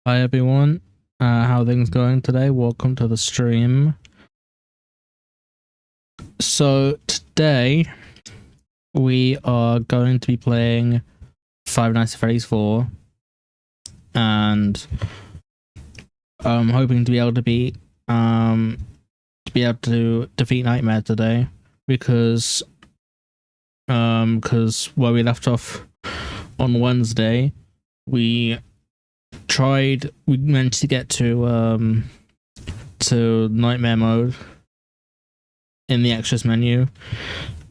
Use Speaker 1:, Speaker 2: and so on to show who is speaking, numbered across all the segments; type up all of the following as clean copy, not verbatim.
Speaker 1: Hi everyone, how are things going today? Welcome to the stream. So today we are going to be playing Five Nights at Freddy's 4, and I'm hoping to be able to defeat Nightmare today, because where we left off on Wednesday, we managed to get to Nightmare mode in the extras menu,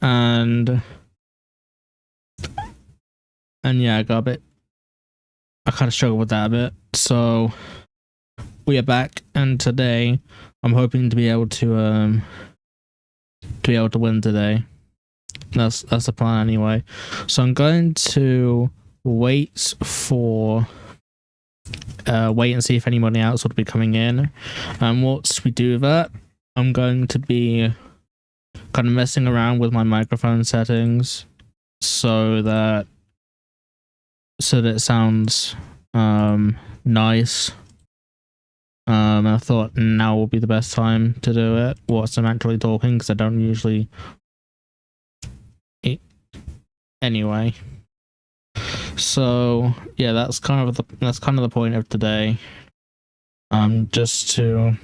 Speaker 1: and yeah, I kind of struggled with that a bit. So we are back, and today I'm hoping to be able to win today. That's the plan anyway. So I'm going to wait and see if anybody else will be coming in. And once we do that, I'm going to be kind of messing around with my microphone settings so that it sounds nice. I thought now will be the best time to do it whilst I'm actually talking, because I don't usually. Anyway, so yeah, that's kind of the point of today. Just to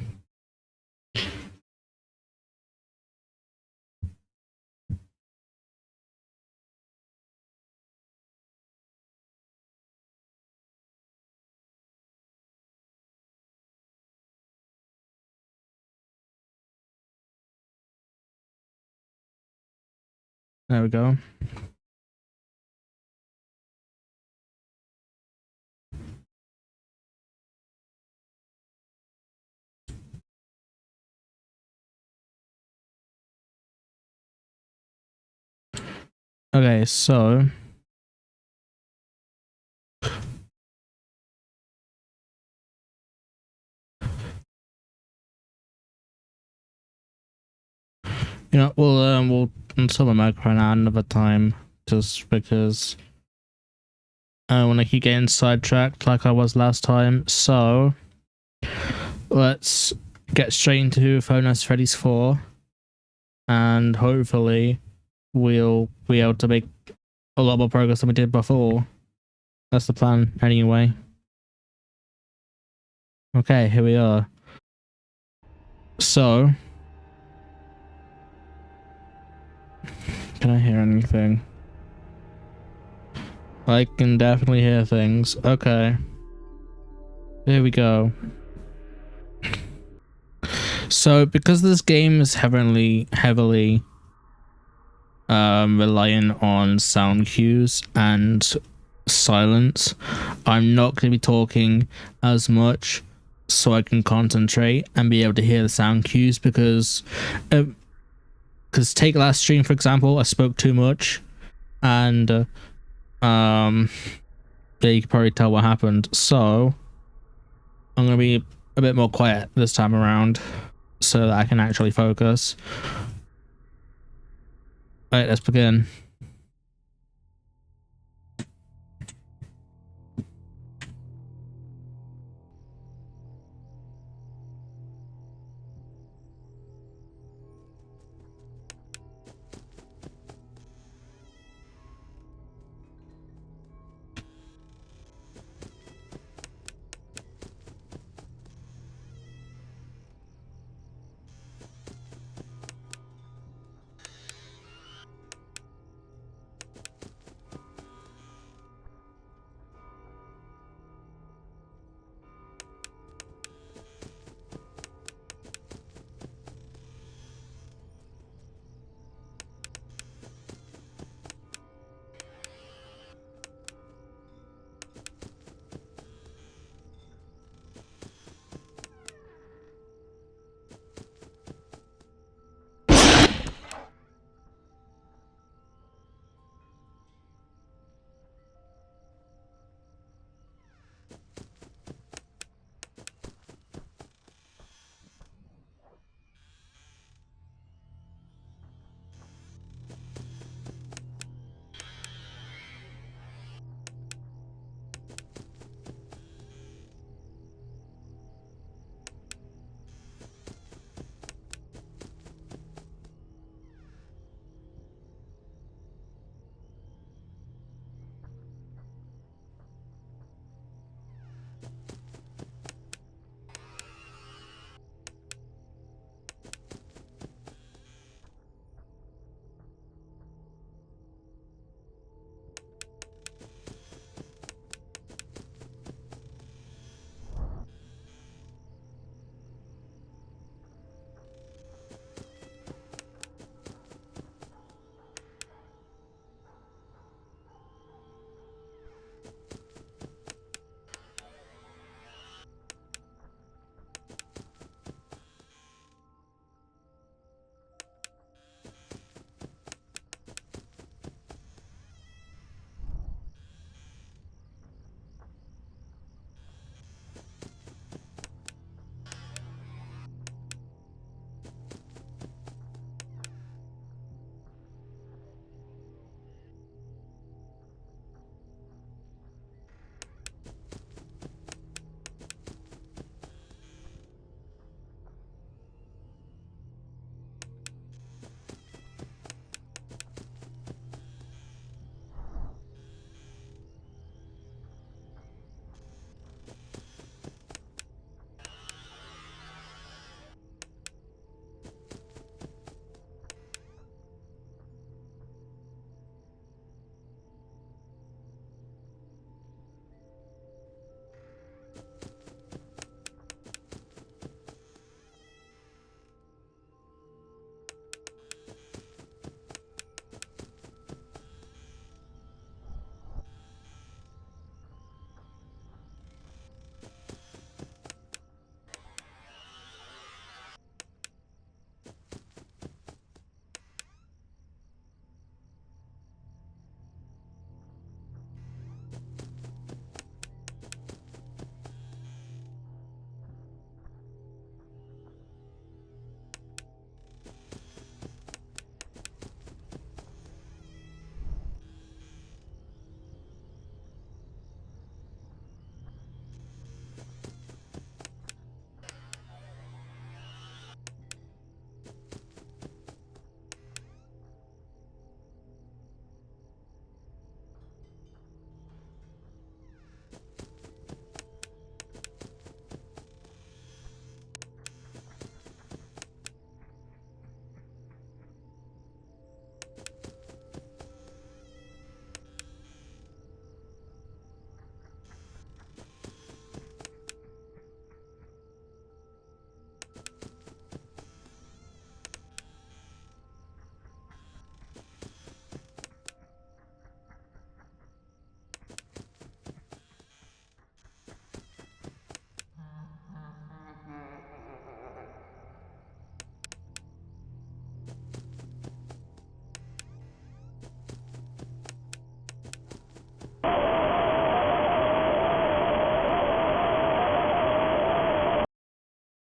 Speaker 1: there we go. Okay, so we'll install the microphone out another time, just because I want to keep getting sidetracked like I was last time. So let's get straight into Five Freddy's 4, and hopefully we'll be able to make a lot more progress than we did before. That's the plan anyway. Okay, here we are. So, can I hear anything? I can definitely hear things. Okay. Here we go. So, because this game is heavily reliant on sound cues and silence, I'm not going to be talking as much so I can concentrate and be able to hear the sound cues, because take last stream, for example, I spoke too much, and yeah, you can probably tell what happened. So I'm going to be a bit more quiet this time around so that I can actually focus. Right, let's begin.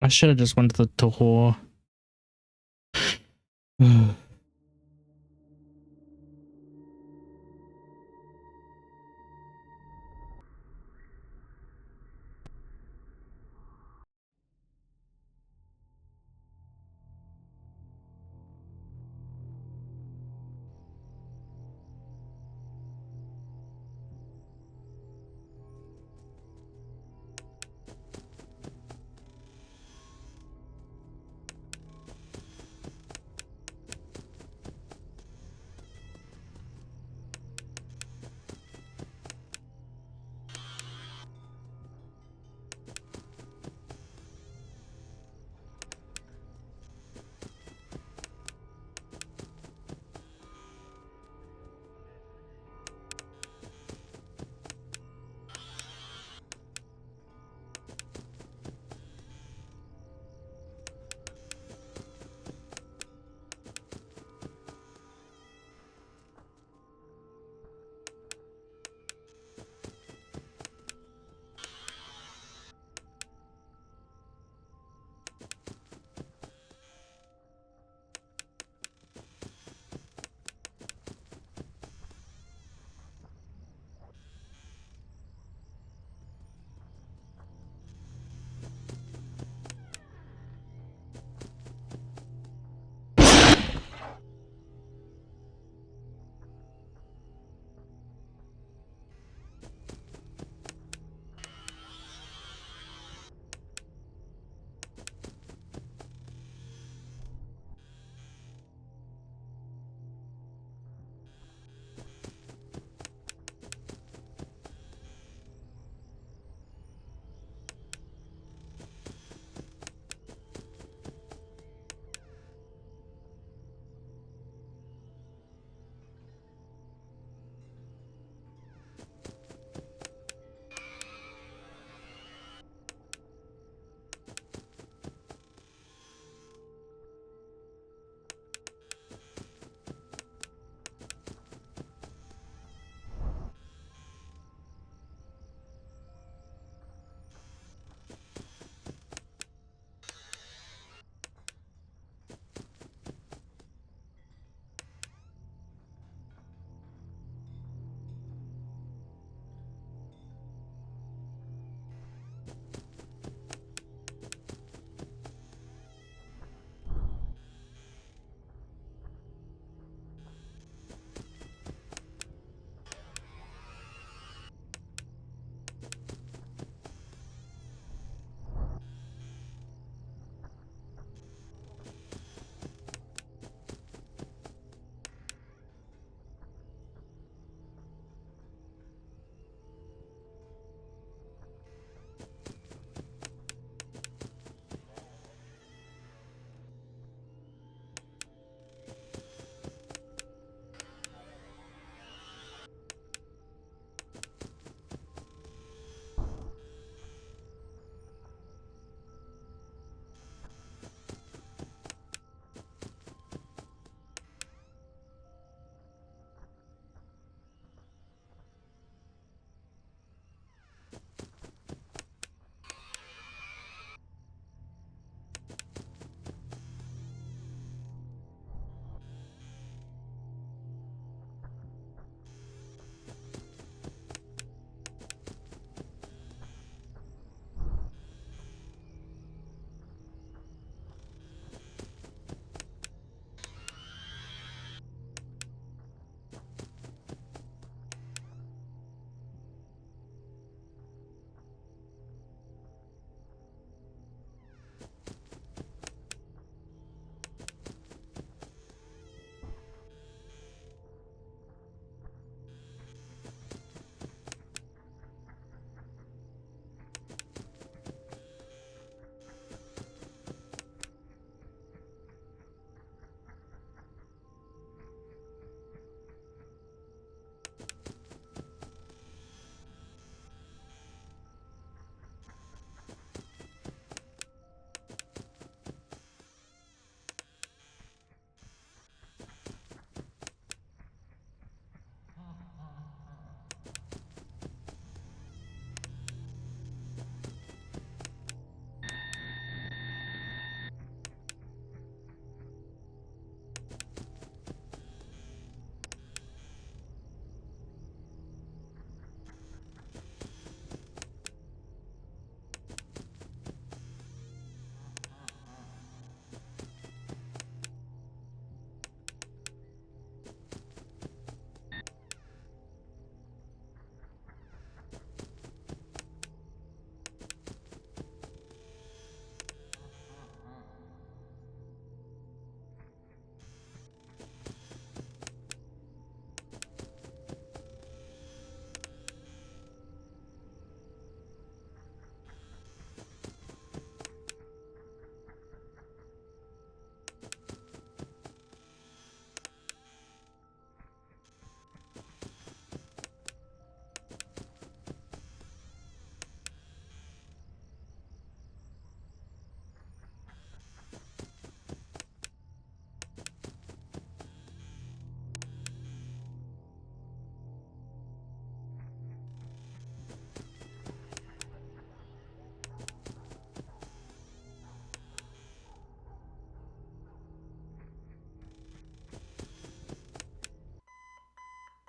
Speaker 1: I should have just went to the tour.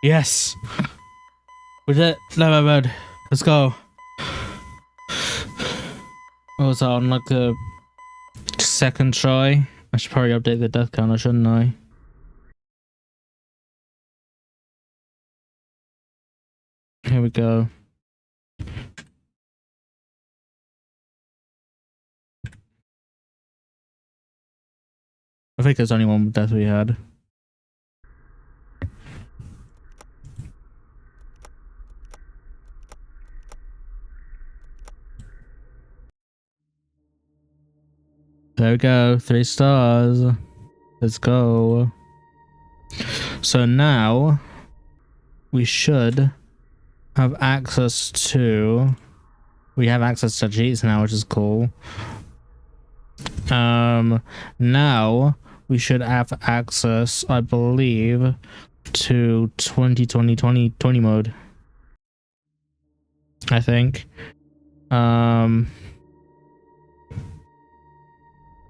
Speaker 1: Yes! We did it! No, bad. Let's go. What was that on like the second try? I should probably update the death counter, shouldn't I? Here we go. I think there's only one death we had. There we go. 3 stars. Let's go. So now we should have access to... We have access to cheats now, which is cool. Now we should have access, I believe, to 2020 mode. I think.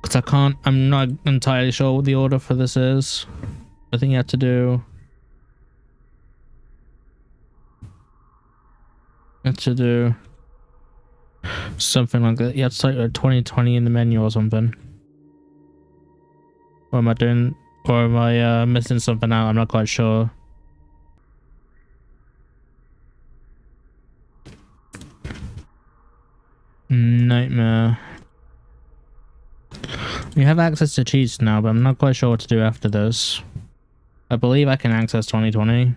Speaker 1: Because I'm not entirely sure what the order for this is. I think you have to do... something like that. You have to type 2020 in the menu or something. Or am I doing... Or am I missing something out? I'm not quite sure. Nightmare. We have access to cheats now, but I'm not quite sure what to do after this. I believe I can access 2020.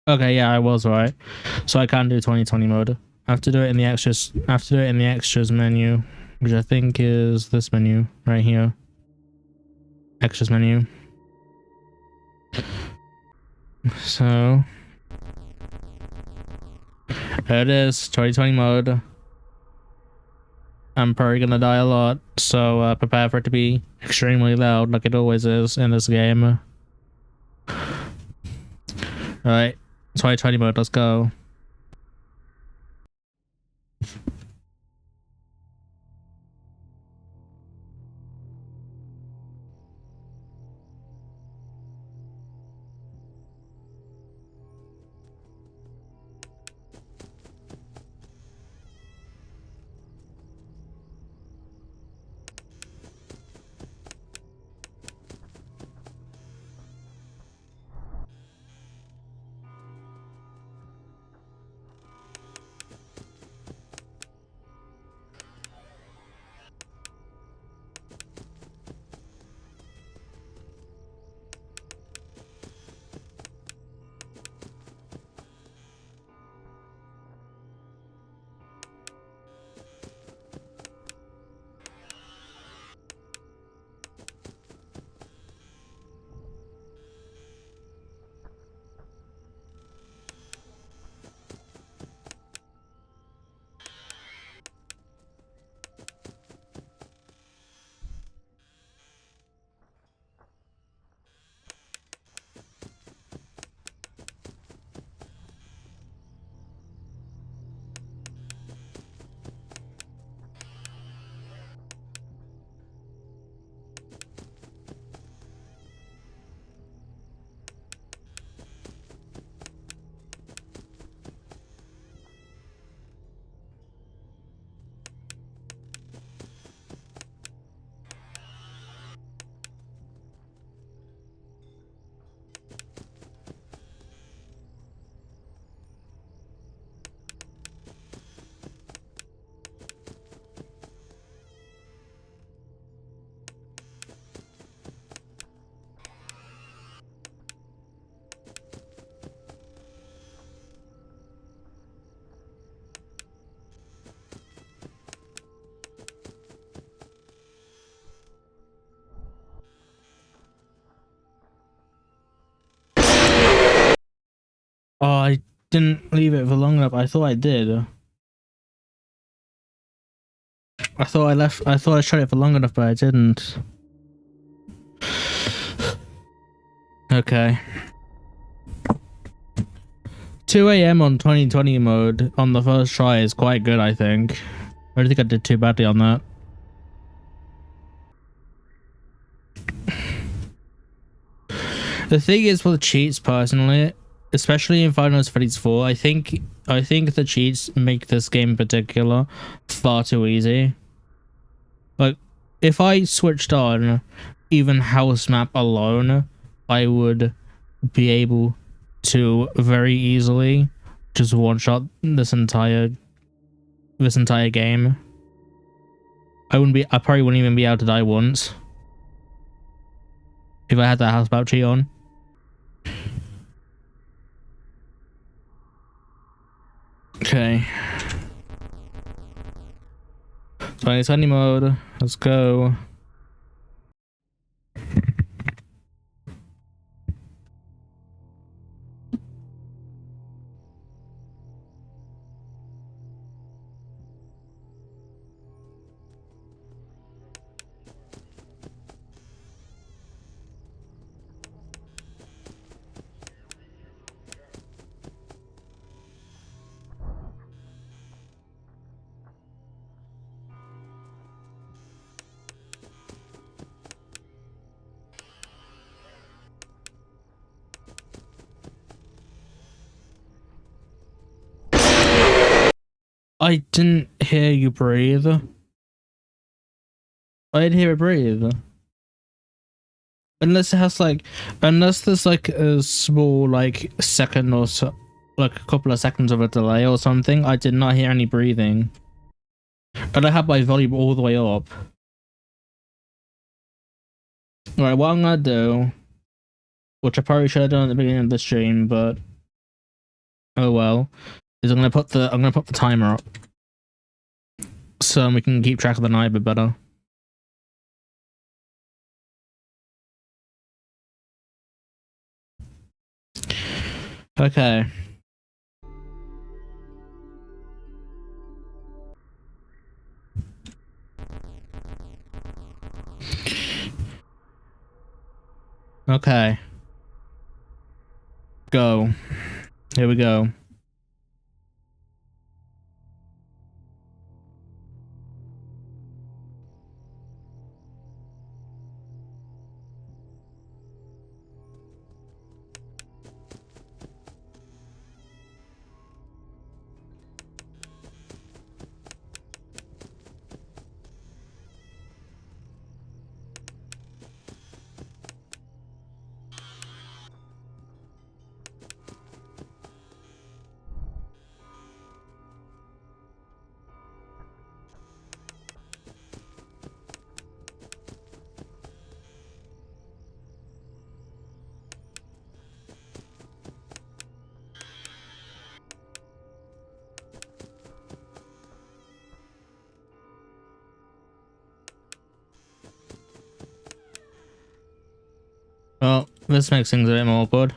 Speaker 1: Okay, yeah, I was right. So I can do 2020 mode. I have to do it in the extras. I have to do it in the extras menu, which I think is this menu right here. Extras menu. So there it is, 2020 mode. I'm probably gonna die a lot, so prepare for it to be extremely loud, like it always is in this game. Alright, 2020 mode, let's go. Oh, I didn't leave it for long enough. I thought I did. I thought I shut it for long enough, but I didn't. Okay. 2 a.m. on 2020 mode on the first try is quite good, I think. I don't think I did too badly on that. The thing is with cheats, personally, especially in Final Freddy's 4, I think the cheats make this game in particular far too easy. Like, if I switched on even house map alone, I would be able to very easily just one shot this entire game. I probably wouldn't even be able to die once if I had that house map cheat on. Okay. 2020 mode. Let's go. I didn't hear you breathe. I didn't hear it breathe. Unless it has like, unless there's like a small like second or so, like a couple of seconds of a delay or something, I did not hear any breathing. And I had my volume all the way up. Alright, what I'm gonna do, which I probably should have done at the beginning of the stream, but oh well, is I'm gonna put the timer up so we can keep track of the night a bit better. Okay. Okay. Go. Here we go. Well, this makes things a bit more awkward.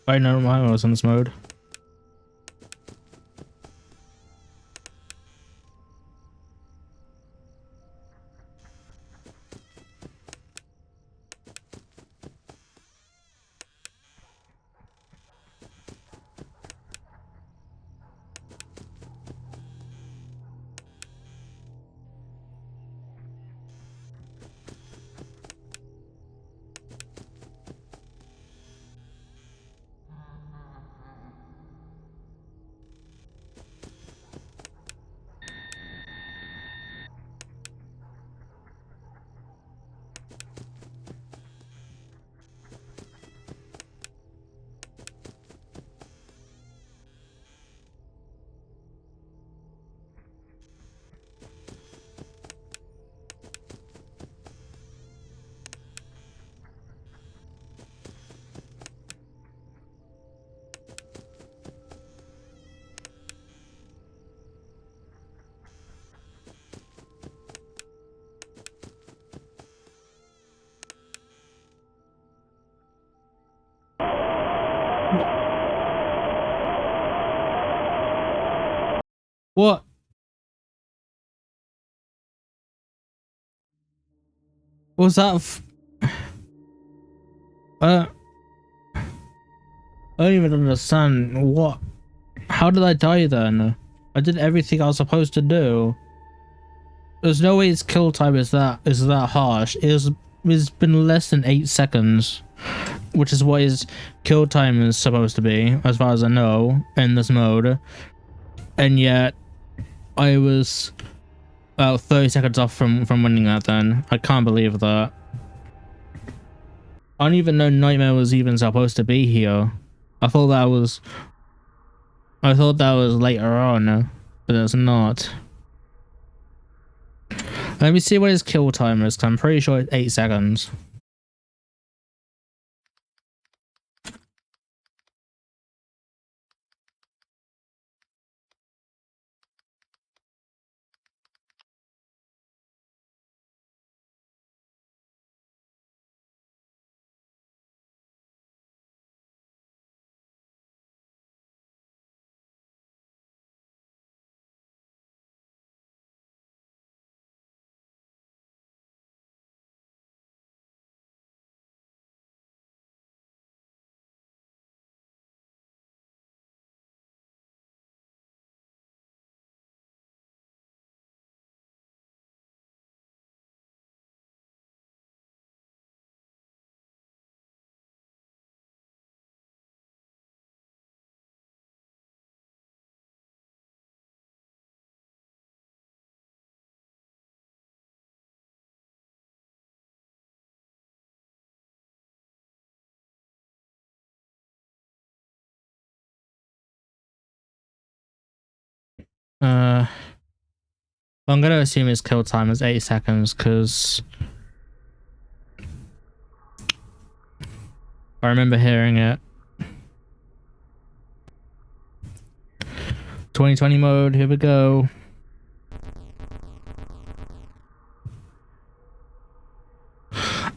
Speaker 1: I know I was in this mode. What? What was that? I don't even understand what. How did I die then? I did everything I was supposed to do. There's no way its kill time is that harsh. It's been less than 8 seconds, which is what his kill time is supposed to be, as far as I know, in this mode. And yet, I was about 30 seconds off from winning that. Then I can't believe that. I don't even know Nightmare was even supposed to be here. I thought that was later on, but it's not. Let me see what his kill timer is, because I'm pretty sure it's 8 seconds. I'm gonna assume his kill time is 8 seconds, because I remember hearing it. 2020 mode, here we go.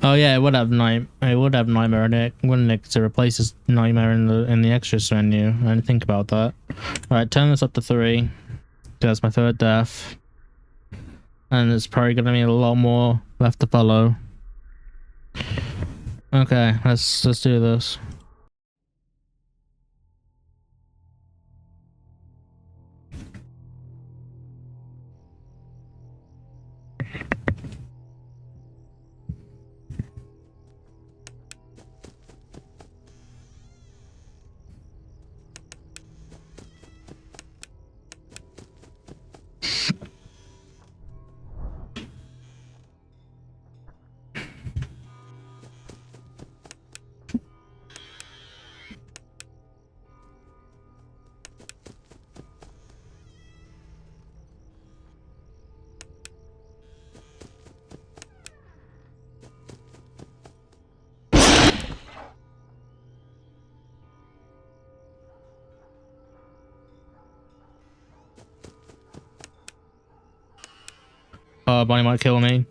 Speaker 1: Oh yeah, it would have Nightmare in it, wouldn't it, to replace his Nightmare in the extras menu. I didn't think about that. Alright, turn this up to 3. That's my 3rd death. And there's probably gonna be a lot more left to follow. Okay, let's do this. Bonnie might kill me.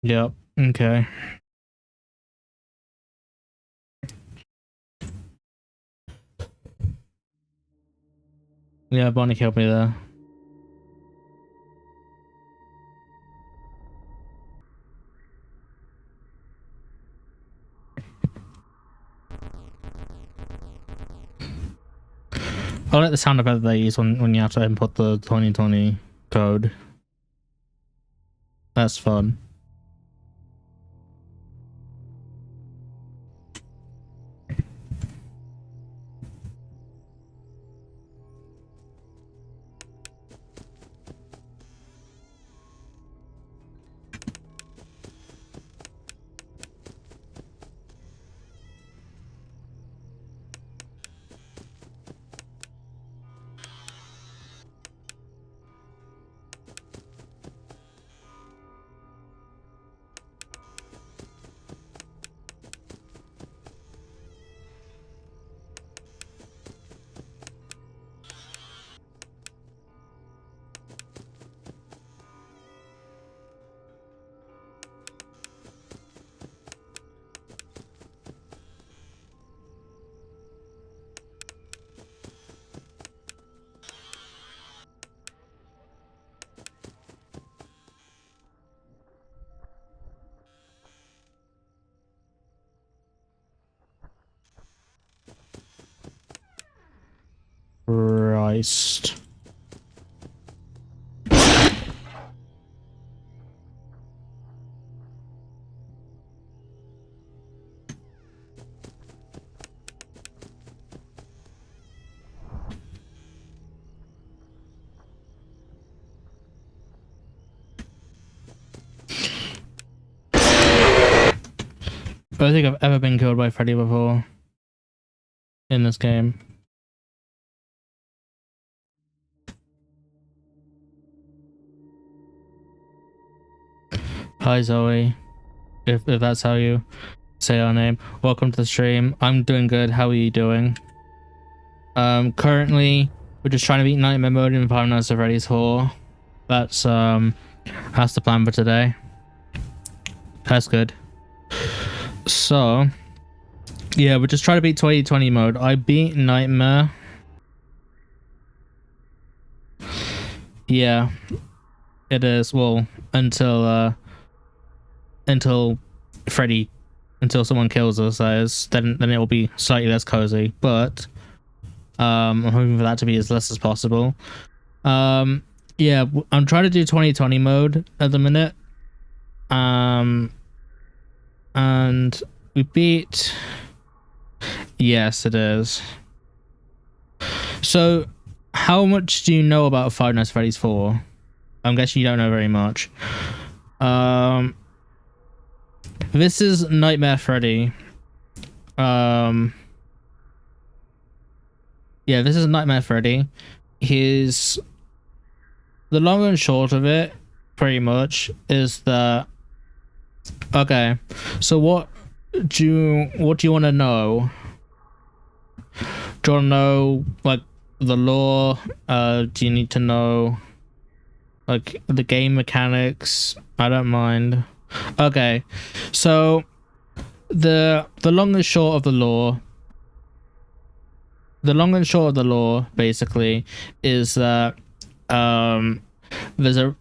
Speaker 1: Yep, okay. Yeah, Bonnie killed me there. I like the sound effect they use when you have to input the 2020 code. That's fun. Christ. I don't think I've ever been killed by Freddy before in this game. Hi Zoe, if that's how you say our name. Welcome to the stream. I'm doing good. How are you doing? Currently we're just trying to beat Nightmare mode in Five Nights at Freddy's 4. That's the plan for today. That's good. So yeah, we're just trying to beat 2020 mode. I beat Nightmare. Yeah, it is. Well, until Freddy, until someone kills us, then it will be slightly less cozy. But I'm hoping for that to be as less as possible. Yeah, I'm trying to do 2020 mode at the minute. And we beat. Yes, it is. So, how much do you know about Five Nights at Freddy's 4? I'm guessing you don't know very much. This is Nightmare Freddy. Yeah, this is Nightmare Freddy. The long and short of it, pretty much, is that. Okay, so what do you want to know? Do you want to know like the lore? Do you need to know like the game mechanics? I don't mind. Okay, so the long and short of the lore. The long and short of the lore basically is that there's an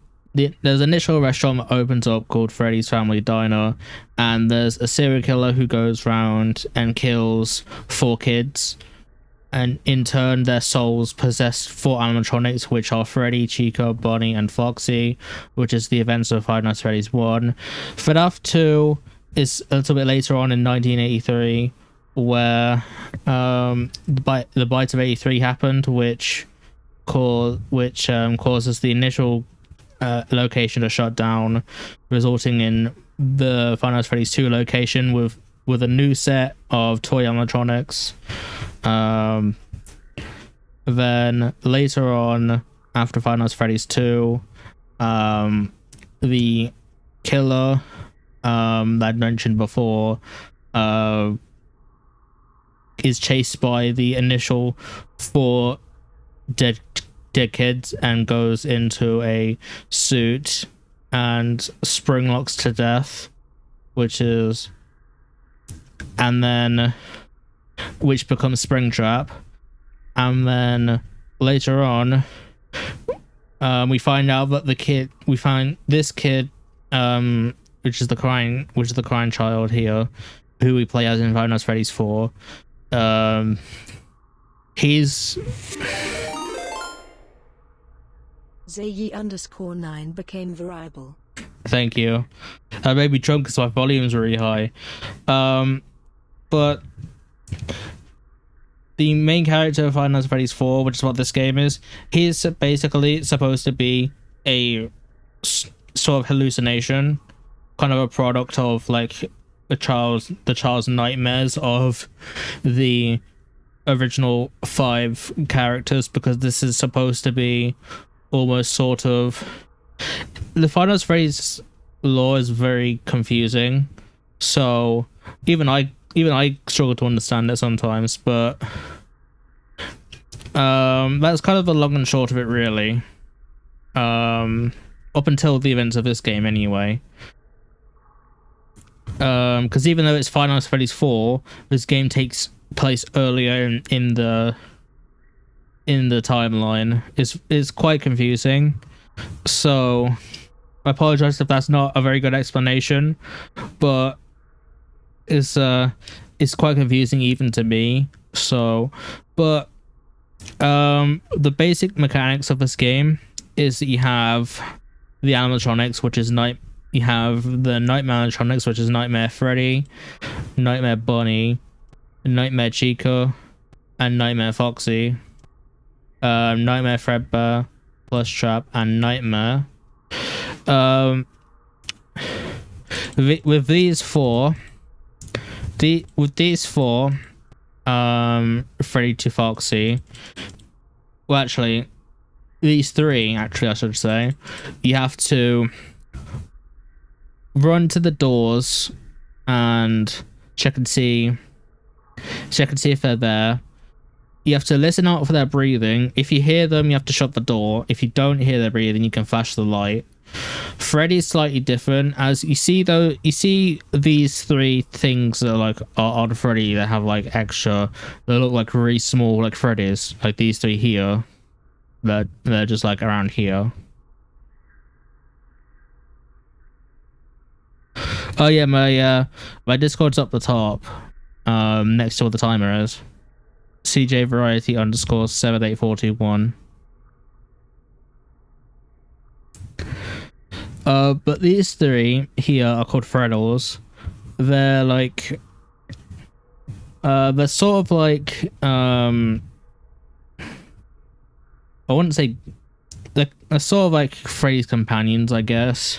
Speaker 1: initial restaurant that opens up called Freddy's Family Diner, and there's a serial killer who goes around and kills 4 kids, and in turn their souls possess 4 animatronics, which are Freddy, Chica, Bonnie, and Foxy, which is the events of Five Nights at Freddy's 1. FNAF 2 is a little bit later on in 1983, where the Bites of 83 happened, which causes the initial location to shut down, resulting in the Five Nights at Freddy's 2 location with a new set of toy animatronics. Then later on, after Five Nights at Freddy's 2, the killer that I'd mentioned before is chased by the initial 4 dead kids and goes into a suit and springlocks to death, which becomes Springtrap, and then later on, we find out that this kid, which is the crying child here, who we play as in Funtime Freddy's 4. He's
Speaker 2: Zayi_9 became variable.
Speaker 1: Thank you. I may be drunk because my volume's really high. But the main character of Funtime Freddy's 4, which is what this game is, he's basically supposed to be a sort of hallucination, kind of a product of like the child's nightmares of the original 5 characters, because this is supposed to be almost sort of the Funtime Freddy's lore is very confusing, so even I struggle to understand it sometimes, but that's kind of the long and short of it, really. Up until the events of this game anyway. Because even though it's Funtime Freddy's 4, this game takes place earlier in the timeline. It's quite confusing, so I apologize if that's not a very good explanation, but it's quite confusing even to me. So, but the basic mechanics of this game is that you have the animatronics, which is you have the Nightmare animatronics, which is Nightmare Freddy, Nightmare Bunny, Nightmare Chica, and Nightmare Foxy. Nightmare Fredbear, Plush Trap, and Nightmare. With these four, Freddy to Foxy. Well, actually, these 3, actually, I should say, you have to run to the doors and check and see if they're there. You have to listen out for their breathing. If you hear them, you have to shut the door. If you don't hear their breathing, you can flash the light. Freddy's slightly different, as you see these 3 things that are on Freddy that have like extra, they look like really small, like Freddy's, like these 3 here. They're just like around here. Oh yeah, my Discord's up the top, next to where the timer is. CJ Variety _78421. But these 3 here are called Freddles. They're like, they're sort of like, I wouldn't say, they're sort of like Freddy's companions, I guess,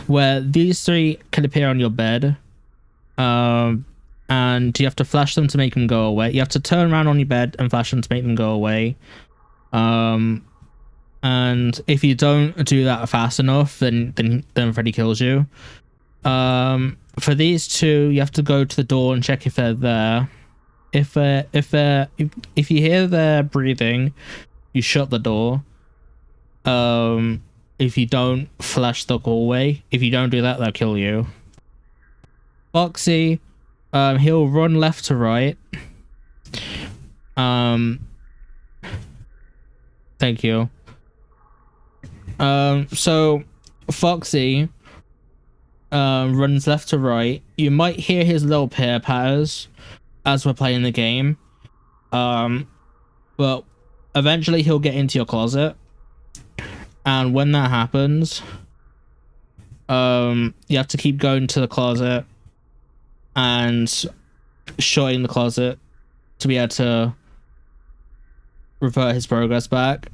Speaker 1: where these 3 can appear on your bed, and you have to flash them to make them go away. You have to turn around on your bed and flash them to make them go away. And if you don't do that fast enough, then Freddy kills you. For these 2, you have to go to the door and check if they're there. If you hear their breathing, you shut the door. If you don't, flash the hallway. If you don't do that, they'll kill you. Foxy, he'll run left to right. Thank you. So Foxy runs left to right. You might hear his little pitter patters as we're playing the game. But eventually he'll get into your closet. And when that happens, you have to keep going to the closet and shutting the closet to be able to revert his progress back.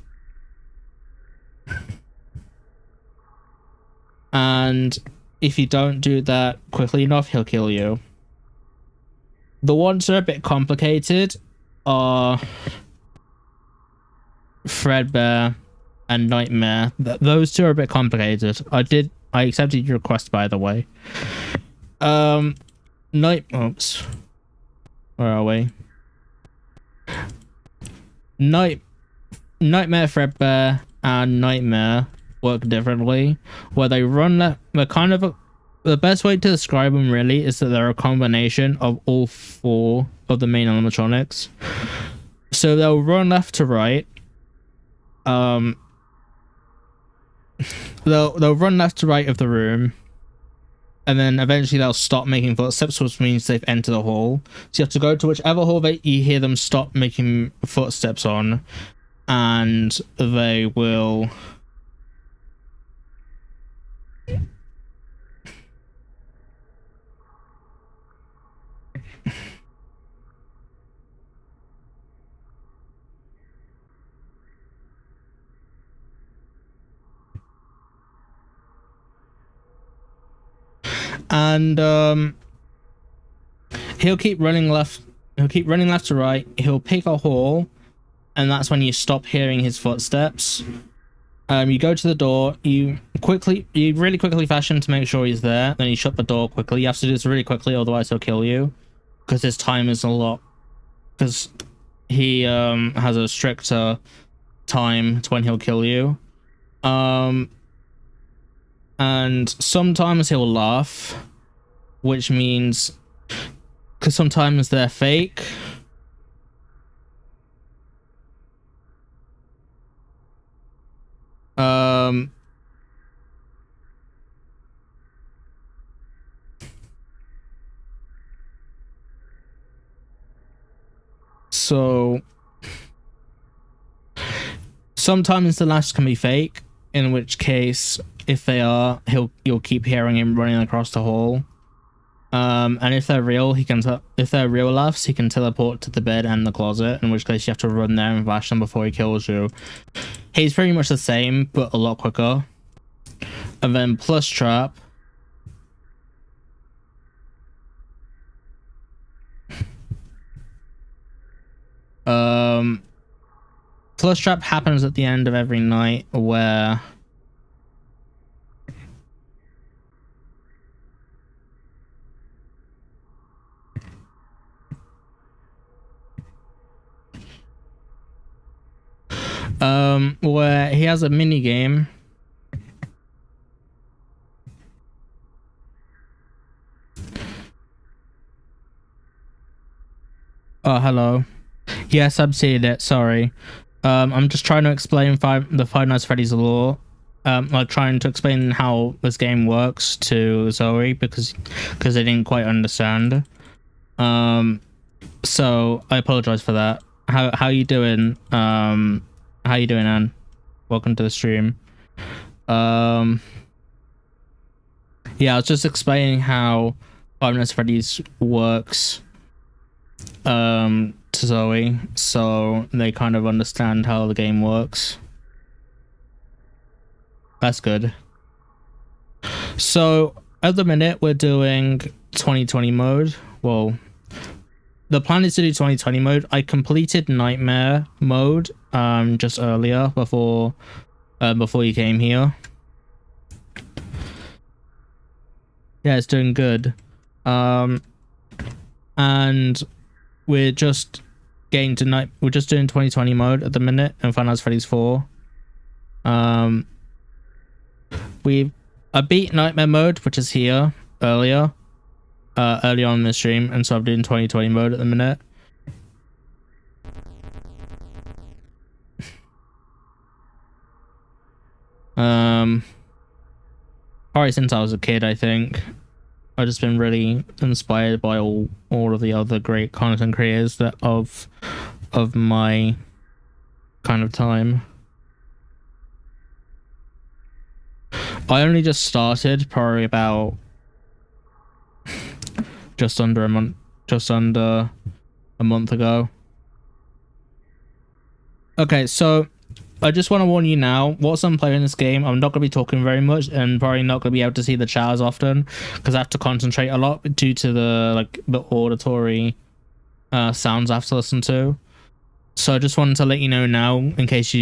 Speaker 1: And if you don't do that quickly enough, he'll kill you. The ones that are a bit complicated are Fredbear and Nightmare. Those 2 are a bit complicated. I accepted your request, by the way. Oops. Where are we? Nightmare, Fredbear, and Nightmare work differently. Where they run they're kind of the best way to describe them really is that they're a combination of all 4 of the main animatronics. So they'll run left to right, um, they'll run left to right of the room, and then eventually they'll stop making footsteps, which means they've entered the hall. So you have to go to whichever hall that you hear them stop making footsteps on, and they will... And he'll keep running left to right. He'll pick a hall, and that's when you stop hearing his footsteps. You go to the door, you really quickly fashion to make sure he's there, then you shut the door quickly. You have to do this really quickly, otherwise he'll kill you, because his time is a lot, because he has a stricter time to when he'll kill you. And sometimes he'll laugh, which means, because sometimes they're fake. So sometimes the laughs can be fake, in which case, if they are, you'll keep hearing him running across the hall. And if they're real, if they're real laughs, he can teleport to the bed and the closet, in which case you have to run there and bash them before he kills you. He's pretty much the same, but a lot quicker. And then plus trap. Plus trap happens at the end of every night, where where he has a mini game. Oh, hello. Yes, I'm seeing it. Sorry. I'm just trying to explain the Five Nights at Freddy's lore. Like trying to explain how this game works to Zoe because they didn't quite understand. So I apologize for that. How you doing? How you doing, Anne? Welcome to the stream. Yeah, I was just explaining how Five Nights at Freddy's works to Zoe, so they kind of understand how the game works. That's good. So at the minute we're doing 2020 mode. Well, the plan is to do 2020 mode. I completed Nightmare mode just earlier before you came here. Yeah, it's doing good. And we're just getting to we're just doing 2020 mode at the minute in Five Nights at Freddy's 4. I beat Nightmare mode, which is here earlier on in the stream, and so I'm doing 2020 mode at the minute. Probably since I was a kid, I think. I've just been really inspired by all of the other great content creators that of my kind of time. I only just started probably about just under a month ago. Okay, so I just want to warn you now, whilst I'm playing this game, I'm not going to be talking very much and probably not going to be able to see the chat as often because I have to concentrate a lot due to the auditory sounds I have to listen to. So I just wanted to let you know now in case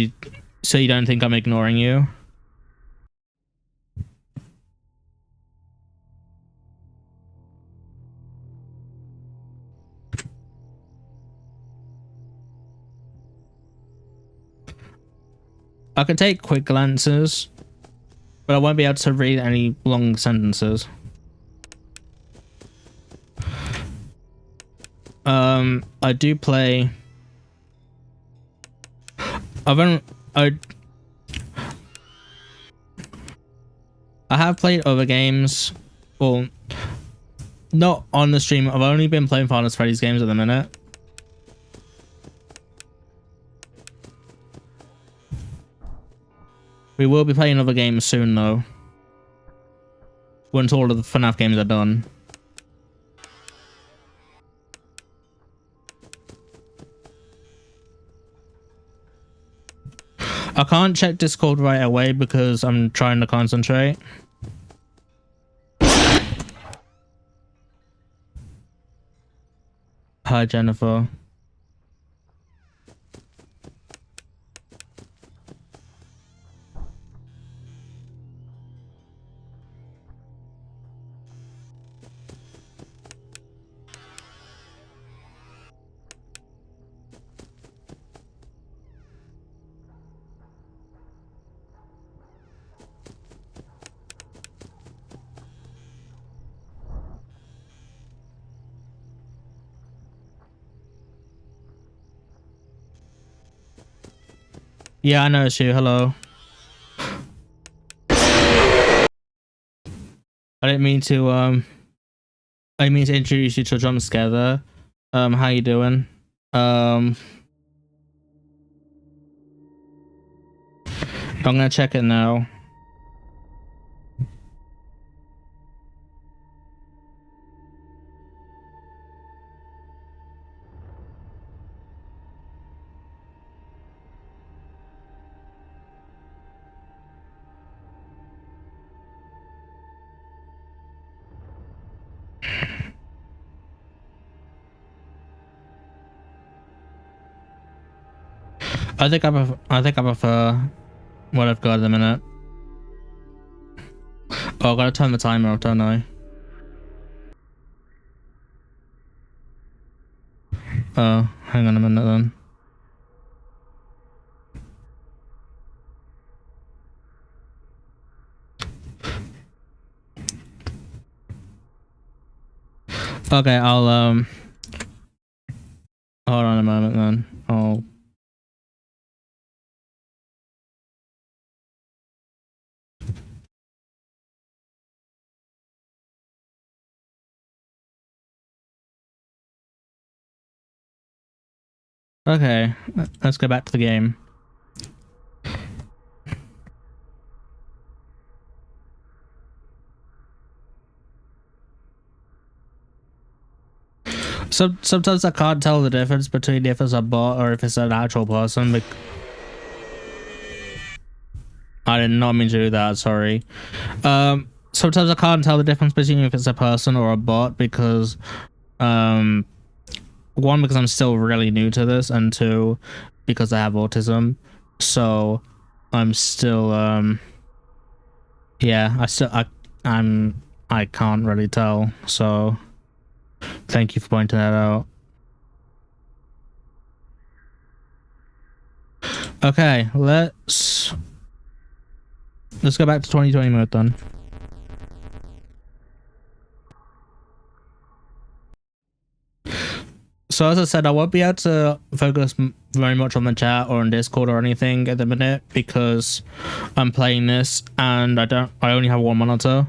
Speaker 1: so you don't think I'm ignoring you. I can take quick glances, but I won't be able to read any long sentences. I do play... I have played other games. Well, not on the stream. I've only been playing Funtime Freddy's games at the minute. We will be playing other games soon though. Once all of the FNAF games are done. I can't check Discord right away because I'm trying to concentrate. Hi, Jennifer. Yeah, I know it's you. Hello. I didn't mean to introduce you to a jump scare there. How you doing? I'm gonna check it now. I think I prefer what I've got at the minute. Oh, I gotta turn the timer off, don't I? Oh, hang on a minute then. Okay, I'll hold on a moment then. Okay, let's go back to the game. Sometimes I can't tell the difference between if it's a bot or if it's an actual person. I did not mean to do that, sorry. Sometimes I can't tell the difference between if it's a person or a bot because one, because I'm still really new to this, and two, because I have autism. So I'm still yeah, I can't really tell. So thank you for pointing that out. Okay, let's go back to 2020 mode then. So as I said, I won't be able to focus very much on the chat or on Discord or anything at the minute because I'm playing this and I only have one monitor.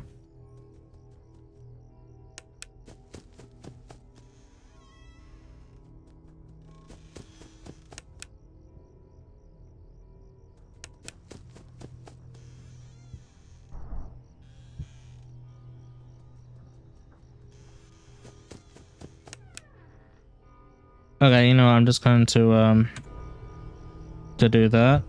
Speaker 1: Okay, you know, I'm just going to do that.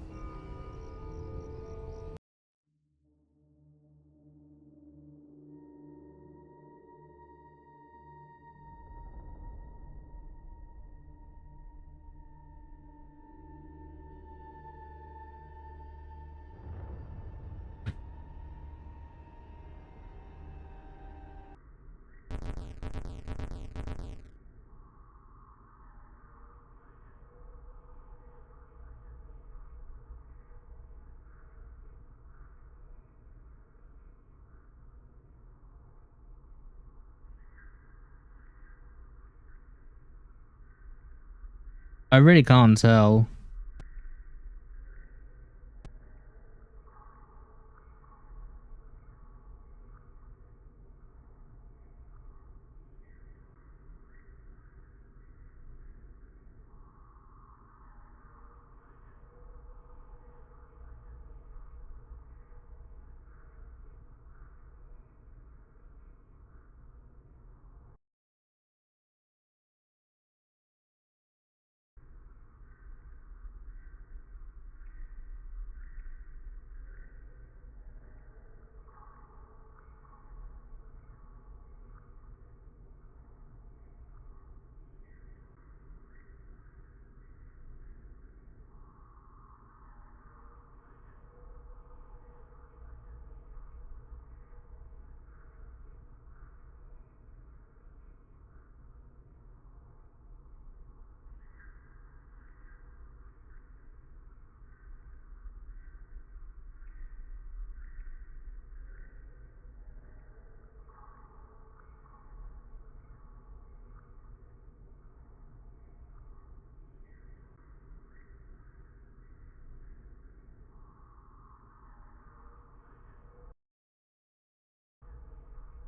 Speaker 1: I really can't tell.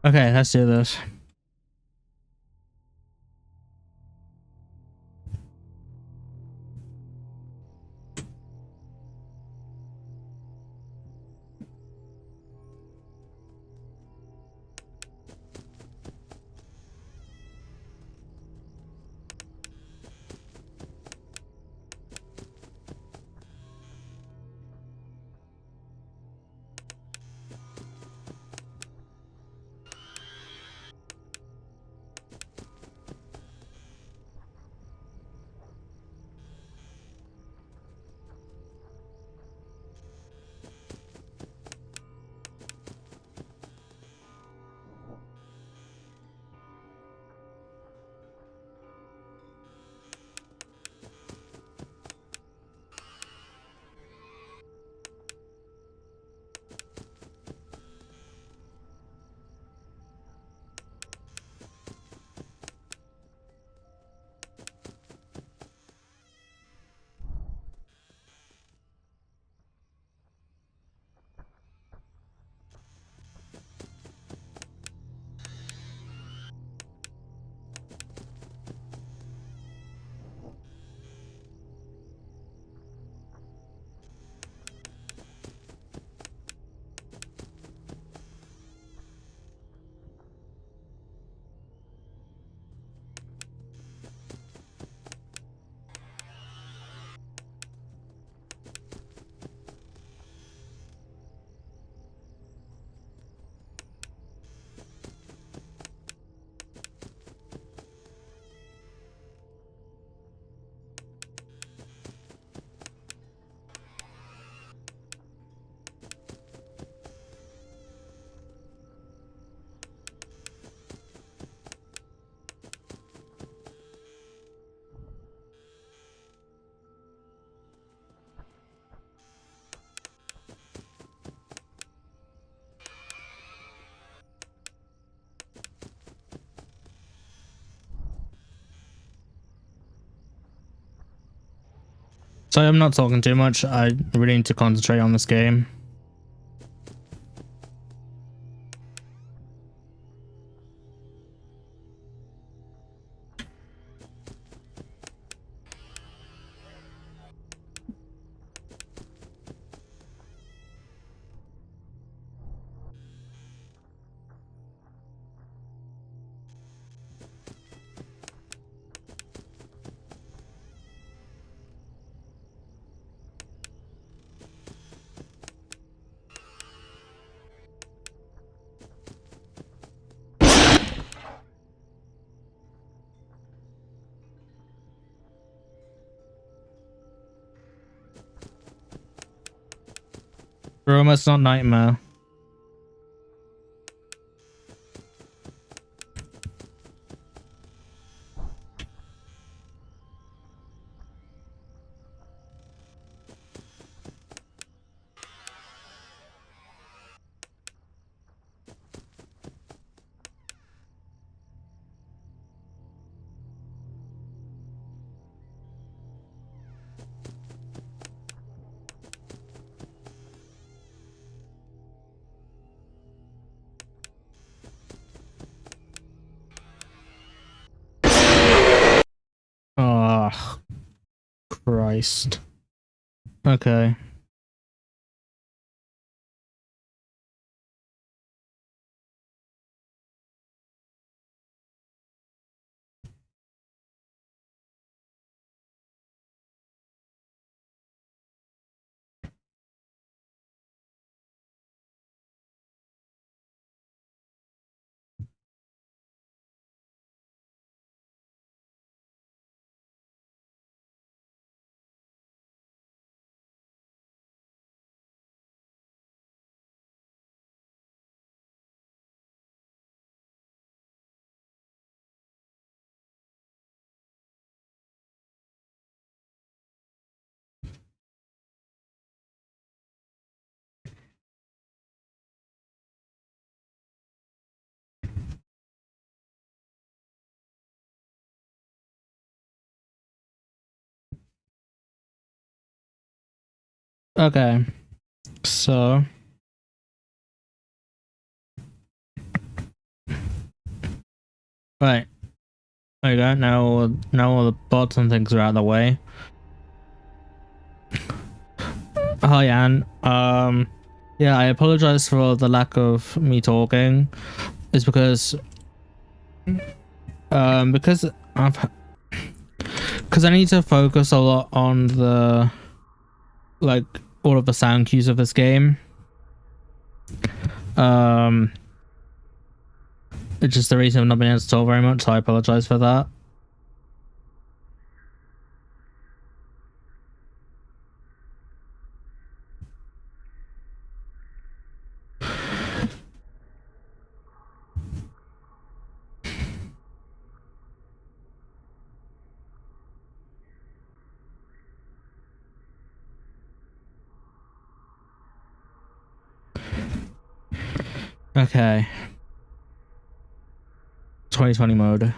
Speaker 1: Okay, let's do this. So I'm not talking too much. I really need to concentrate on this game. We're almost not Nightmare. Oh, Christ. Okay. Okay. So Right. There you go. Now all the bots and things are out of the way. Hi, Anne. Yeah, I apologize for the lack of me talking. It's because I've because I need to focus a lot on the like all of the sound cues of this game. It's just the reason I've not been able to talk very much, so I apologize for that. Okay. 2020 mode.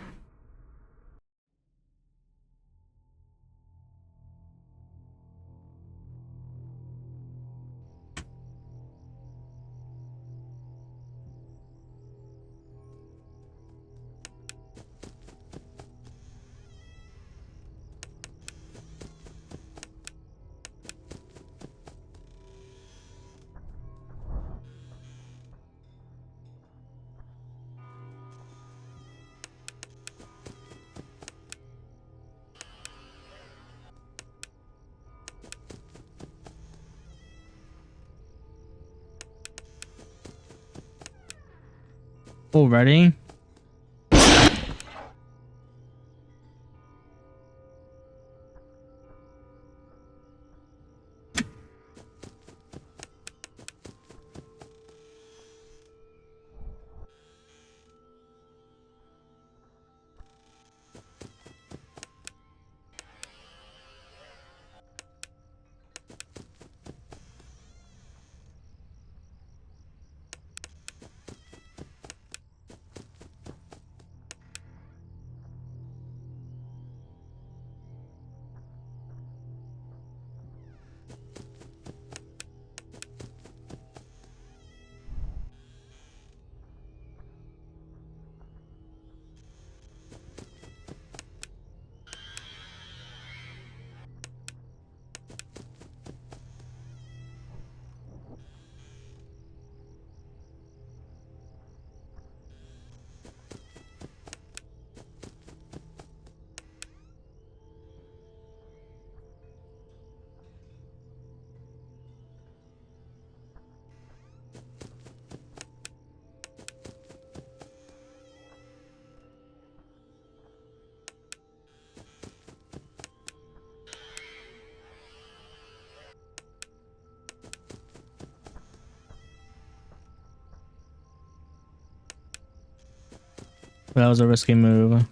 Speaker 1: Already? That was a risky move.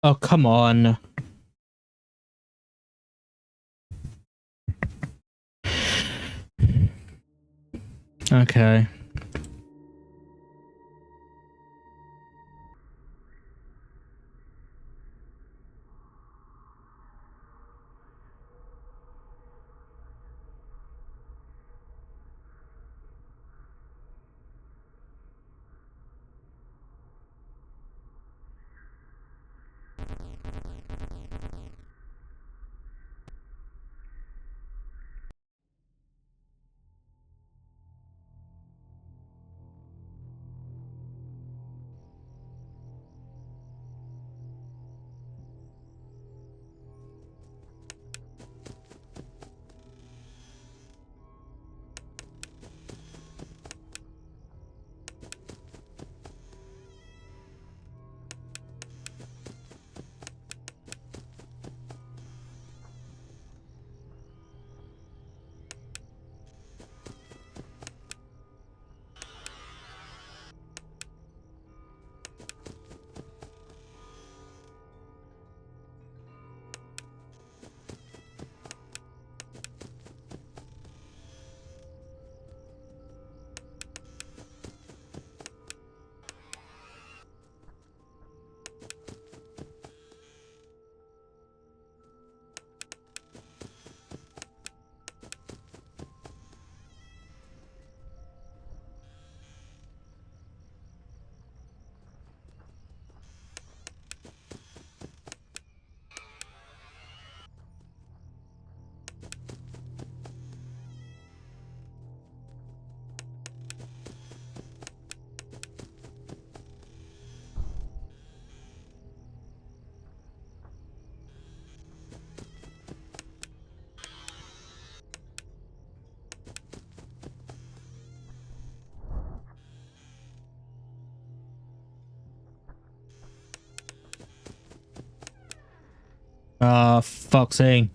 Speaker 1: Oh, come on. Okay. Fuck's sake.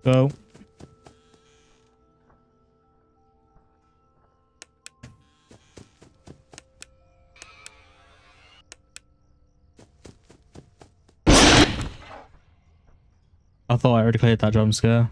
Speaker 1: Go. I thought I already cleared that jump scare.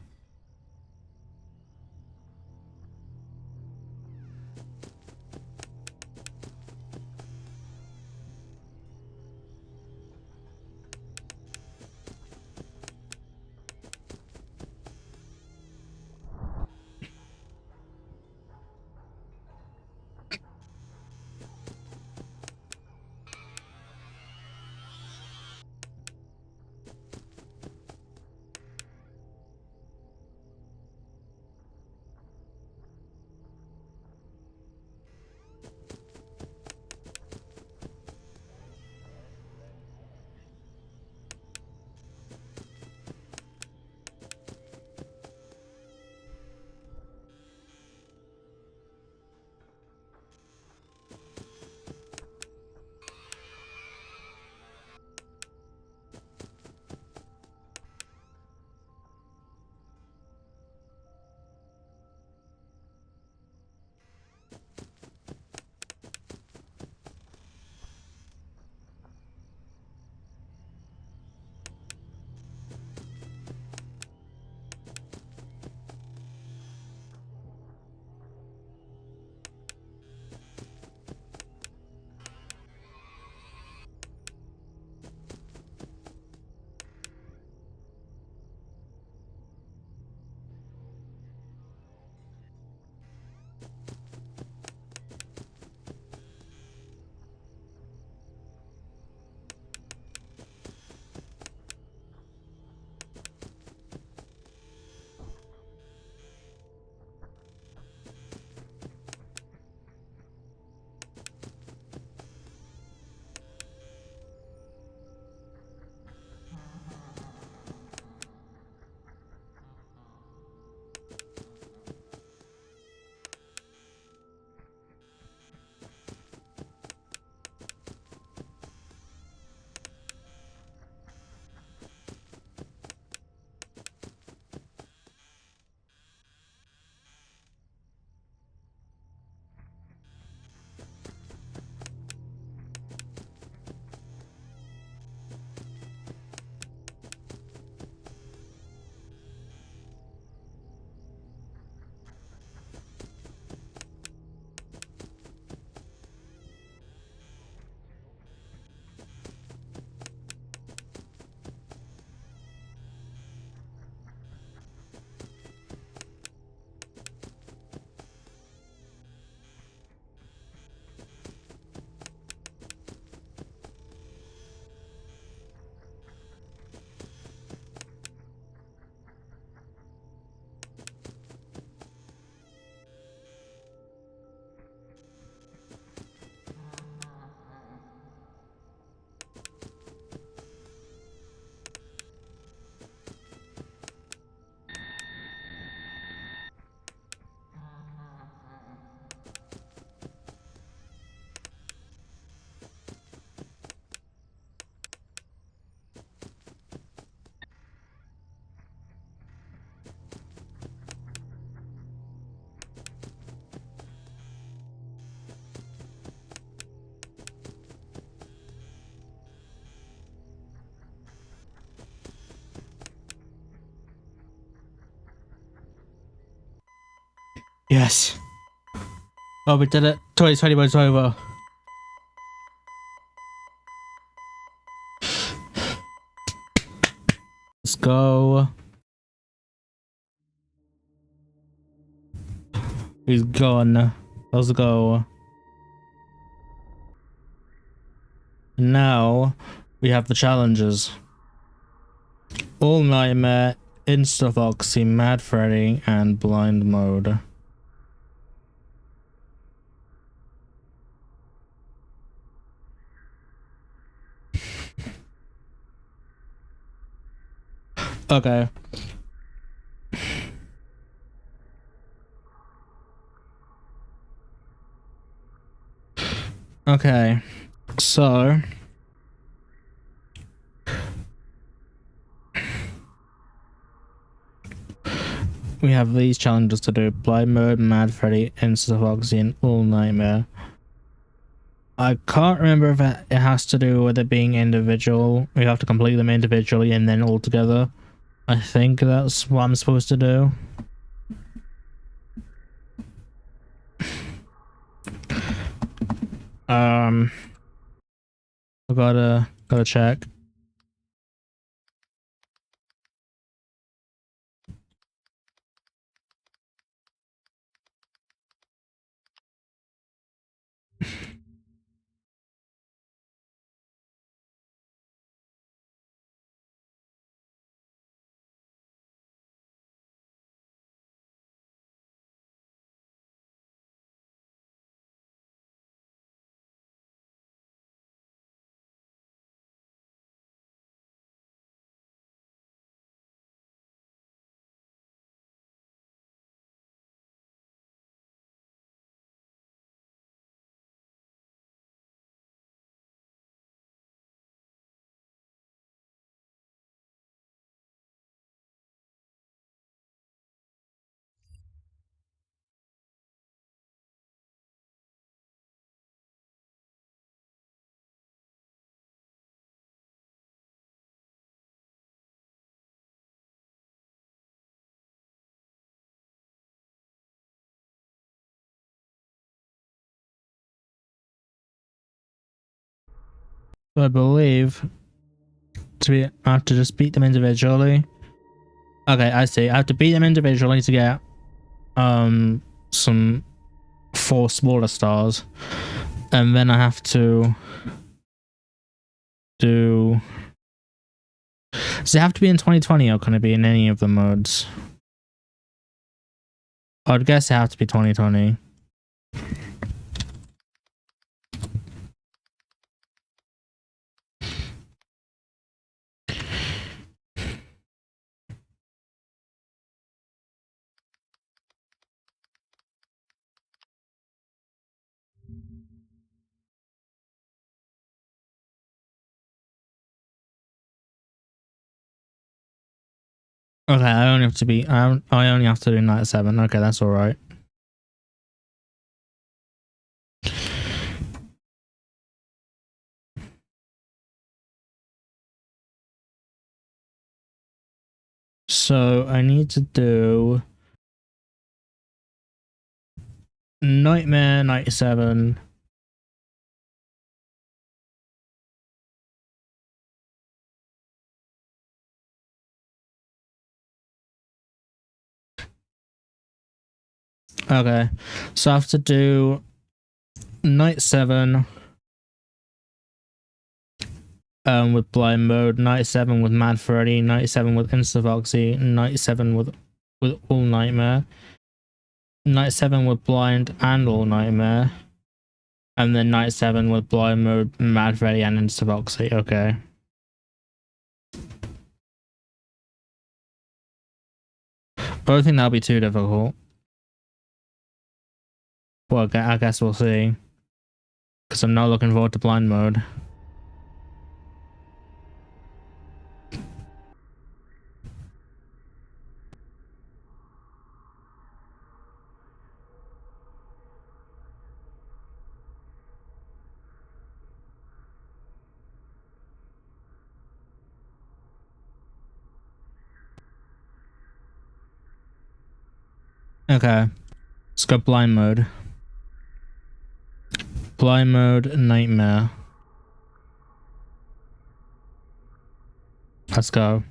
Speaker 1: Yes. Oh, we did it. 2020 was over. Let's go. He's gone. Let's go. Now we have the challenges. All Nightmare, Insta-Foxy, Mad Freddy, and Blind Mode. Okay. Okay. So we have these challenges to do: Blind Mode, Mad Freddy, Insta-Foxy, and All Nightmare. I can't remember if it has to do with it being individual. We have to complete them individually and then all together. I think that's what I'm supposed to do. I gotta check. I believe I have to just beat them individually. Okay, I see. I have to beat them individually to get some 4 smaller stars, and then I have to do. Does it have to be in 2020 or can it be in any of the modes? I'd guess it has to be 2020. Okay, I only have to be. I only have to do night 7. Okay, that's all right. So I need to do Nightmare night 7. Okay, so I have to do night 7 with Blind Mode, night 7 with Mad Freddy, night 7 with Insta-Foxy, night 7 with All Nightmare, night 7 with Blind and All Nightmare, and then night 7 with Blind Mode, Mad Freddy, and Insta-Foxy. Okay. I don't think that'll be too difficult. Well, I guess we'll see. Because I'm not looking forward to Blind Mode. Okay. Let's go blind mode. Blind mode, nightmare. Let's go.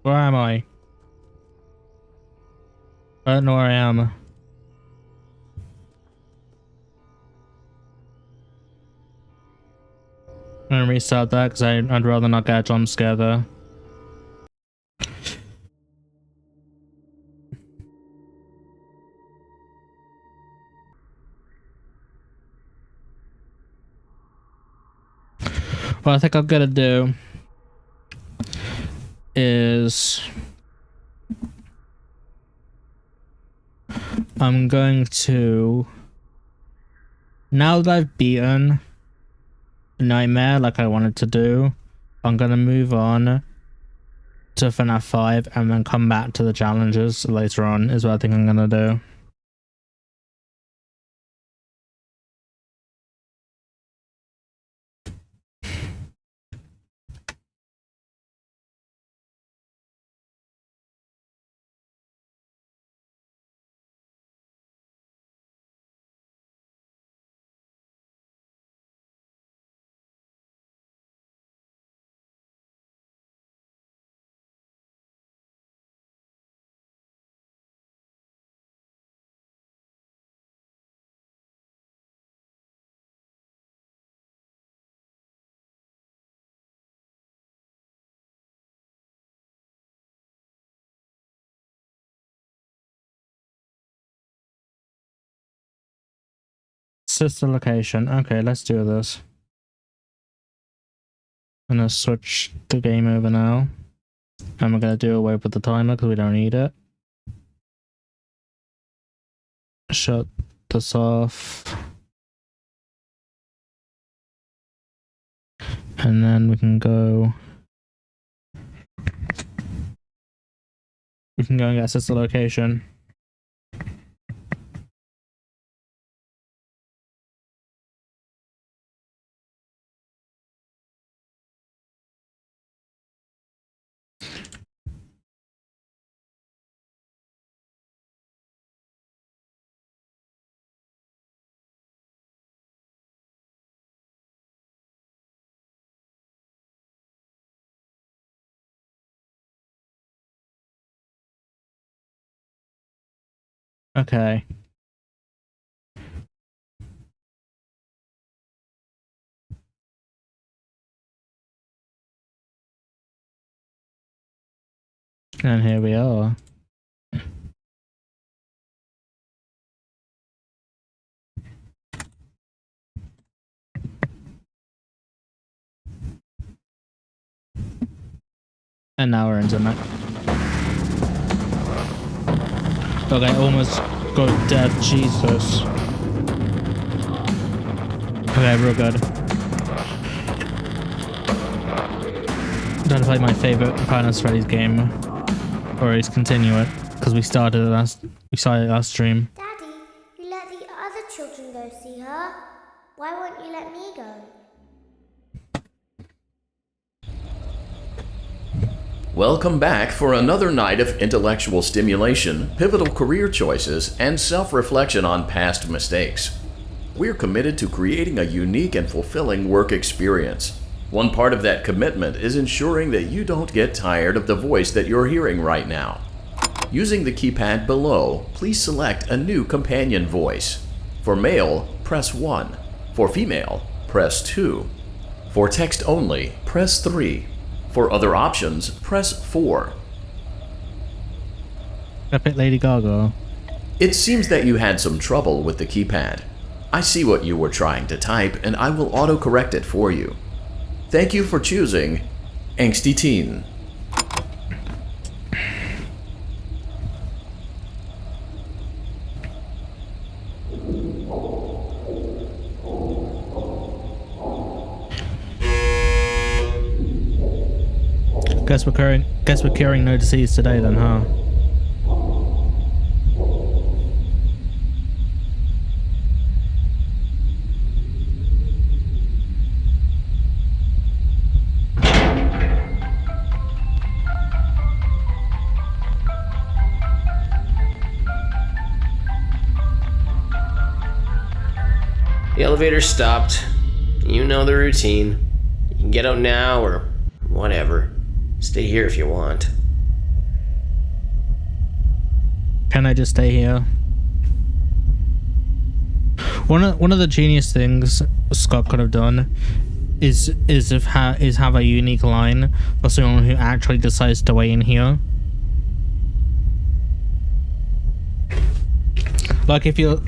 Speaker 1: Where am I? I don't know where I am. I'm gonna restart that because I'd rather not get a jump scare there. What I think I'm gonna do is I'm going to, now that I've beaten Nightmare like I wanted to do, I'm gonna move on to FNAF 5 and then come back to the challenges later on is what I think I'm gonna do. Sister location. Okay, let's do this. I'm gonna switch the game over now. And we're gonna do away with the timer because we don't need it. Shut this off. And then we can go and get sister location. Okay. And here we are. And now we're into night. Okay, almost got dead. Jesus. Okay, real good. Gotta play my favorite Funtime Freddy's game, or at least continue it, because we started last stream.
Speaker 3: Daddy, you let the other children go see her. Why won't you let me go?
Speaker 4: Welcome back for another night of intellectual stimulation, pivotal career choices, and self-reflection on past mistakes. We're committed to creating a unique and fulfilling work experience. One part of that commitment is ensuring that you don't get tired of the voice that you're hearing right now. Using the keypad below, please select a new companion voice. For male, press 1. For female, press 2. For text only, press 3. For other options, press 4.
Speaker 1: I picked Lady Gaga.
Speaker 4: It seems that you had some trouble with the keypad. I see what you were trying to type, and I will auto-correct it for you. Thank you for choosing Angsty Teen.
Speaker 1: Guess we're curing no disease today then, huh?
Speaker 5: The elevator stopped. You know the routine. You can get out now or whatever. Stay here if you want.
Speaker 1: Can I just stay here? One of the genius things Scott could have done is have a unique line for someone who actually decides to wait in here. Like if you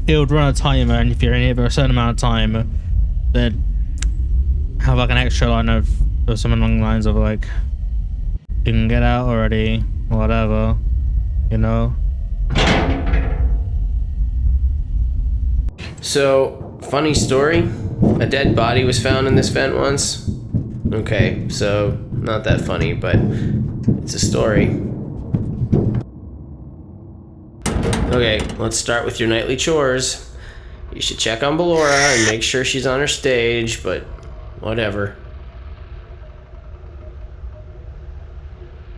Speaker 1: it would run a timer, and if you're in here for a certain amount of time, then have like an extra line of something along the lines of like, you can get out already, whatever, you know.
Speaker 5: So, funny story. A dead body was found in this vent once. Okay, so not that funny, but it's a story. Okay, let's start with your nightly chores. You should check on Ballora and make sure she's on her stage, but whatever.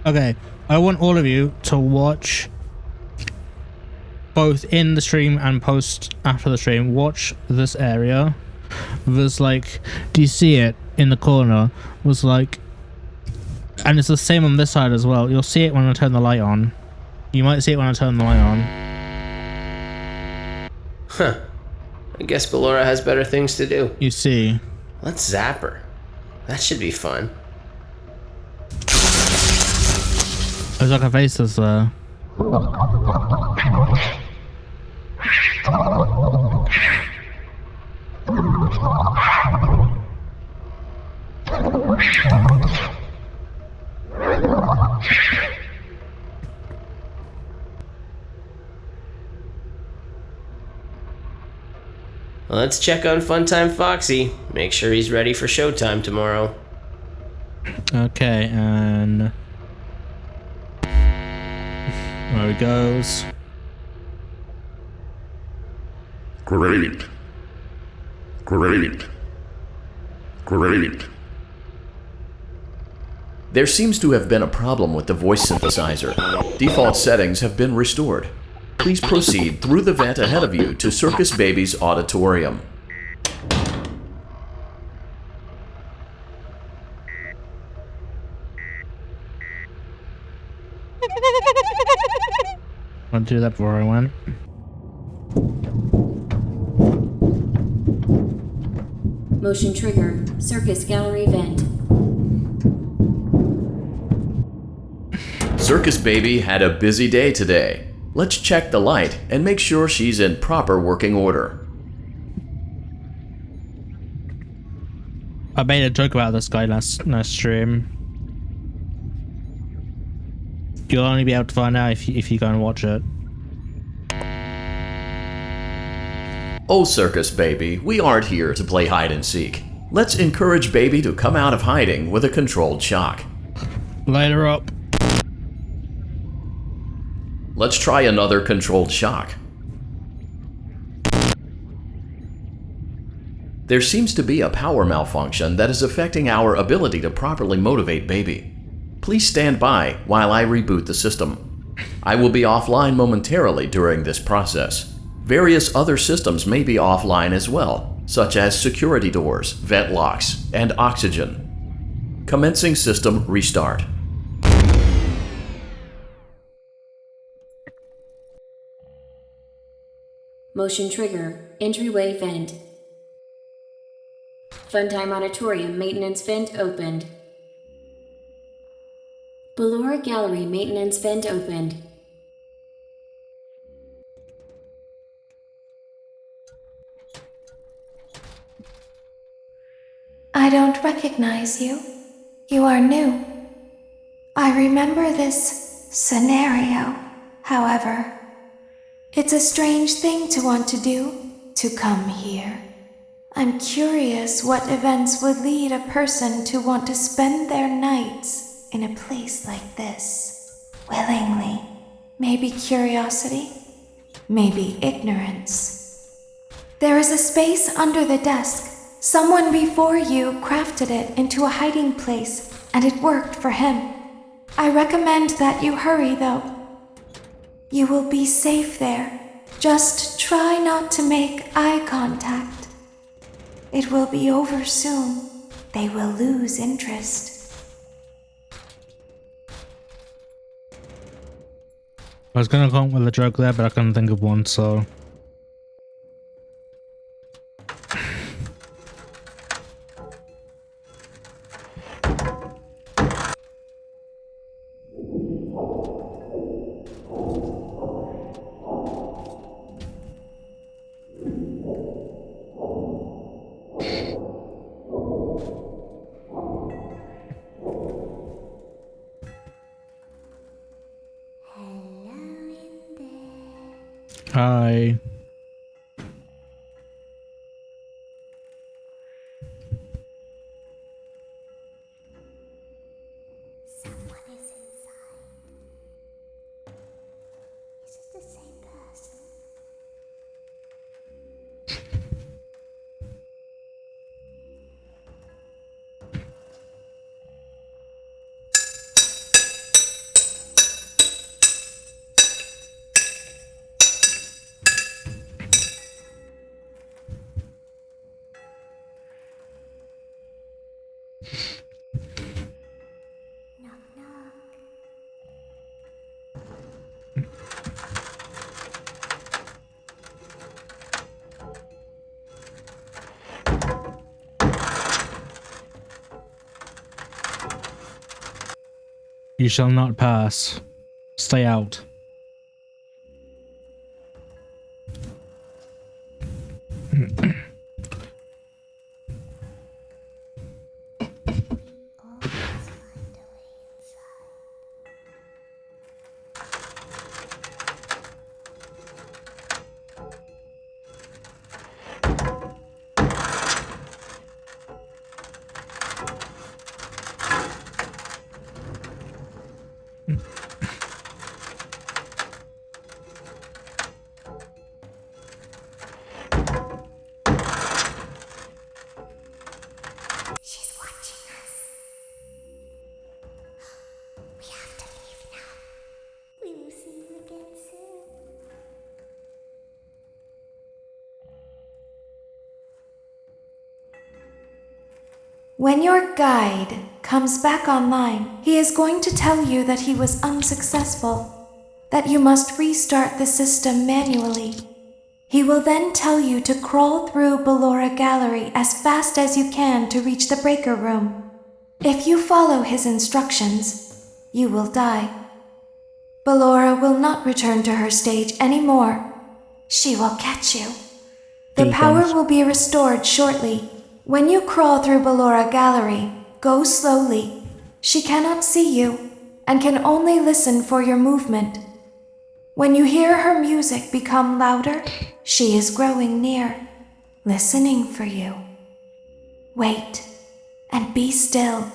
Speaker 1: Okay, I want all of you to watch, both in the stream and post after the stream, watch this area. There's like, do you see it in the corner? Was like, and it's the same on this side as well. You'll see it when I turn the light on. You might see it when I turn the light on.
Speaker 5: Huh. I guess Ballora has better things to do.
Speaker 1: You see.
Speaker 5: Let's zap her. That should be fun.
Speaker 1: There's like a face that's there.
Speaker 5: Let's check on Funtime Foxy. Make sure he's ready for showtime tomorrow.
Speaker 1: Okay, and there he goes.
Speaker 6: Great. Great. Great.
Speaker 4: There seems to have been a problem with the voice synthesizer. Default settings have been restored. Please proceed through the vent ahead of you to Circus Baby's auditorium.
Speaker 1: I'll do that before I went.
Speaker 7: Motion trigger. Circus gallery vent.
Speaker 4: Circus Baby had a busy day today. Let's check the light and make sure she's in proper working order.
Speaker 1: I made a joke about this guy last stream. You'll only be able to find out if you go and watch it.
Speaker 4: Oh, Circus Baby, we aren't here to play hide and seek. Let's encourage Baby to come out of hiding with a controlled shock.
Speaker 1: Light her up.
Speaker 4: Let's try another controlled shock. There seems to be a power malfunction that is affecting our ability to properly motivate Baby. Please stand by while I reboot the system. I will be offline momentarily during this process. Various other systems may be offline as well, such as security doors, vent locks, and oxygen. Commencing system restart.
Speaker 7: Motion trigger. Entryway vent. Funtime auditorium maintenance vent opened. Ballora gallery maintenance vent opened.
Speaker 8: I don't recognize you. You are new. I remember this scenario, however. It's a strange thing to want to do, to come here. I'm curious what events would lead a person to want to spend their nights in a place like this? Willingly. Maybe curiosity, maybe ignorance. There is a space under the desk. Someone before you crafted it into a hiding place, and it worked for him. I recommend that you hurry, though. You will be safe there. Just try not to make eye contact. It will be over soon. They will lose interest.
Speaker 1: I was gonna come up with a joke there, but I couldn't think of one, so. Hi.
Speaker 3: Someone is inside. Is it the same person? Knock, knock.
Speaker 1: You shall not pass. Stay out.
Speaker 3: Always find a way inside. She's watching us. We have to leave now. We will see you again soon.
Speaker 8: When your guide comes back online, he is going to tell you that he was unsuccessful, that you must restart the system manually. He will then tell you to crawl through Ballora Gallery as fast as you can to reach the breaker room. If you follow his instructions, you will die. Ballora will not return to her stage anymore. She will catch you. The power will be restored shortly. When you crawl through Ballora Gallery, go slowly. She cannot see you and can only listen for your movement. When you hear her music become louder, she is growing near, listening for you. Wait and be still.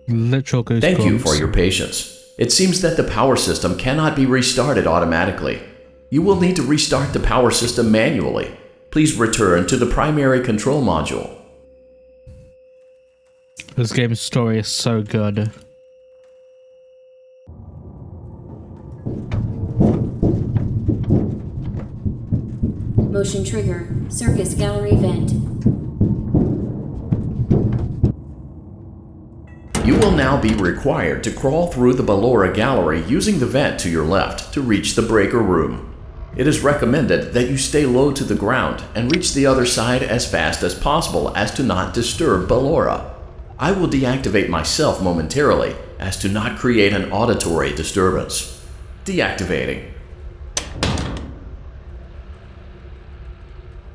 Speaker 1: Literal goosebumps.
Speaker 4: Thank you for your patience. It seems that the power system cannot be restarted automatically. You will need to restart the power system manually. Please return to the primary control module.
Speaker 1: This game's story is so good.
Speaker 7: Motion trigger. Circus gallery vent.
Speaker 4: You will now be required to crawl through the Ballora Gallery using the vent to your left to reach the breaker room. It is recommended that you stay low to the ground and reach the other side as fast as possible as to not disturb Ballora. I will deactivate myself momentarily as to not create an auditory disturbance. Deactivating.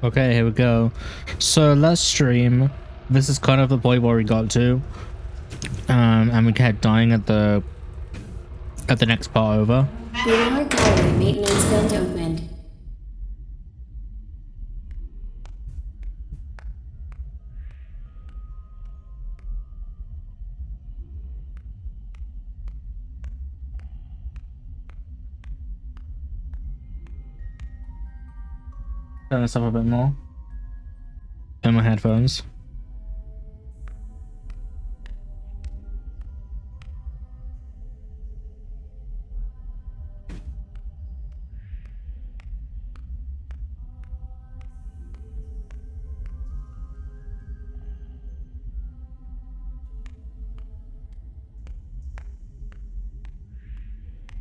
Speaker 1: Okay, here we go. So let's stream. This is kind of the point where we got to. And we kept dying at the next part over.
Speaker 7: Ballora gallery maintenance vent opened.
Speaker 1: Turn this up a bit more. In my headphones.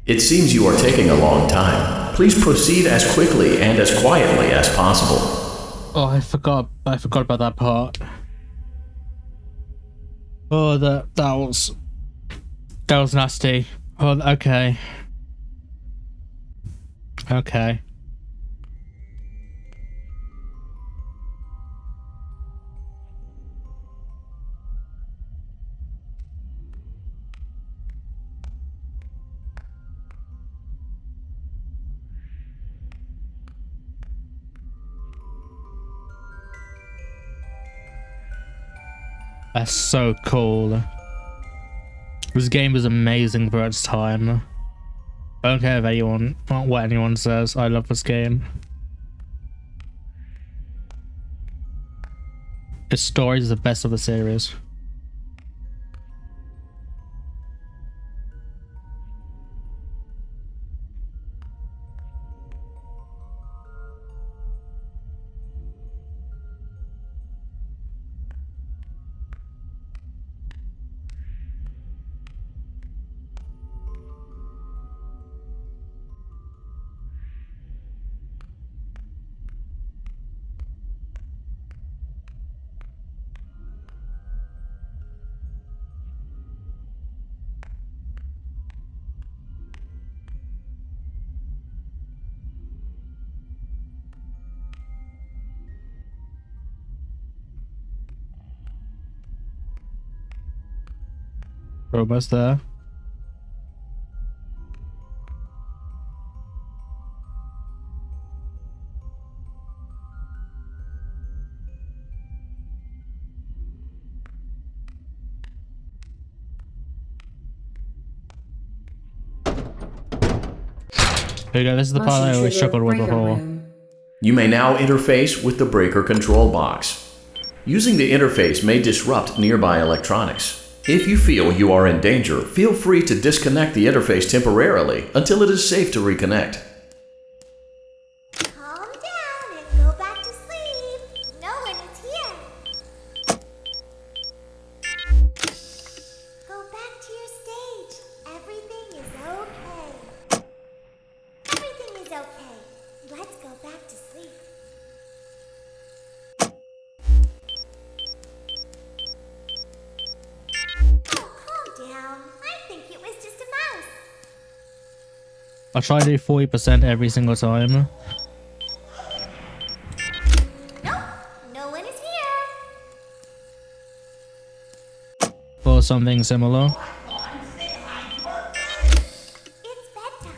Speaker 4: It seems you are taking a long time. Please proceed as quickly and as quietly as possible.
Speaker 1: Oh, I forgot about that part. Oh, that was nasty. Oh, okay. Okay. That's so cool. This game was amazing for its time. I don't care if what anyone says. I love this game. Its story is the best of the series. We're almost there. Here we go, this is the part I always struggled with before.
Speaker 4: You may now interface with the breaker control box. Using the interface may disrupt nearby electronics. If you feel you are in danger, feel free to disconnect the interface temporarily until it is safe to reconnect.
Speaker 3: Calm down and go back to sleep. No one is here. Go back to your stage. Everything is okay. Everything is okay. Let's go back to sleep. Down. I think it was just a mouse.
Speaker 1: I try to do 40% every single time.
Speaker 3: Nope, no one is here.
Speaker 1: Or something similar.
Speaker 3: It's bedtime.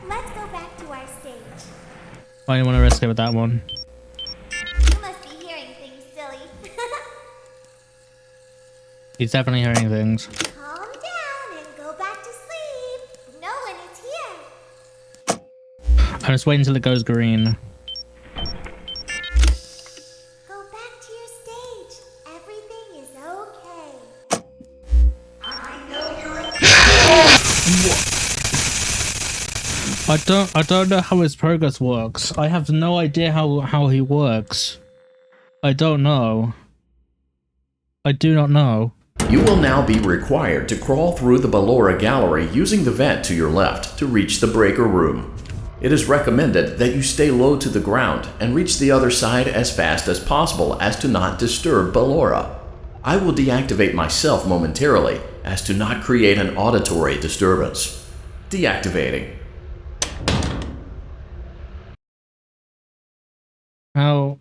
Speaker 3: Let's go back to our stage.
Speaker 1: I didn't want to risk it with that one.
Speaker 3: You must be hearing things, silly.
Speaker 1: He's definitely hearing things.
Speaker 3: Calm down and go back to sleep. No one is here.
Speaker 1: I'm just waiting until it goes green.
Speaker 3: Go back to your stage. Everything is okay.
Speaker 1: I don't know how his progress works. I have no idea how he works. I don't know. I do not know.
Speaker 4: You will now be required to crawl through the Ballora gallery using the vent to your left to reach the breaker room. It is recommended that you stay low to the ground and reach the other side as fast as possible as to not disturb Ballora. I will deactivate myself momentarily as to not create an auditory disturbance. Deactivating.
Speaker 1: How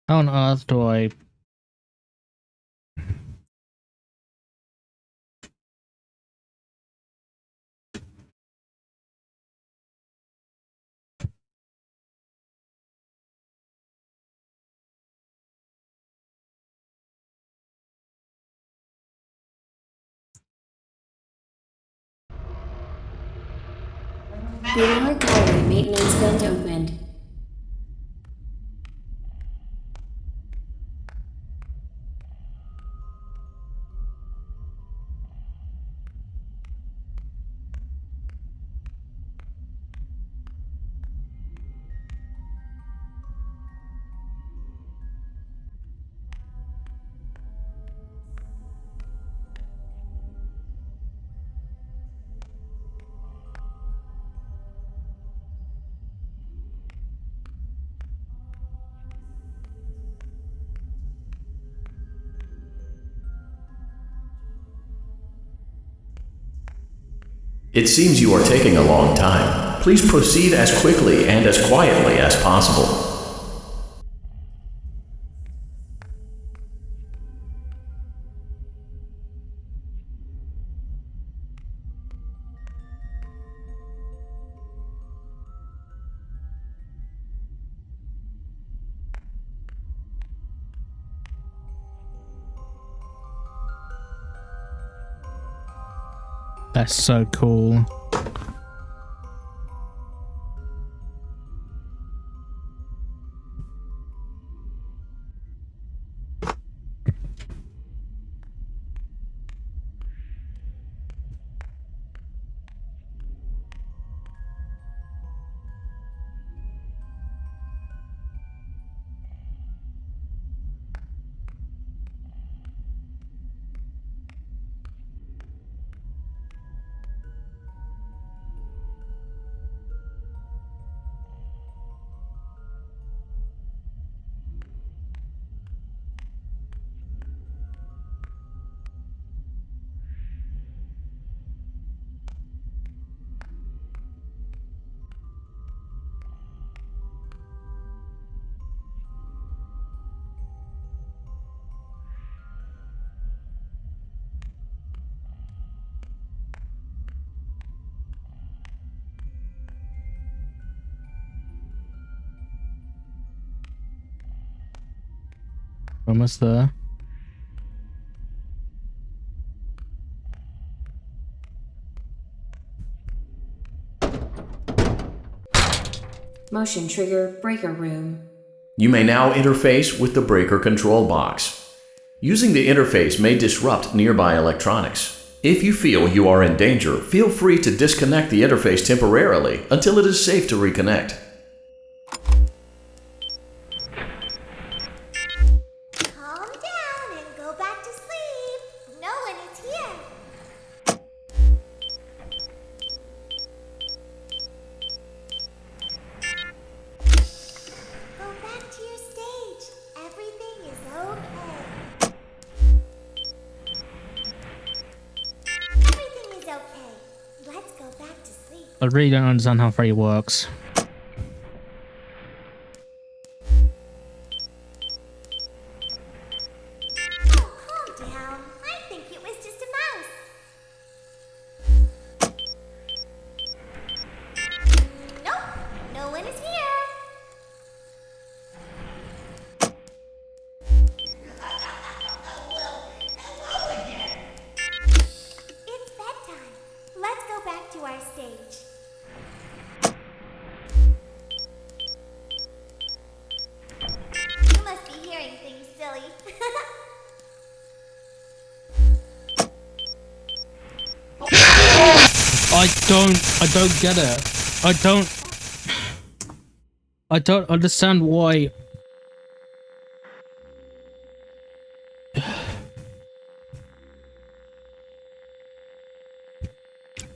Speaker 1: on earth do I...
Speaker 7: The lower gallery maintenance vent opened.
Speaker 4: It seems you are taking a long time. Please proceed as quickly and as quietly as possible.
Speaker 1: That's so cool. Almost there.
Speaker 7: Motion trigger breaker room.
Speaker 4: You may now interface with the breaker control box. Using the interface may disrupt nearby electronics. If you feel you are in danger, feel free to disconnect the interface temporarily until it is safe to reconnect.
Speaker 3: Calm down and go back to sleep. No one is here. Go back to your stage. Everything is okay. Everything is okay. Let's go back to sleep.
Speaker 1: I really don't understand how Freddy works.
Speaker 3: Oh, calm down. I think it was just a mouse. Nope, no one is here. It's bedtime. Let's go back to our stage. You must be hearing things, silly.
Speaker 1: I don't get it. I don't understand why.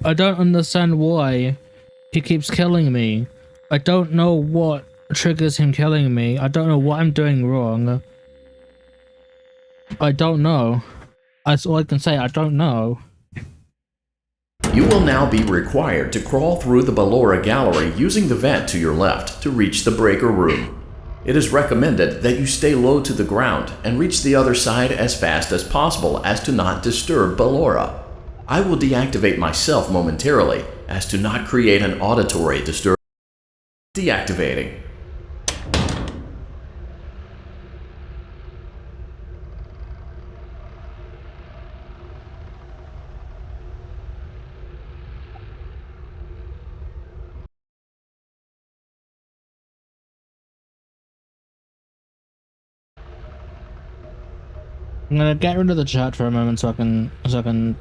Speaker 1: I don't understand why he keeps killing me. I don't know what triggers him killing me. I don't know what I'm doing wrong. I don't know. That's all I can say. I don't know.
Speaker 4: You will now be required to crawl through the Ballora gallery using the vent to your left to reach the breaker room. It is recommended that you stay low to the ground and reach the other side as fast as possible as to not disturb Ballora. I will deactivate myself momentarily as to not create an auditory disturbance. Deactivating.
Speaker 1: I'm gonna get rid of the chat for a moment so I can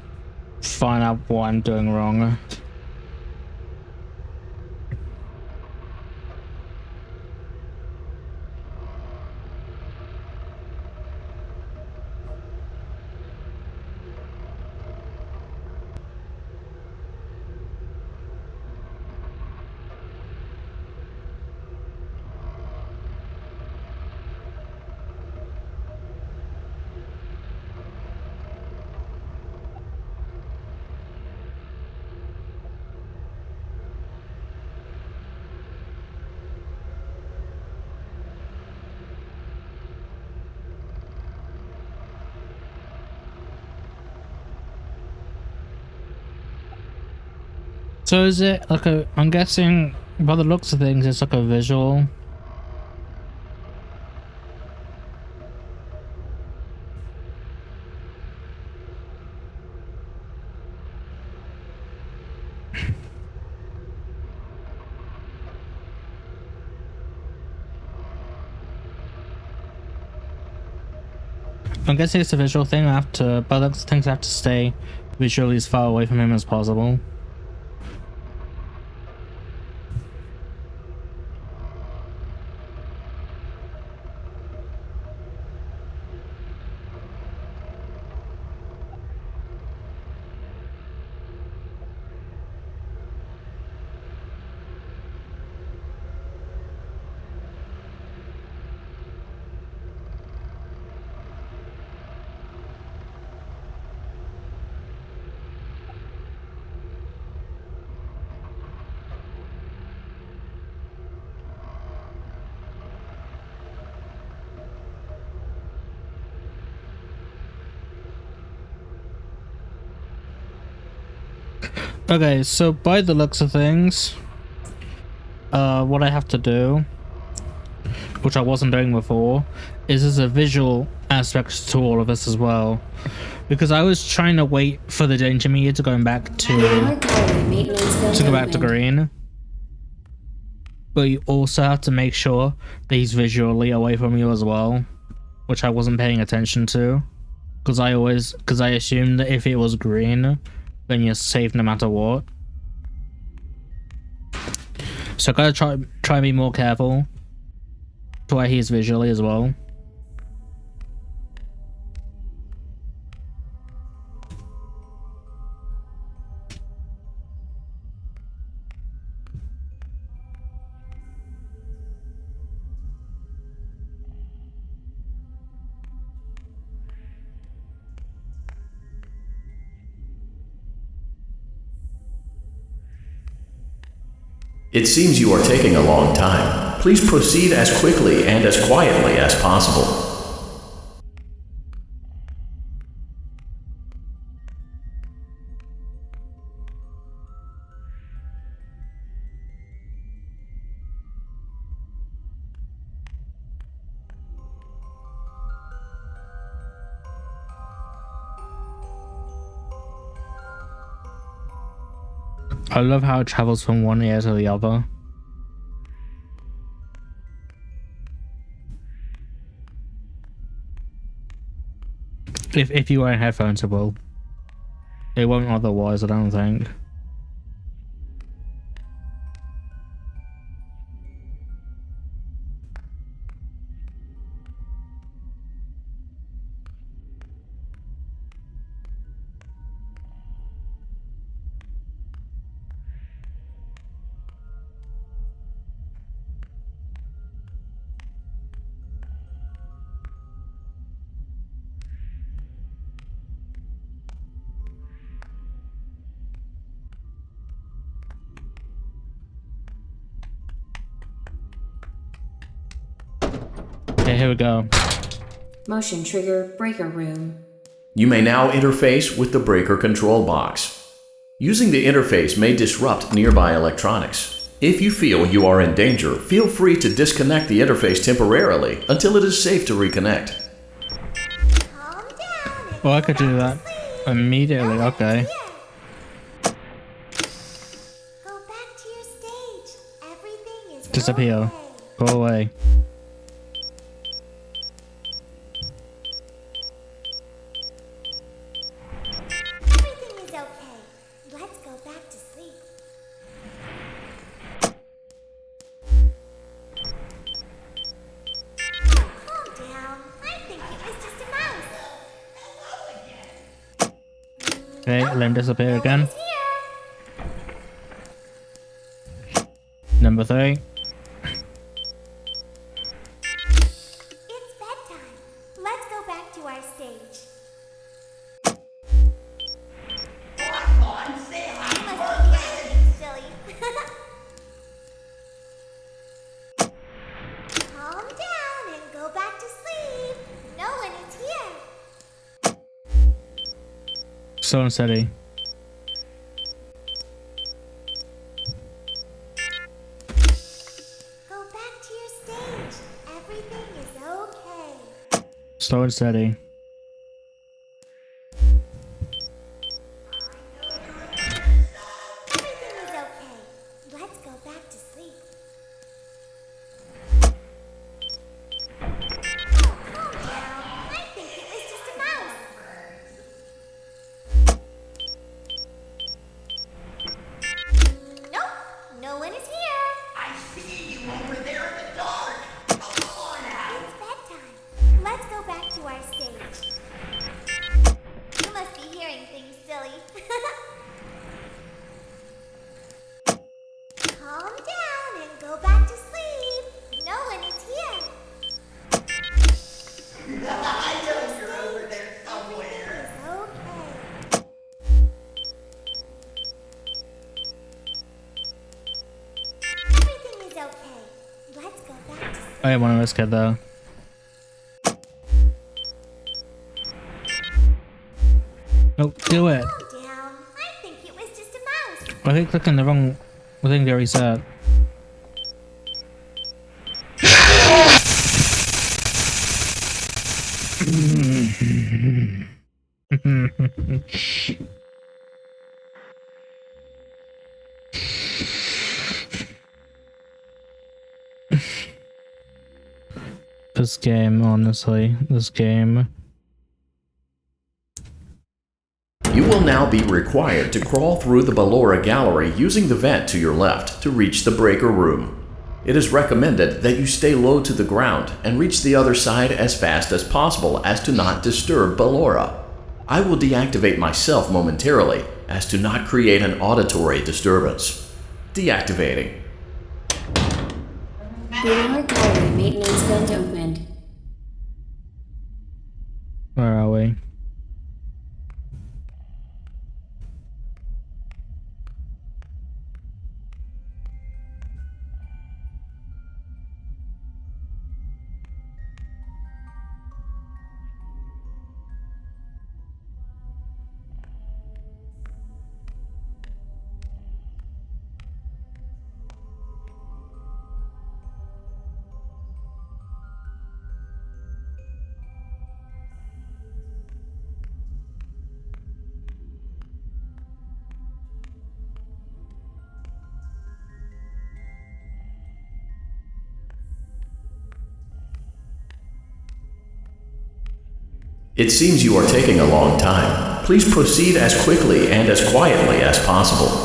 Speaker 1: find out what I'm doing wrong. So is it like a, I'm guessing by the looks of things it's like a visual. I'm guessing it's a visual thing. I have to, by the looks of things, I have to stay visually as far away from him as possible. Okay, so by the looks of things, what I have to do, which I wasn't doing before, is there's a visual aspect to all of this as well. Because I was trying to wait for the danger meter to go back to green. But you also have to make sure that he's visually away from you as well, which I wasn't paying attention to. Because I assumed that if it was green, then you're safe no matter what. So I gotta try and be more careful to where he is visually as well.
Speaker 4: It seems you are taking a long time. Please proceed as quickly and as quietly as possible.
Speaker 1: I love how it travels from one ear to the other. If you wear headphones, it will. It won't otherwise, I don't think. Okay, here we go.
Speaker 7: Motion trigger breaker room.
Speaker 4: You may now interface with the breaker control box. Using the interface may disrupt nearby electronics. If you feel you are in danger, feel free to disconnect the interface temporarily until it is safe to reconnect.
Speaker 3: Calm down.
Speaker 1: Oh, I could do that immediately, okay.
Speaker 3: Go back to your stage. Everything is
Speaker 1: Disappear.
Speaker 3: okay.
Speaker 1: Go away. Okay, and then disappear
Speaker 3: No
Speaker 1: again.
Speaker 3: one is here.
Speaker 1: Number 3.
Speaker 3: It's bedtime. Let's go back to our stage. Come on, say hi. Must be being silly. Calm down and go back to sleep. No one is here.
Speaker 1: So unsteady.
Speaker 3: Go back to your stage. Everything is okay.
Speaker 1: Slow and steady.
Speaker 3: Everything is okay. Let's go back to sleep. Oh, calm down. I think it was just a mouse. Nope, no one is here. I see you over there in the dark. Come on out. It's bedtime. Let's go back to our stage. You must be hearing things, silly. Calm down and go back to sleep. No one is here. I know you're over there somewhere. Okay. Everything is okay. Let's go back to sleep.
Speaker 1: I didn't want to risk it though. Oh, do it.
Speaker 3: Calm down. I think it was just a mouse.
Speaker 1: I keep clicking the wrong thing to reset. This game, honestly, this game.
Speaker 4: You will now be required to crawl through the Ballora gallery using the vent to your left to reach the breaker room. It is recommended that you stay low to the ground and reach the other side as fast as possible as to not disturb Ballora. I will deactivate myself momentarily as to not create an auditory disturbance. Deactivating.
Speaker 7: Ballora Gallery maintenance vent opened.
Speaker 1: Where are we?
Speaker 4: It seems you are taking a long time. Please proceed as quickly and as quietly as possible.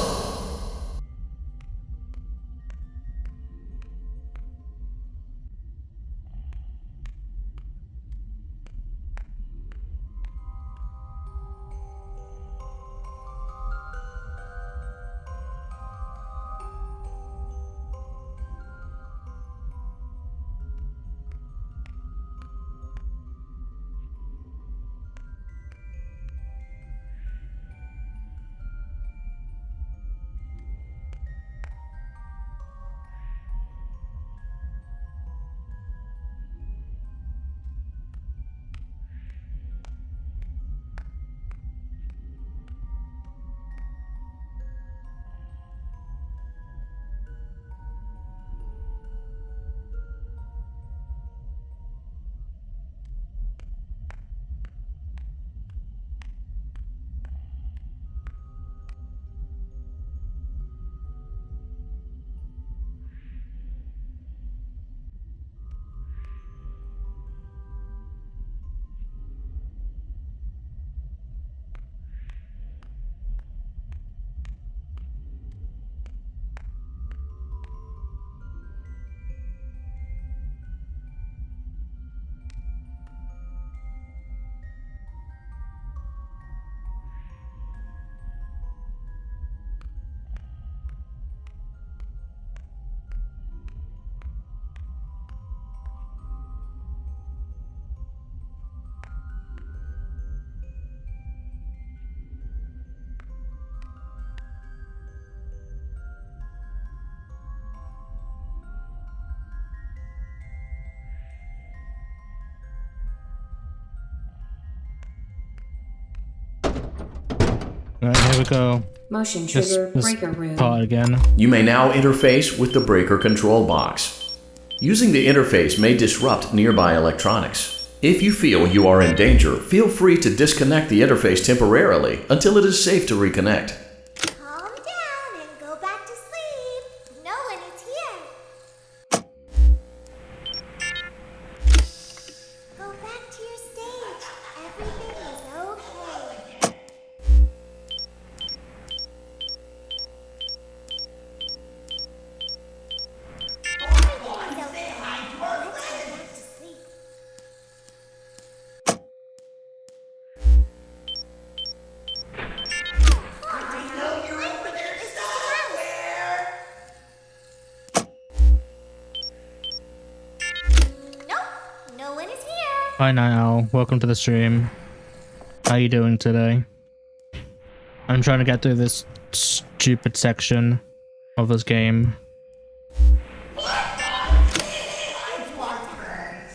Speaker 1: Right, here we go.
Speaker 7: Motion
Speaker 1: This,
Speaker 7: trigger
Speaker 1: this
Speaker 7: breaker room.
Speaker 1: part again.
Speaker 4: You may now interface with the breaker control box. Using the interface may disrupt nearby electronics. If you feel you are in danger, feel free to disconnect the interface temporarily until it is safe to reconnect.
Speaker 3: Calm down and go back to sleep. No one is here. Go back to your stage. Everything is okay. Everything is okay. Let's go back to sleep. Nope, no one is here.
Speaker 1: Hi Night Owl, welcome to the stream. How you doing today? I'm trying to get through this stupid section of this game.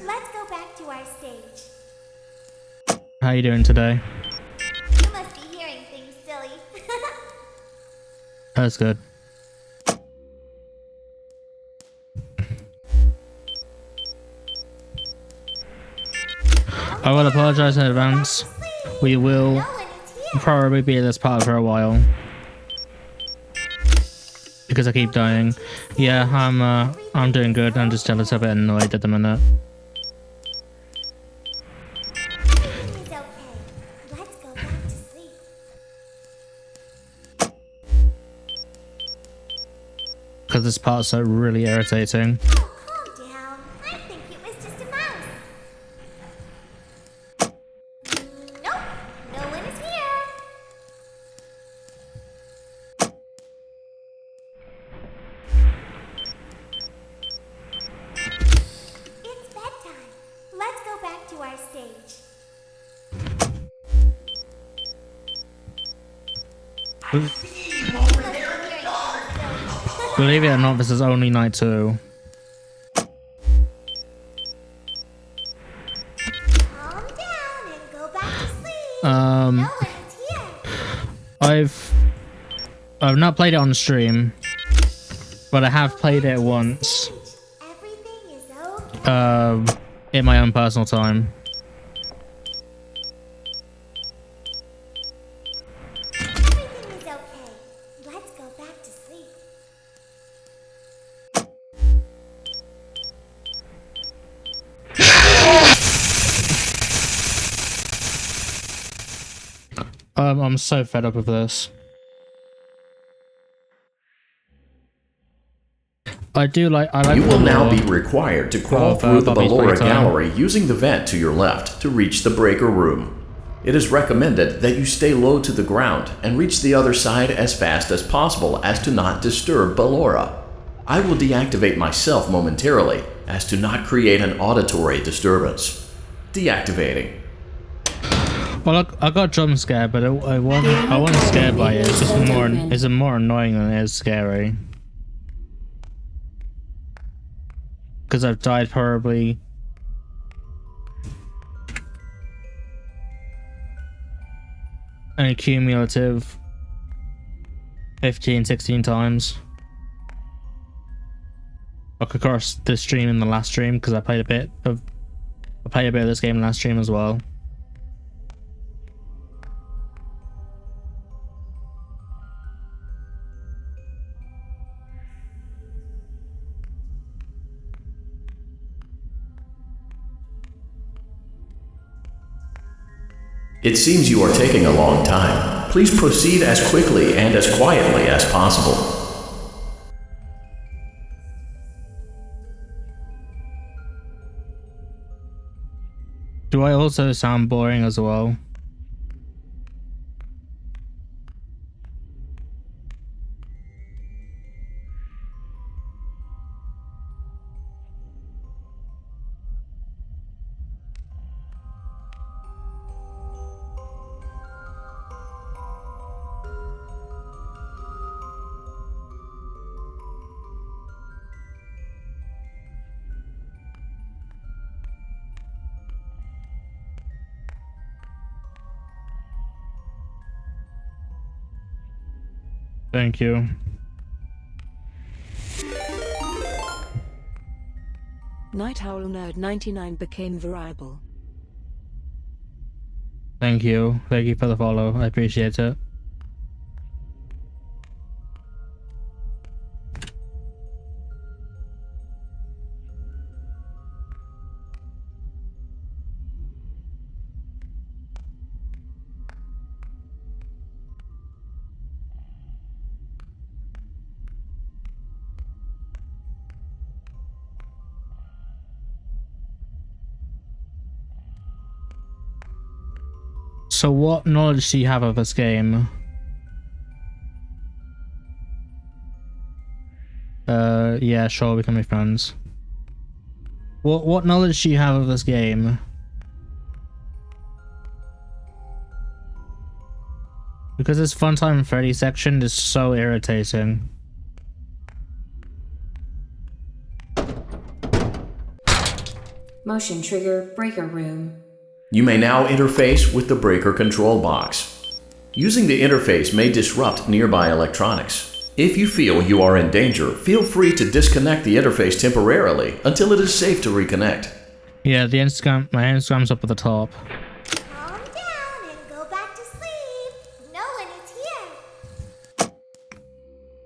Speaker 3: Let's go back to our stage.
Speaker 1: How you doing today?
Speaker 3: You must be hearing things, silly.
Speaker 1: That's good. I will apologize in advance. We will
Speaker 3: No one is here.
Speaker 1: probably be at this part for a while. Because I keep dying. Yeah, I'm doing good. I'm just a little bit annoyed at the minute.
Speaker 3: Everything is okay. Let's go back to sleep.
Speaker 1: Because this part's so really irritating.
Speaker 3: Oh, calm down. I think it was just a mouse. Nope, no one is here. It's bedtime. Let's go back to our stage. You must be hearing things, silly.
Speaker 1: Believe it or not, this is only night 2.
Speaker 3: Calm down and go back to sleep.
Speaker 1: Um,
Speaker 3: No one is here.
Speaker 1: I've not played it on stream, but I have played it once.
Speaker 3: Everything is okay.
Speaker 1: In my own personal time.
Speaker 3: Everything is okay. Let's go back to sleep.
Speaker 1: I'm so fed up with this. I like
Speaker 4: You
Speaker 1: the
Speaker 4: will now
Speaker 1: lore.
Speaker 4: be required to crawl
Speaker 1: Of,
Speaker 4: through the
Speaker 1: Bobby's
Speaker 4: Ballora
Speaker 1: playtime.
Speaker 4: gallery using the vent to your left to reach the breaker room. It is recommended that you stay low to the ground and reach the other side as fast as possible as to not disturb Ballora. I will deactivate myself momentarily as to not create an auditory disturbance. Deactivating.
Speaker 1: Well, I got jump scared, but I wasn't scared by it. It's just more annoying than it is scary. Because I've died probably a cumulative 15, 16 times. Like across this stream and the last stream, because I played a bit of this game last stream as well.
Speaker 4: It seems you are taking a long time. Please proceed as quickly and as quietly as possible.
Speaker 1: Do I also sound boring as well? Thank you.
Speaker 2: Night Owl Nerd 99 became variable.
Speaker 1: Thank you. Thank you for the follow. I appreciate it. So what knowledge do you have of this game? Yeah, sure, we can be friends. What knowledge do you have of this game? Because this Funtime Freddy section is so irritating.
Speaker 7: Motion trigger breaker room.
Speaker 4: You may now interface with the breaker control box. Using the interface may disrupt nearby electronics. If you feel you are in danger, feel free to disconnect the interface temporarily until it is safe to reconnect.
Speaker 1: Yeah, my Instagram's up at the top.
Speaker 3: Calm down and go back to sleep. No one is here.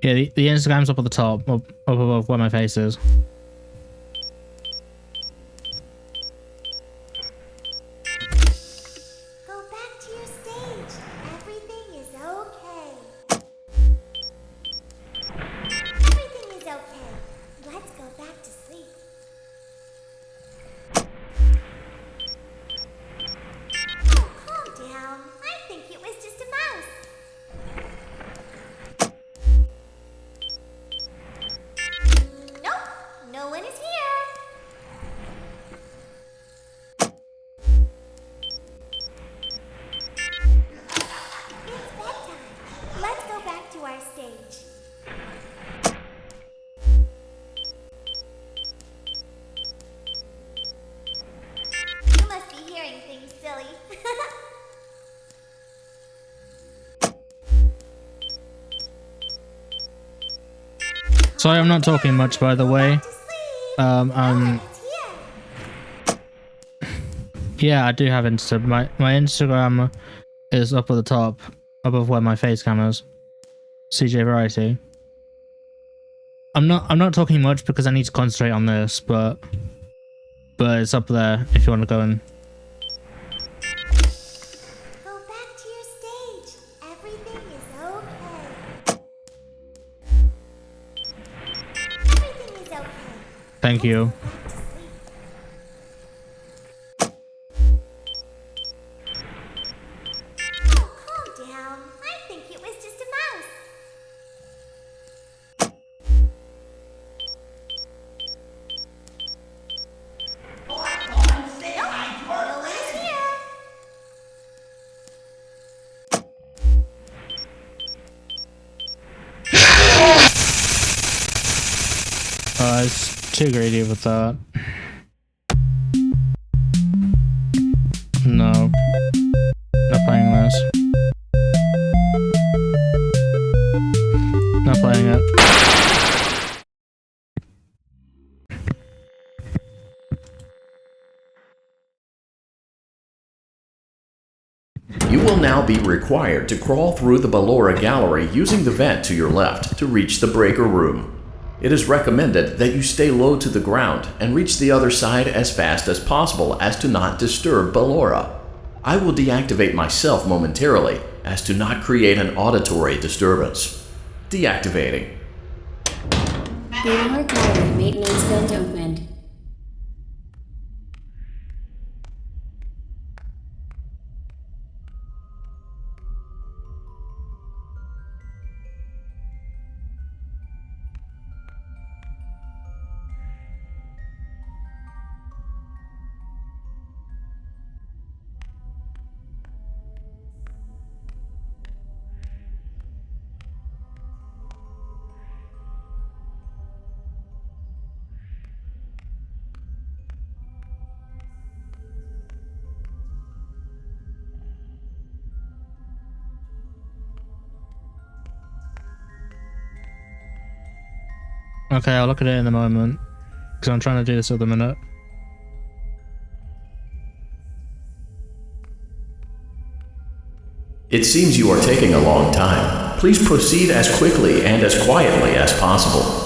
Speaker 1: Yeah, the Instagram's up at the top, up above where my face is.
Speaker 3: Go back to your stage. Everything is okay. Everything is okay. Let's go back to sleep. Oh, calm down. I think it was just a mouse. Nope, no one is here. It's bedtime. Let's go back to our stage. You must be hearing things, silly.
Speaker 1: Sorry, I'm not talking much, by the way. Yeah, I do have Insta. My Instagram is up at the top, above where my face cam is. CJ Variety. I'm not talking much because I need to concentrate on this, but it's up there if you want to go and.
Speaker 3: Go back to your stage. Everything is okay. Everything is okay.
Speaker 1: Thank you.
Speaker 3: Go back to sleep. Oh, calm down. I think it was just a mouse. Nope, no one is here.
Speaker 1: It's too greedy with that. No. Not playing this. Not playing it.
Speaker 4: You will now be required to crawl through the Ballora gallery using the vent to your left to reach the breaker room. It is recommended that you stay low to the ground and reach the other side as fast as possible as to not disturb Ballora. I will deactivate myself momentarily as to not create an auditory disturbance. Deactivating.
Speaker 7: Ballora gallery maintenance vent opened.
Speaker 1: Okay, I'll look at it in a moment. Because I'm trying to do this at the minute.
Speaker 4: It seems you are taking a long time. Please proceed as quickly and as quietly as possible.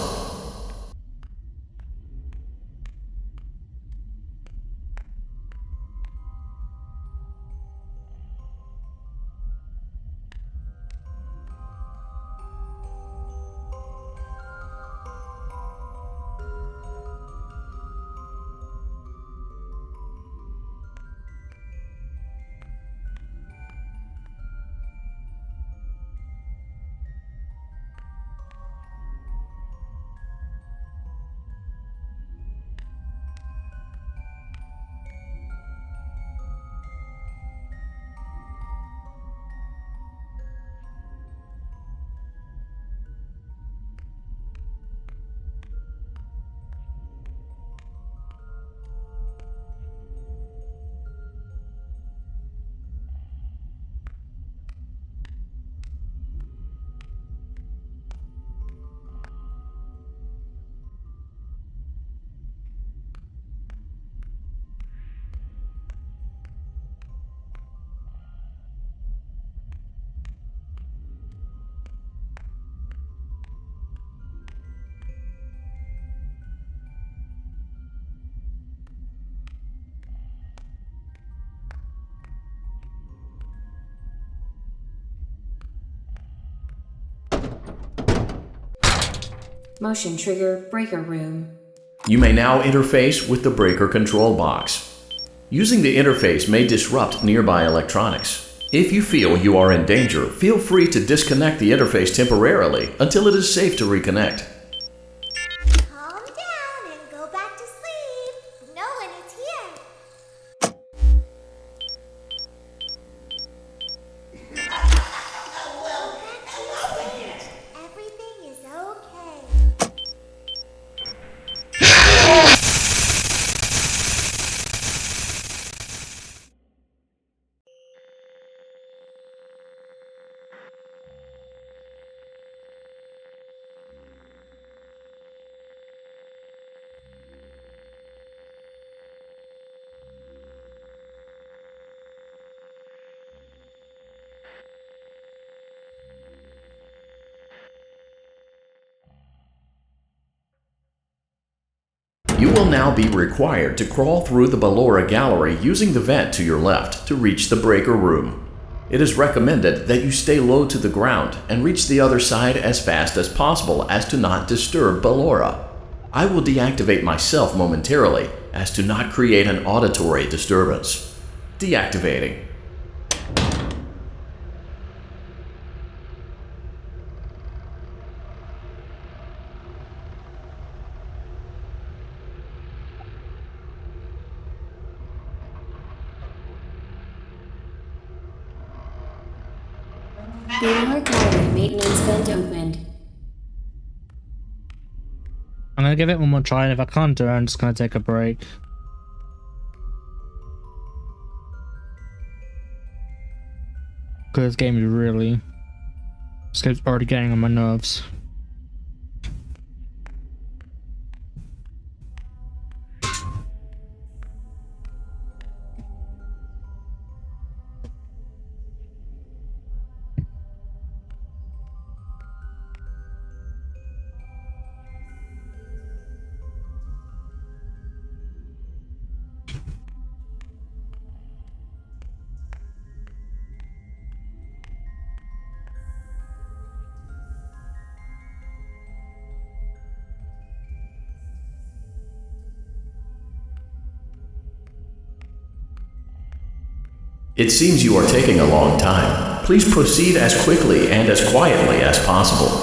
Speaker 7: Motion trigger breaker room.
Speaker 4: You may now interface with the breaker control box. Using the interface may disrupt nearby electronics. If you feel you are in danger, feel free to disconnect the interface temporarily until it is safe to reconnect.
Speaker 3: Calm down and go back to sleep. No one is here. Everything is okay.
Speaker 4: You will now be required to crawl through the Ballora gallery using the vent to your left to reach the breaker room. It is recommended that you stay low to the ground and reach the other side as fast as possible as to not disturb Ballora. I will deactivate myself momentarily as to not create an auditory disturbance. Deactivating.
Speaker 7: Ballora gallery maintenance vent opened.
Speaker 1: I'm gonna give it one more try, and if I can't do it, I'm just gonna take a break. Because this game is really... This game's already getting on my nerves.
Speaker 4: It seems you are taking a long time. Please proceed as quickly and as quietly as possible.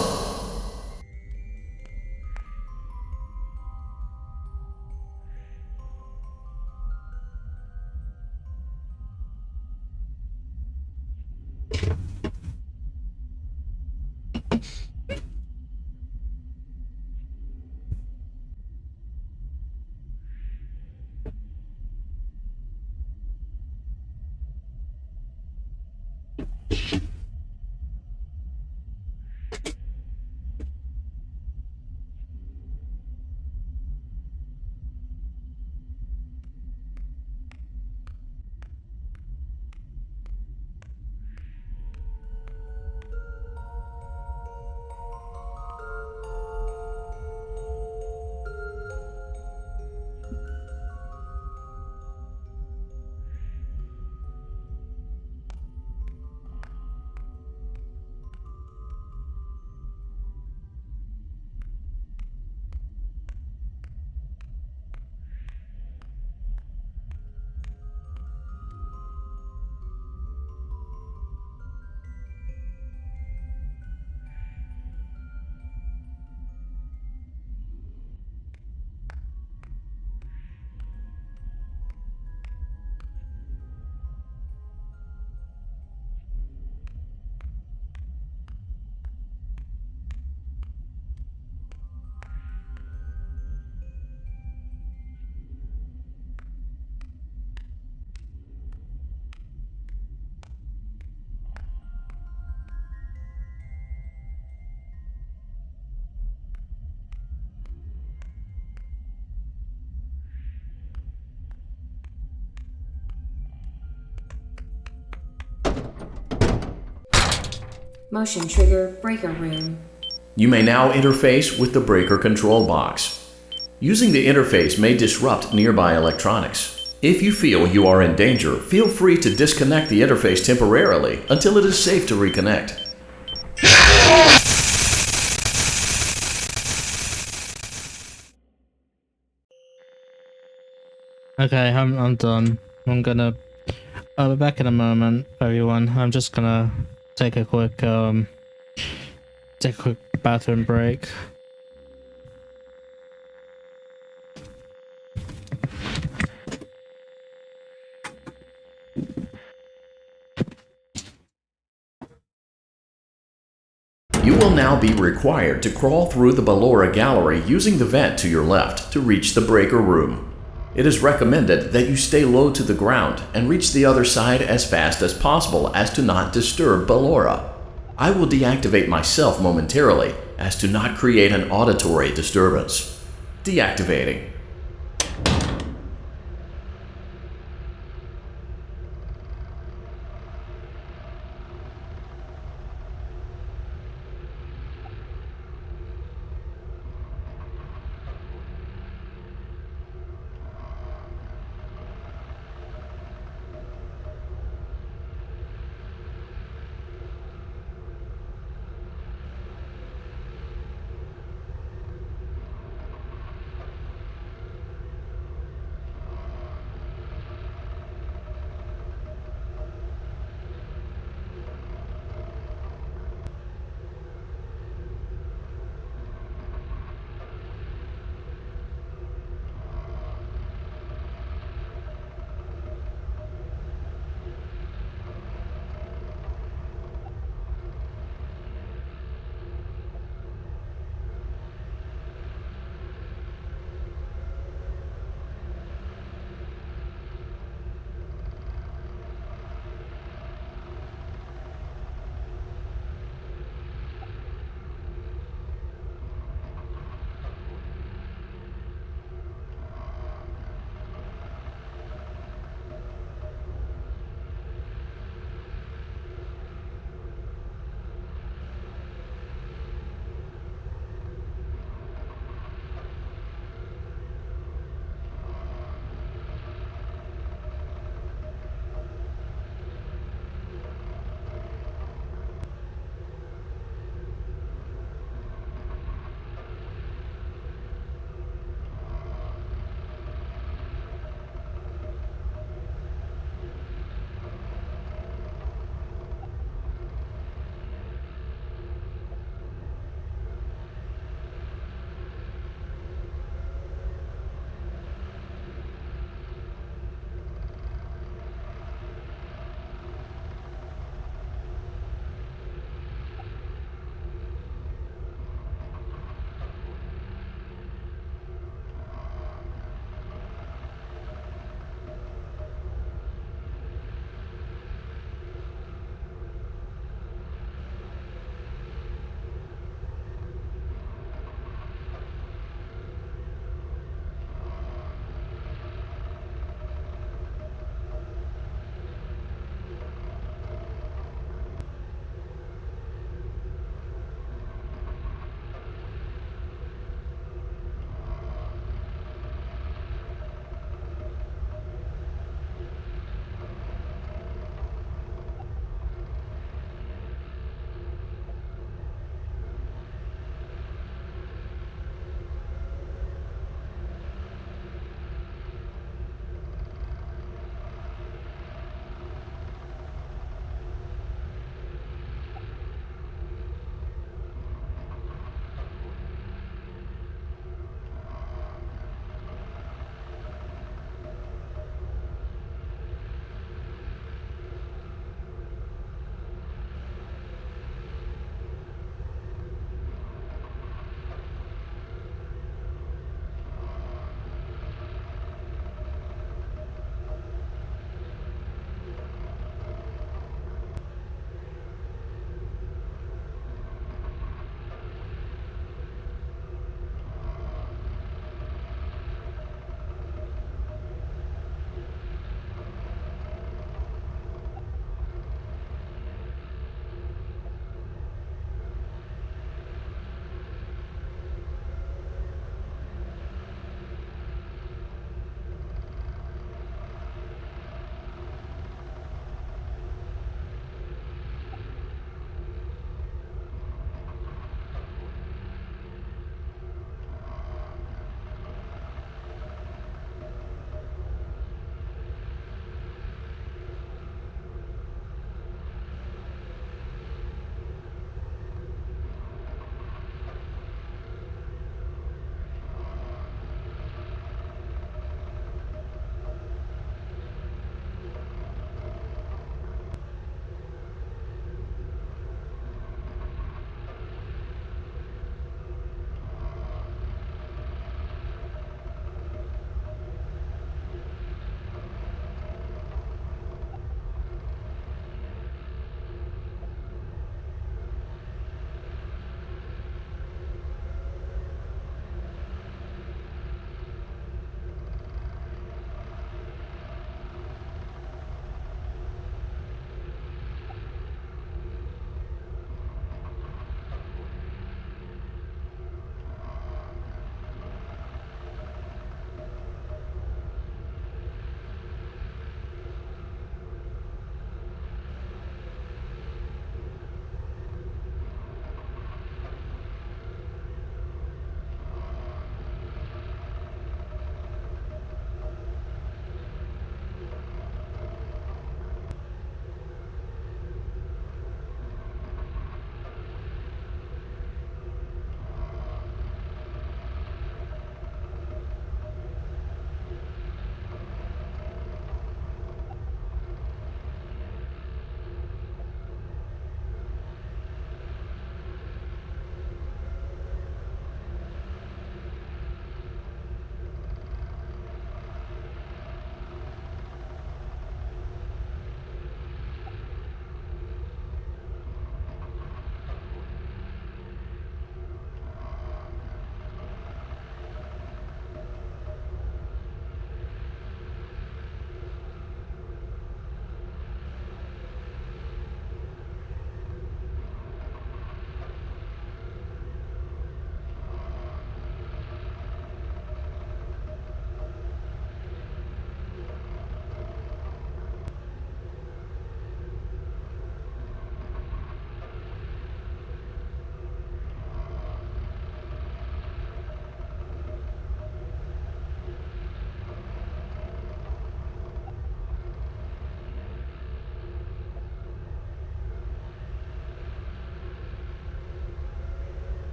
Speaker 7: Motion trigger breaker room.
Speaker 4: You may now interface with the breaker control box. Using the interface may disrupt nearby electronics. If you feel you are in danger, feel free to disconnect the interface temporarily until it is safe to reconnect.
Speaker 1: Okay, I'm done. I'll be back in a moment, everyone. I'm just gonna take a quick bathroom break.
Speaker 4: You will now be required to crawl through the Ballora gallery using the vent to your left to reach the breaker room. It is recommended that you stay low to the ground and reach the other side as fast as possible as to not disturb Ballora. I will deactivate myself momentarily as to not create an auditory disturbance. Deactivating.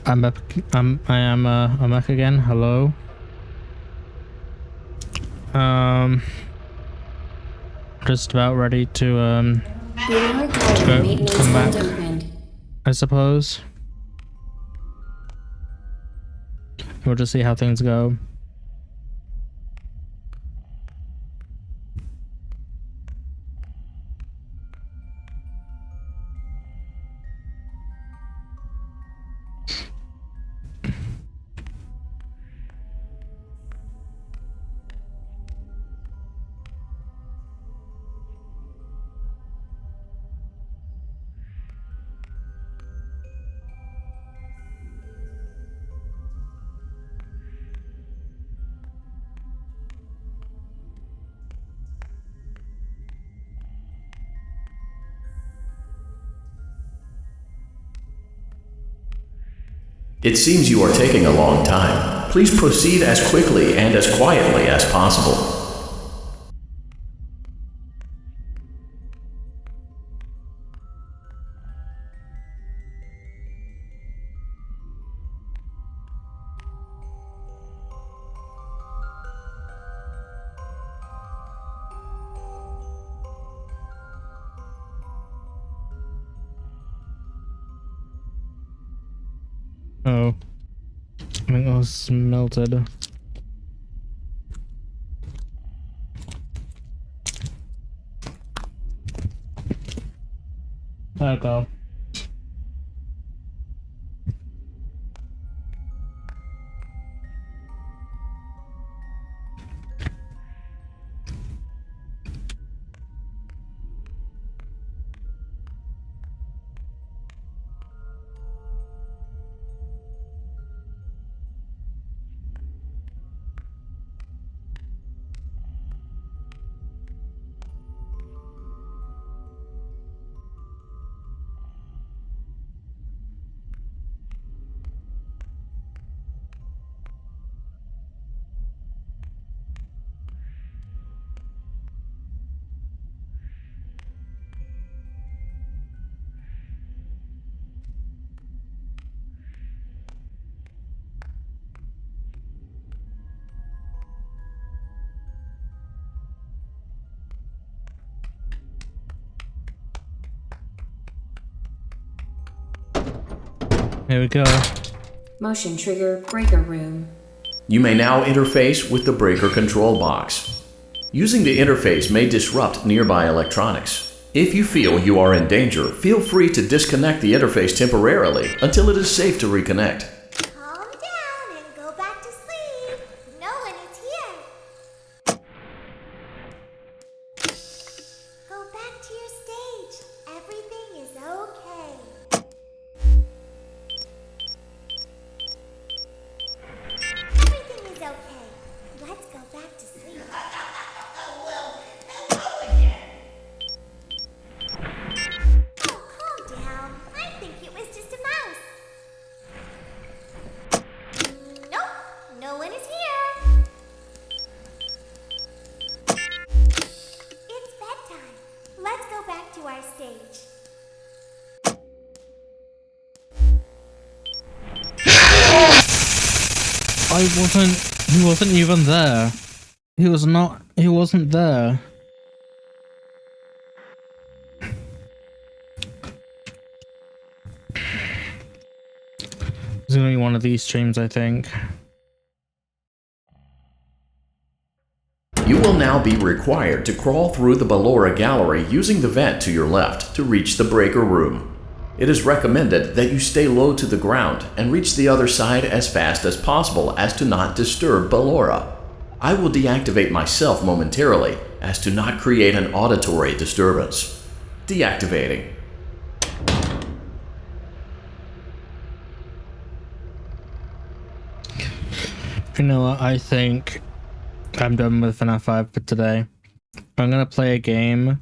Speaker 1: I'm back. I'm back again. Hello. Just about ready to
Speaker 7: Blower Tower maintenance
Speaker 1: come back,
Speaker 7: vent opened.
Speaker 1: I suppose. We'll just see how things go.
Speaker 4: It seems you are taking a long time. Please proceed as quickly and as quietly as possible.
Speaker 1: Oh, I think it was melted. There we go. Here we go.
Speaker 7: Motion trigger breaker room.
Speaker 4: You may now interface with the breaker control box. Using the interface may disrupt nearby electronics. If you feel you are in danger, feel free to disconnect the interface temporarily until it is safe to reconnect.
Speaker 3: Calm down and go back to sleep. No one is here. Go back to your stage. Everything is okay. Everything is okay. Let's go back to sleep. Oh, calm down. I think it was just a mouse. Nope, no one is here. It's bedtime. Let's go back to our stage.
Speaker 1: He wasn't even there. He wasn't there. It's gonna be one of these streams, I think.
Speaker 4: You will now be required to crawl through the Ballora gallery using the vent to your left to reach the breaker room. It is recommended that you stay low to the ground and reach the other side as fast as possible as to not disturb Ballora. I will deactivate myself momentarily as to not create an auditory disturbance. Deactivating.
Speaker 1: You know what? I think I'm done with FNAF 5 for today. I'm gonna play a game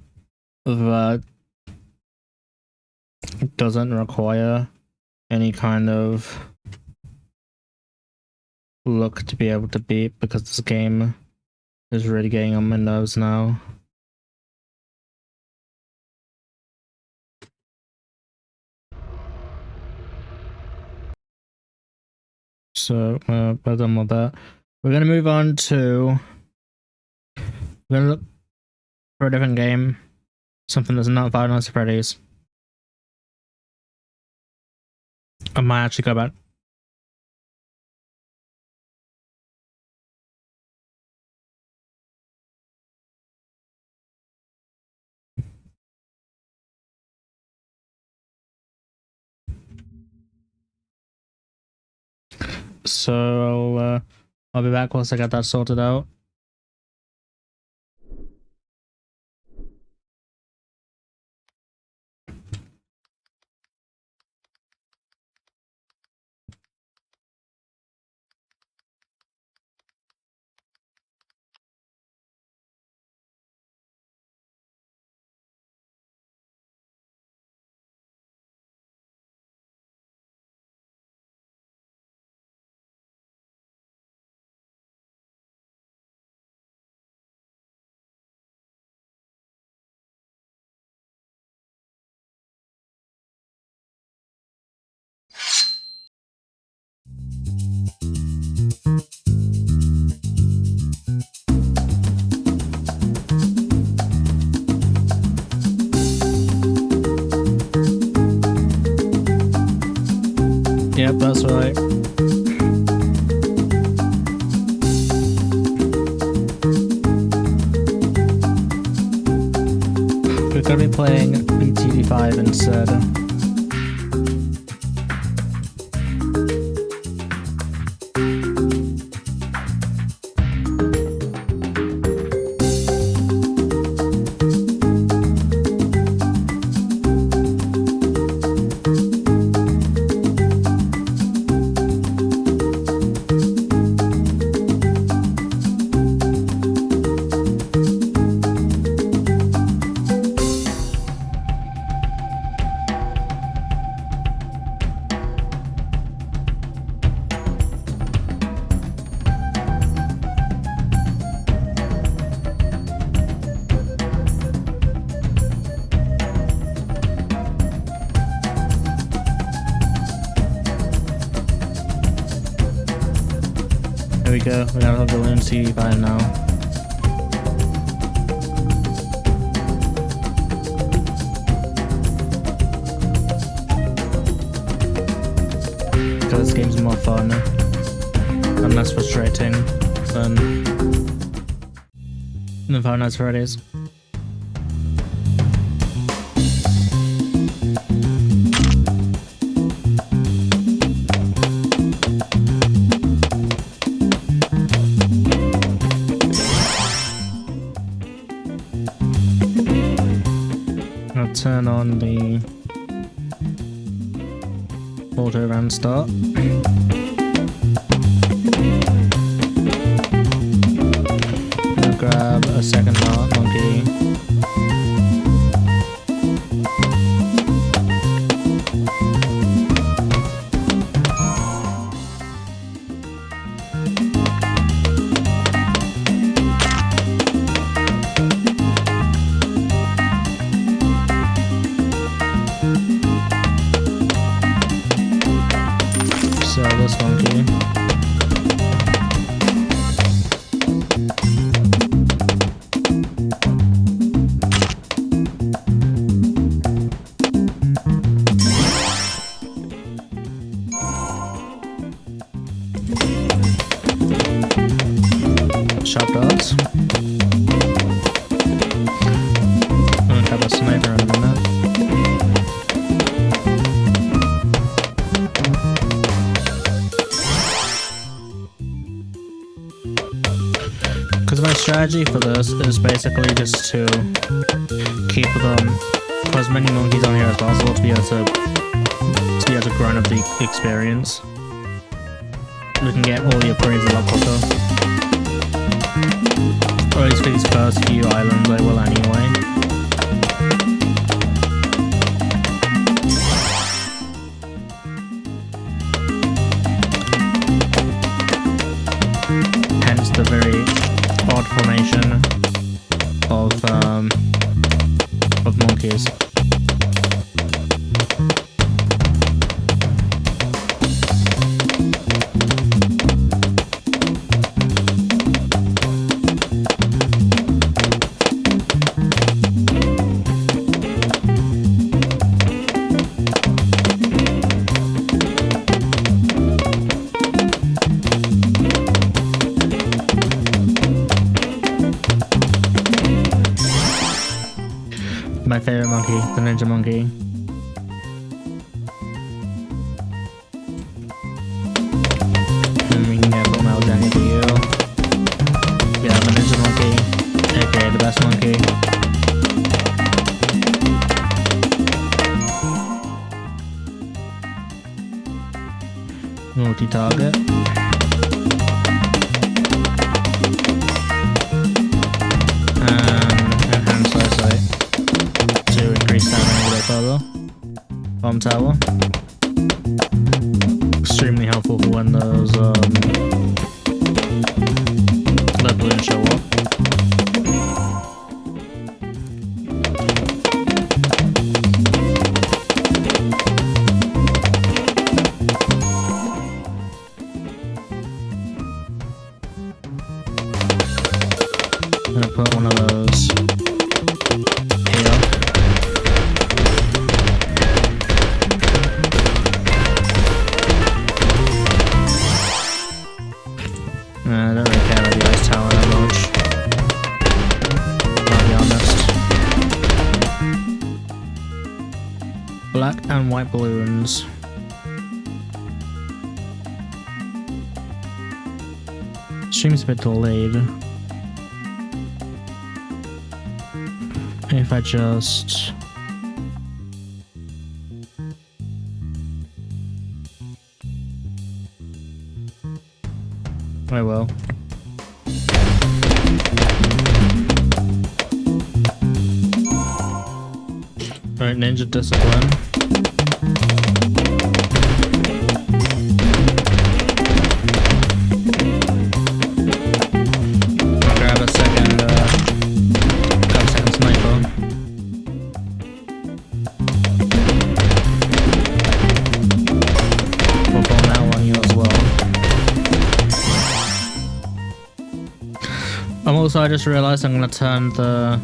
Speaker 1: that doesn't require any kind of look to be able to beat, because this game is really getting on my nerves now. So we're done with that. We're gonna move on to. We're gonna look for a different game, something that's not Five Nights at Freddy's. I might actually go back. So I'll be back once I get that sorted out. Yep, that's right. We're gonna be playing BTD5 instead. There we go, we gotta have Bloons TD5 now. Because this game's more fun and less frustrating than Five Nights at Freddy's. I'll turn on the auto run start. I'll grab a second monkey. So this monkey. Sharp darts. I'm gonna grab a sniper in a minute. Because my strategy for this is basically just to keep as many monkeys on here as possible to be able to grind up the experience. We can get all the upgrades a lot quicker. Or at least for these first few islands I will anyway. Hence the very odd formation of monkeys. my favorite monkey, the ninja monkey. And we can get Full Metal Jacket for you. Yeah, the ninja monkey, aka the best monkey. Multi-target. Enhanced eyesight to increase damage a bit further. Bomb tower. Extremely helpful for when those lead balloons show up. I'm gonna put one of those here. I don't really care about the ice tower that much. I'll be honest. Black and white balloons. Stream's a bit delayed. If I just... I will. Alright, ninja discipline. I'll grab a second, sniper. We'll pull that one you as well. Also, I just realized I'm gonna turn the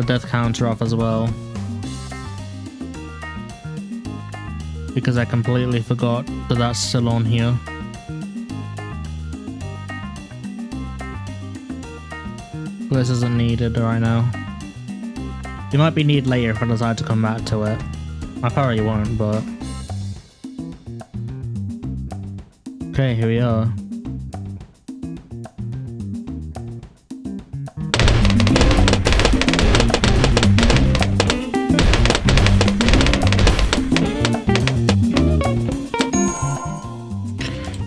Speaker 1: death counter off as well. Because I completely forgot that that's still on here. This isn't needed right now. It might be needed later if I decide to come back to it. I probably won't, but... Okay, here we are.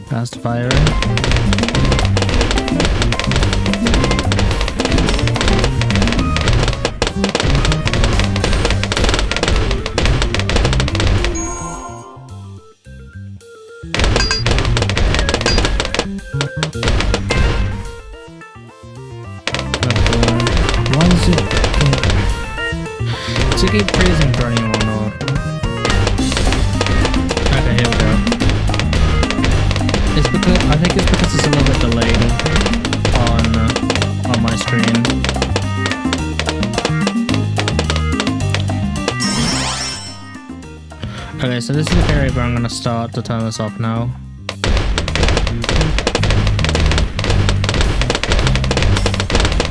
Speaker 1: Fast firing. Why is it? Does it keep freezing for anyone or? Okay, here we go. It's because I think it's because it's a little bit delayed on my screen. Okay, so this is the area where I'm gonna start to turn this off now.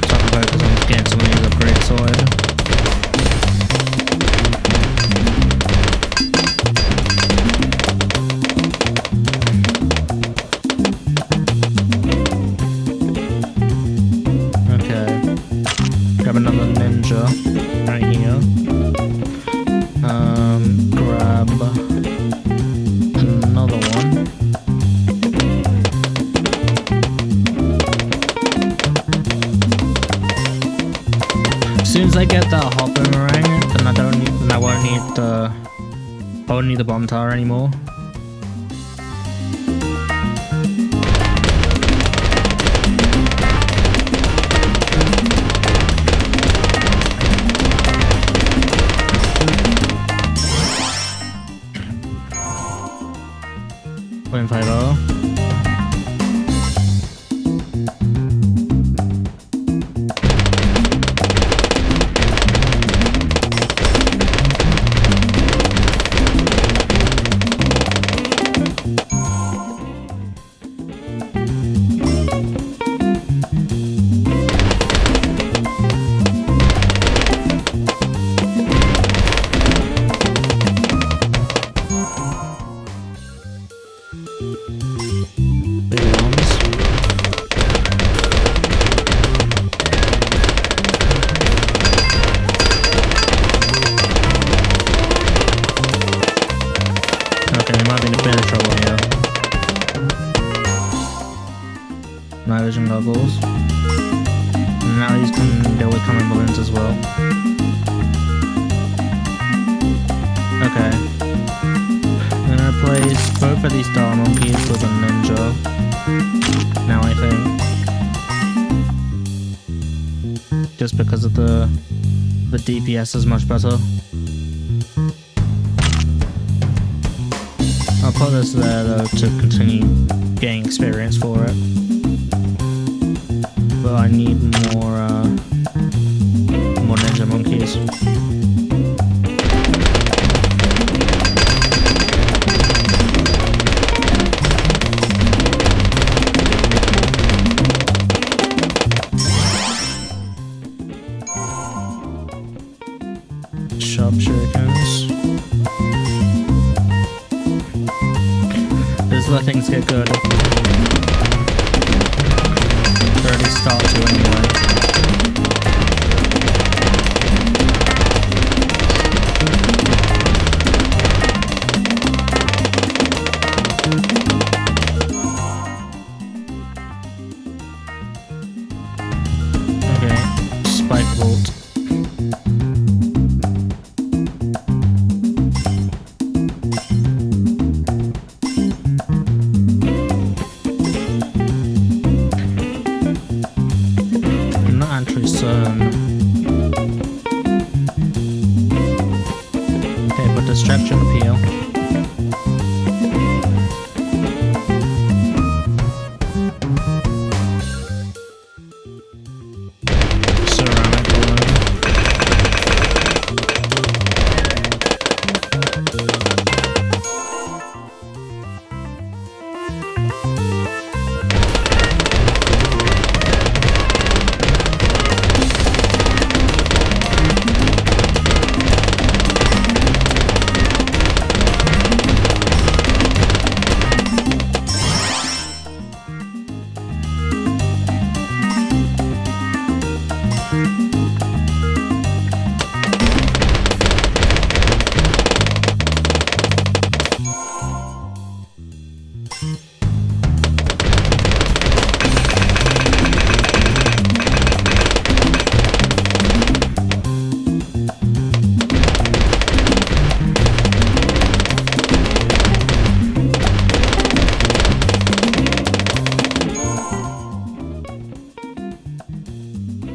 Speaker 1: So I can focus on getting some of these upgrades sorted. Grab another ninja right here. Grab another one. As soon as I get that hot boomerang, then I won't need the bomb tower anymore. .50. I'm having a bit of trouble here. Night vision goggles. And now these can deal with coming balloons as well. Okay. I'm gonna replace both of these star monkeys with a ninja. Now I think. Just because of the DPS is much better. I'll put this there though to continue getting experience for it. But I need more ninja monkeys. Sharp shurikens. This is where things get good. They already start to anyway. Okay, spike vault. Okay, but distraction appeal. Ceramic balloon.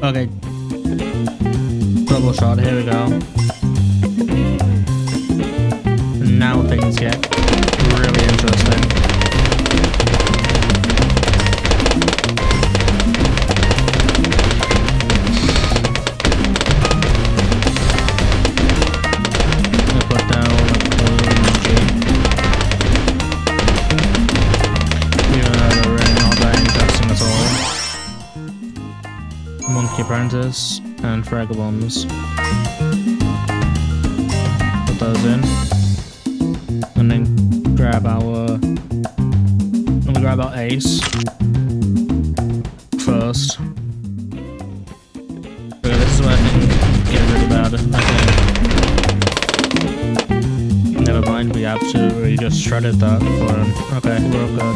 Speaker 1: Okay. Double shot, here we go. Now things get really interesting. I'll put down a balloon monkey. Even though they're really not that interesting at all. Monkey Apprentice and Fraggle Bombs. Put those in. And then grab our ace first. Okay, this is where things get really bad, I think. Never mind, we absolutely just shredded that for him. Okay, we're all good.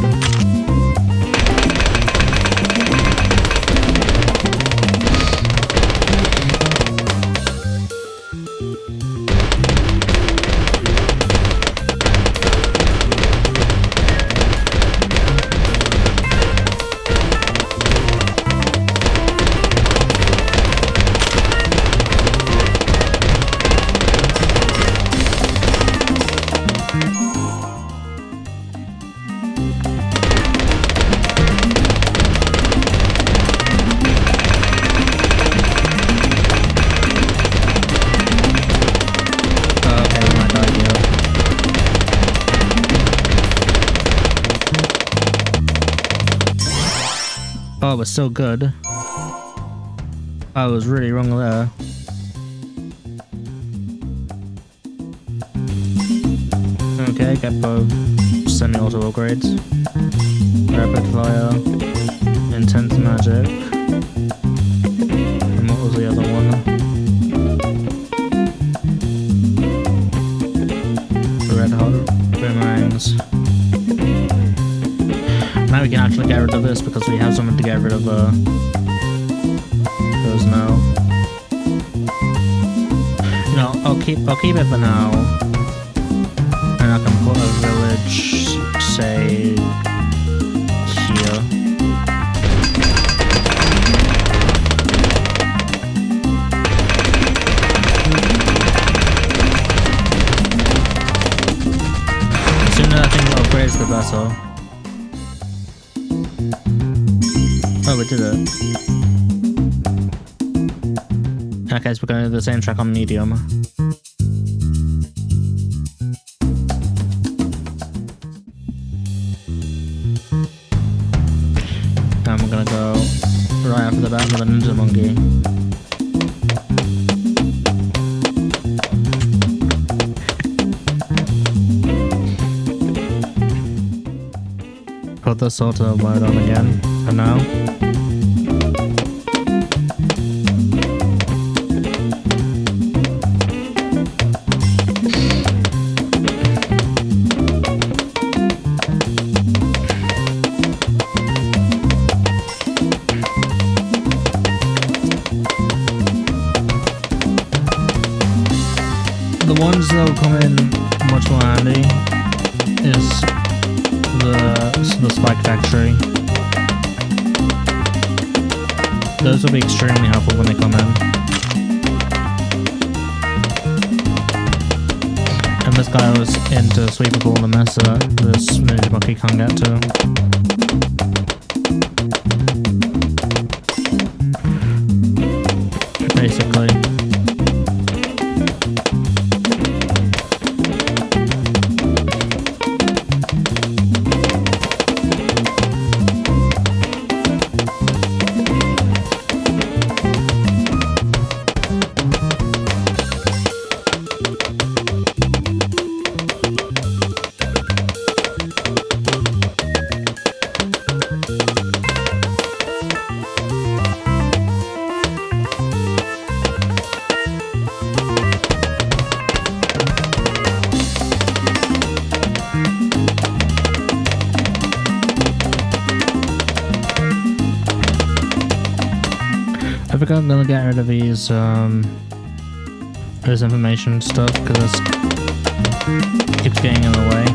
Speaker 1: Oh, it was so good. I was really wrong there. Okay, get both semi-auto upgrades. Rapid fire, intense magic. And what was the other one? Red hot boomerangs. actually get rid of this because we have something to get rid of those now. You know, I'll keep it for now. And I can put a village, say, here. The sooner I think it upgrades, the better. Oh, we did it. Okay, so we're going to do the same track on medium. And we're gonna go right after the bat with a ninja monkey. Put the auto mode on again for now. The ones that will come in much more handy is the Spike Factory. Those will be extremely helpful when they come in. And this guy was into sweepable the mess that this ninja monkey can't get to. Basically. I think I'm gonna get rid of these this information stuff because it keeps getting in the way.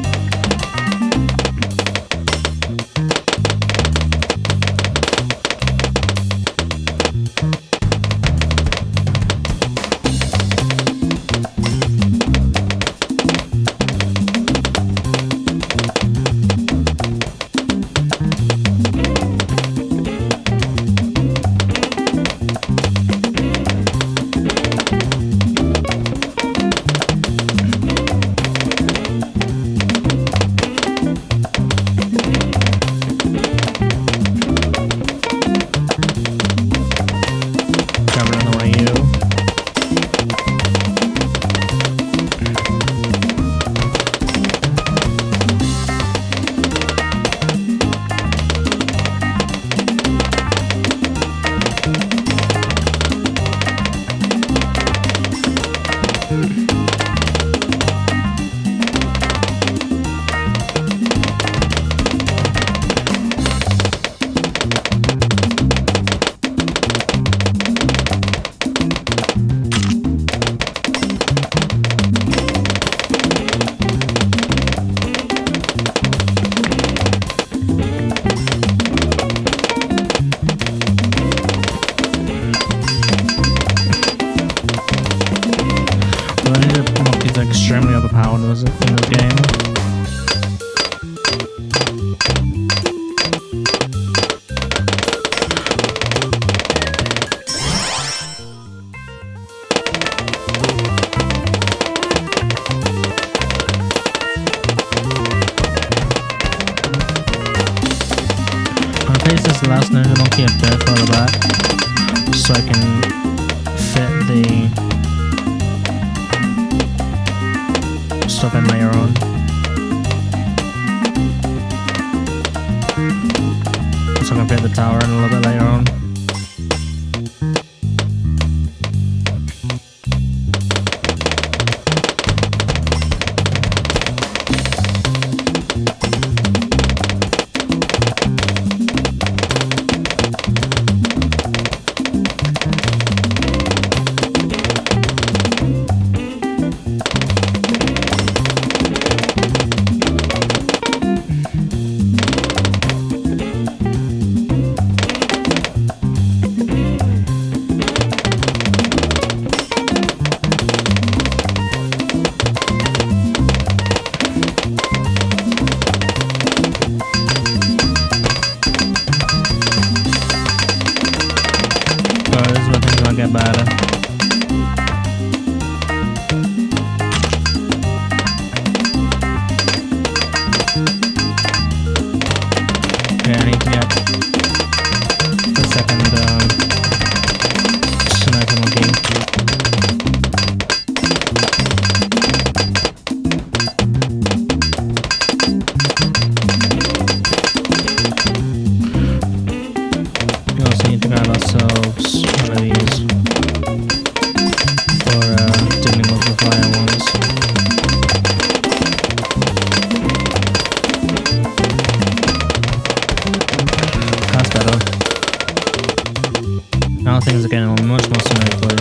Speaker 1: Extremely overpowered in this game. I'm gonna place this last ninja monkey a bit further back so I can fit the stuff in later on. So I'm gonna fit the tower in a little bit later on. might get better. Okay, I need to get the second sniper monkey. We also need to grab ourselves one of these for dealing with the fire ones. That's better. Now things are getting much more smoothly.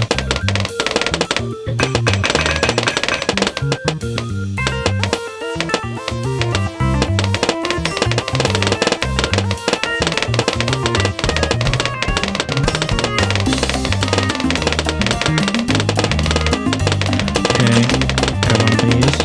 Speaker 1: Okay, grab one of these.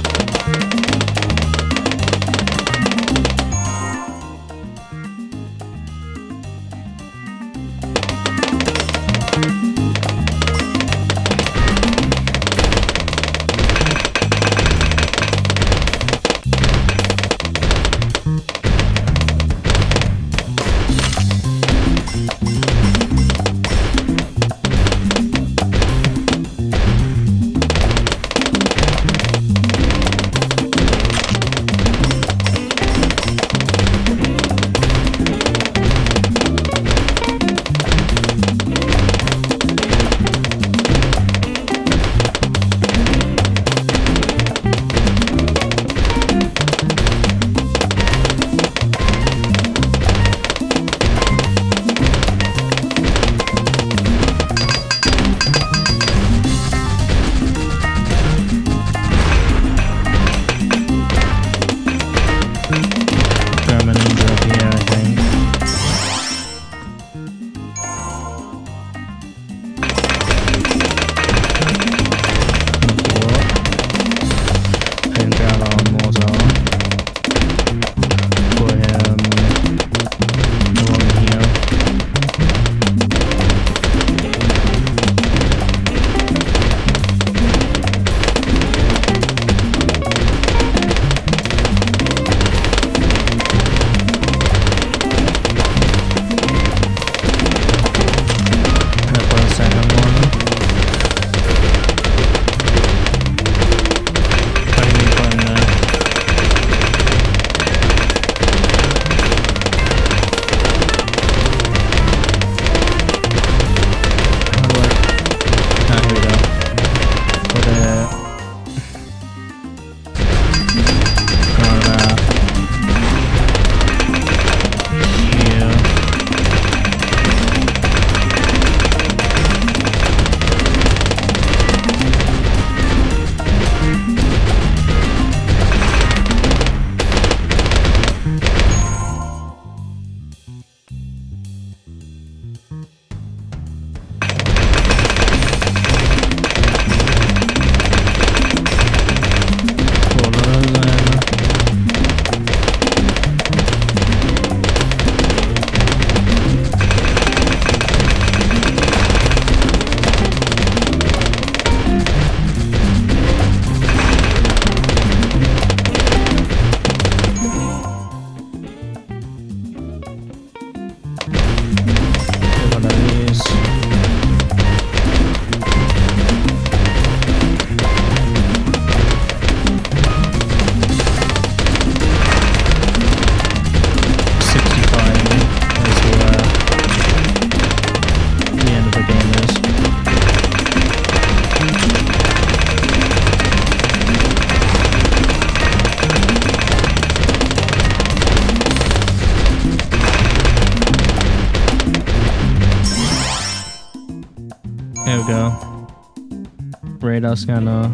Speaker 1: Radar scanner,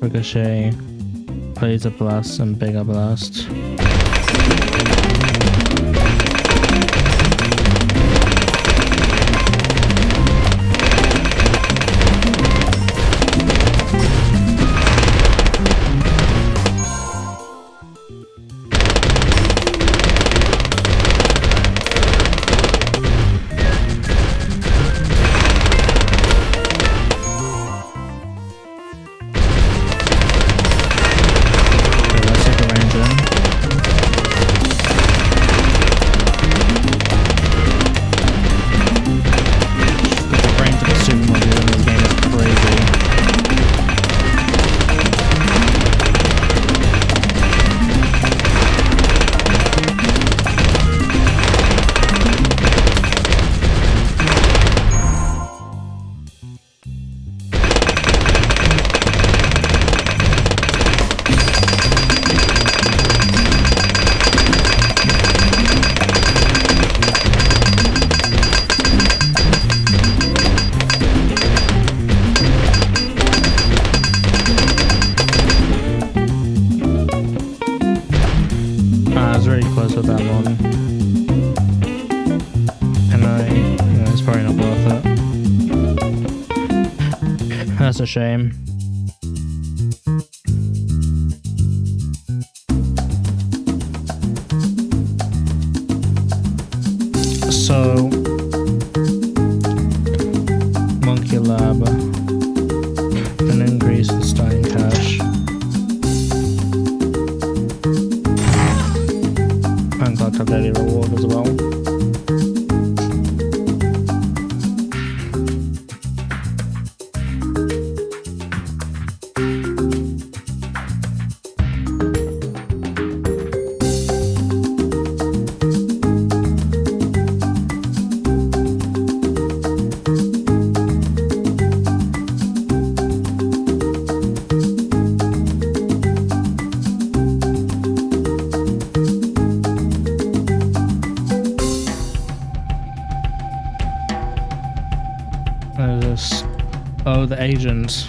Speaker 1: ricochet, laser blast, and bigger blast. That's a shame. So, Monkey Lab can increase the starting cash. And got a daily reward as well. Oh, the agents.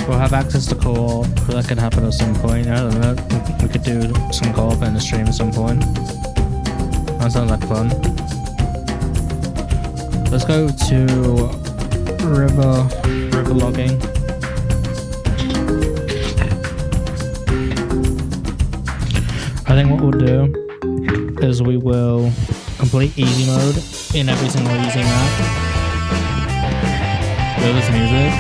Speaker 1: We'll have access to co-op. That could happen at some point. I don't know. We could do some co-op in the stream at some point. That sounds like fun. Let's go to river logging. I think what we'll do is we will complete easy mode in every single easy map with this music.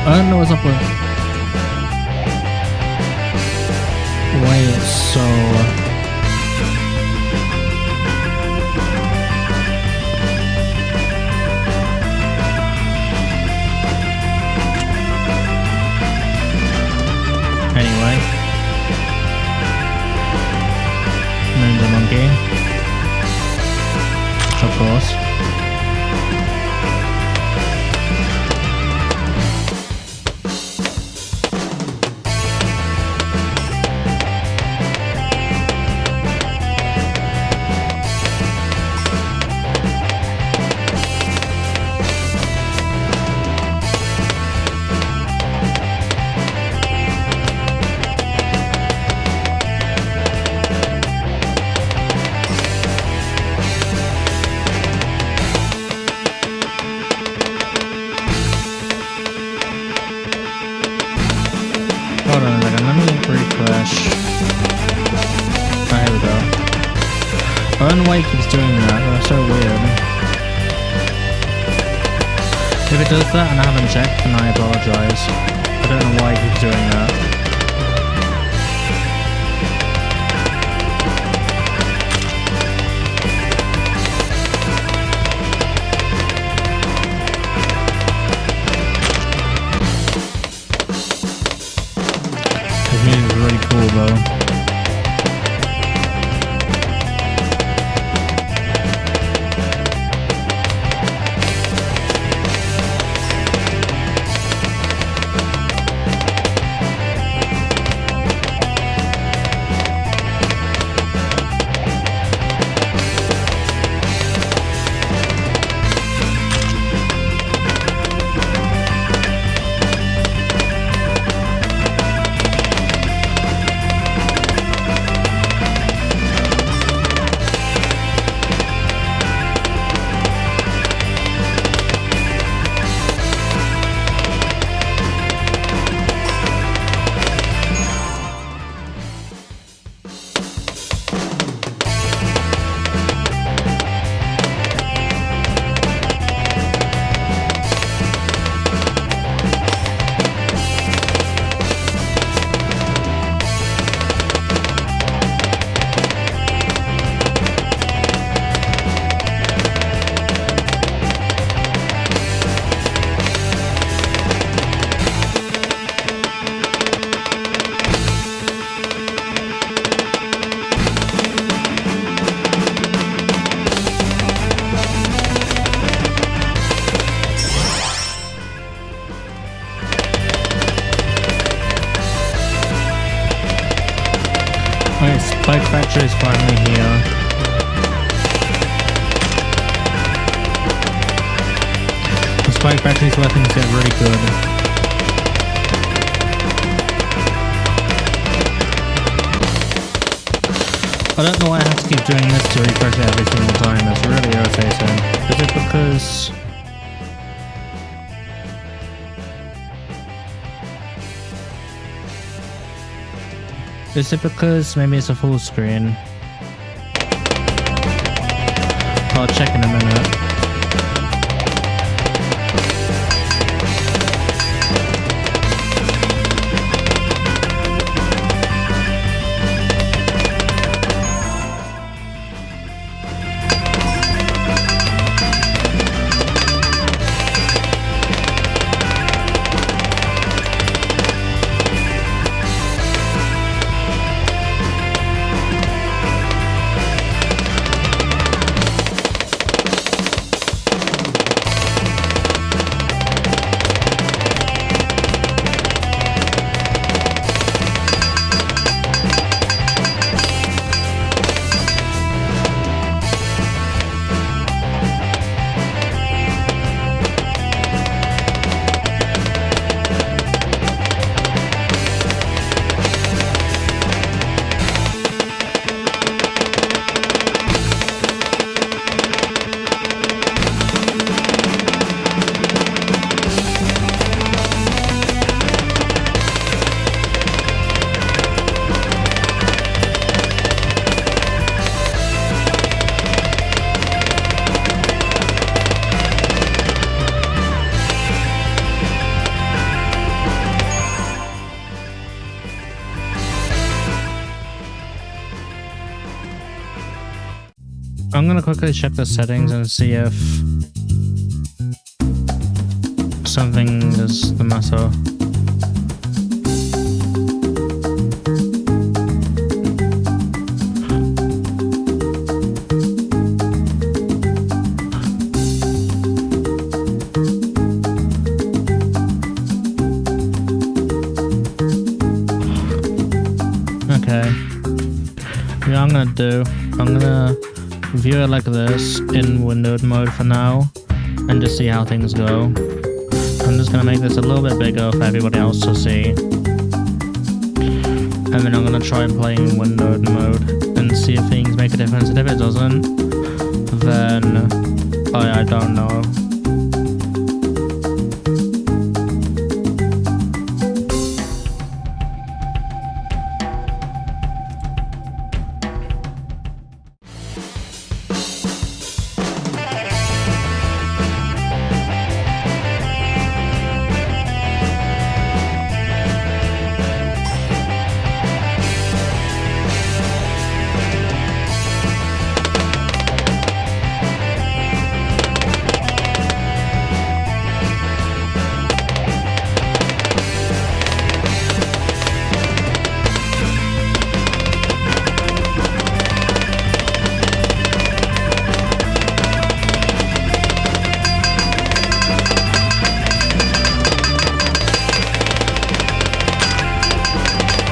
Speaker 1: I don't know what's up with. Wait, so. Anyway. Ninja Monkey. Of course. I don't know why he keeps doing that, that's so weird. If it does that and I haven't checked, then I apologise. I don't know why he keeps doing that. His music is really cool though. Wait, Spike Factory is finally here. The Spike Factory's weapons get really good. I don't know why I have to keep doing this to refresh it every single time. It's really irritating. Is it because... Is it because maybe it's a full screen? I'll check in a minute. I'm gonna quickly check the settings and see if something is the matter. Okay. Yeah, I'm gonna view it like this in windowed mode for now and just see how things go. I'm just gonna make this a little bit bigger for everybody else to see. And then I'm gonna try and play in windowed mode and see if things make a difference. And if it doesn't, then I don't know.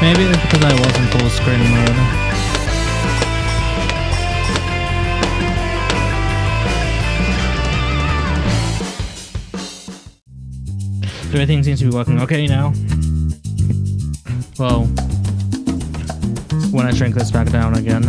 Speaker 1: Maybe it's because I was in full screen mode. Everything seems to be working okay now. Well, when I shrink this back down again.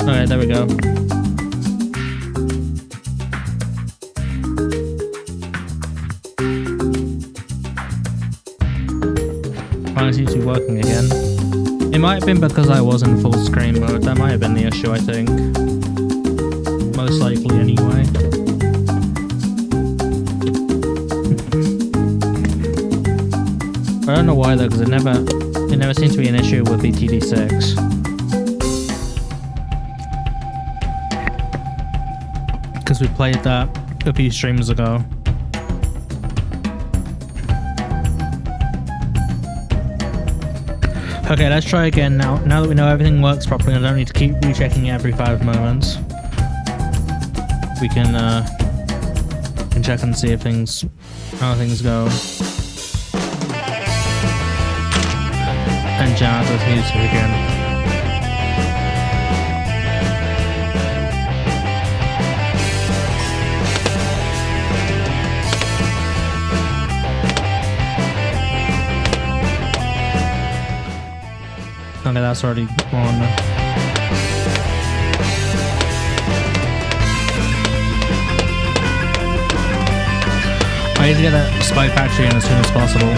Speaker 1: Alright, there we go. Finally seems to be working again. It might have been because I was in full screen mode. That might have been the issue, I think. Most likely, anyway. I don't know why though, because it never seems to be an issue with BTD5. Because we played that a few streams ago. Okay, let's try again now. Now that we know everything works properly, I don't need to keep rechecking it every 5 moments. We can check and see if how things go. And jam out with music again. Okay, that's already on. I need to get that spy factory in as soon as possible.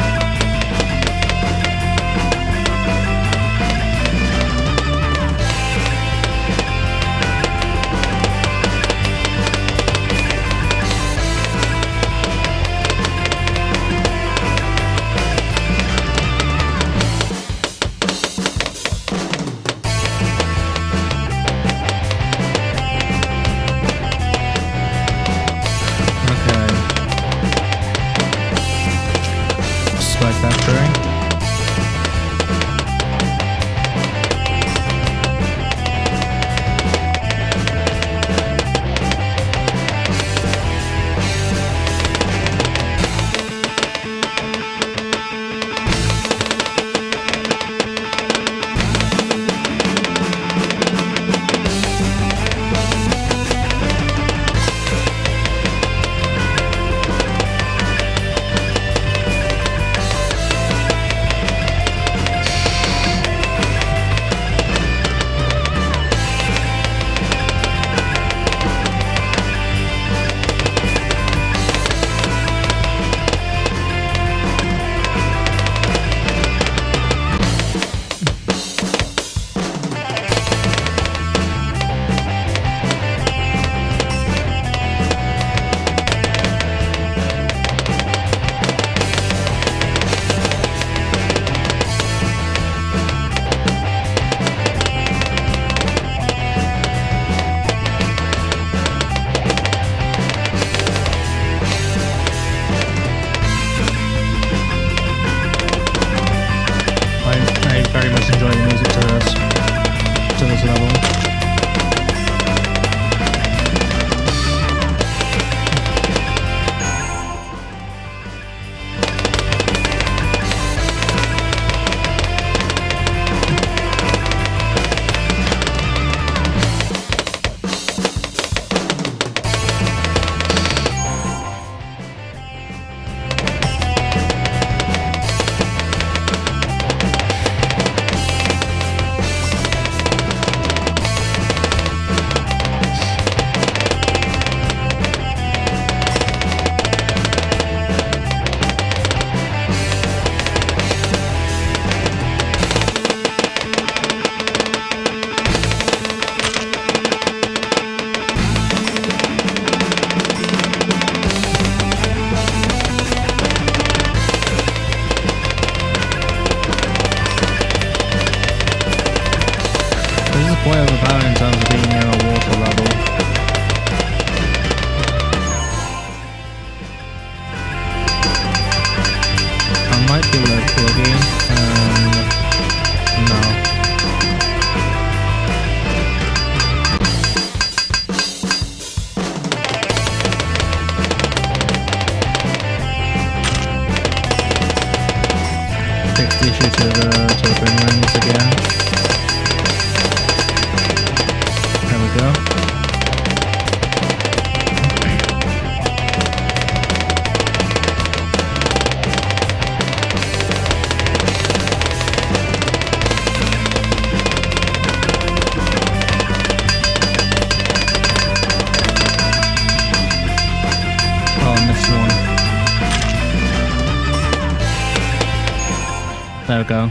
Speaker 1: There we go.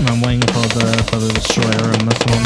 Speaker 1: I'm waiting for the destroyer in this one.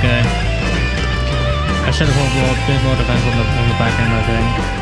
Speaker 1: Okay. I should have thought a bit more defense on the back end, I think.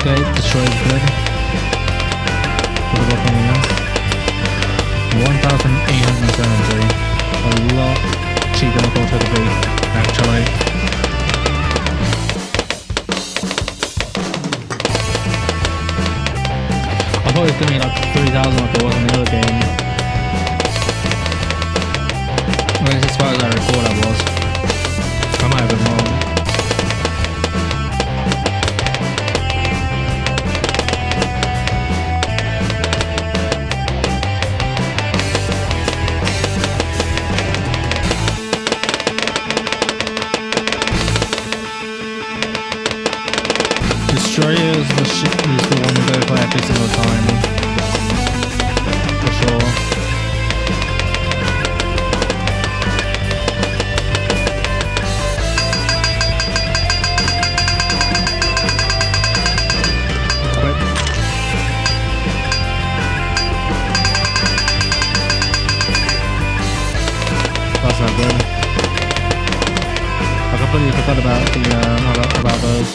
Speaker 1: Okay, destroy is good. Put it up on here. 1,873. A lot cheaper than I thought it'd be, actually. I thought it was gonna be like 3,000 like it was in the other game. At least as far as I recall I was. I might have been wrong. Destroyer is the one to go for every single time. For sure. Quit. That's not good. I completely forgot about those.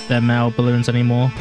Speaker 1: their male balloons anymore.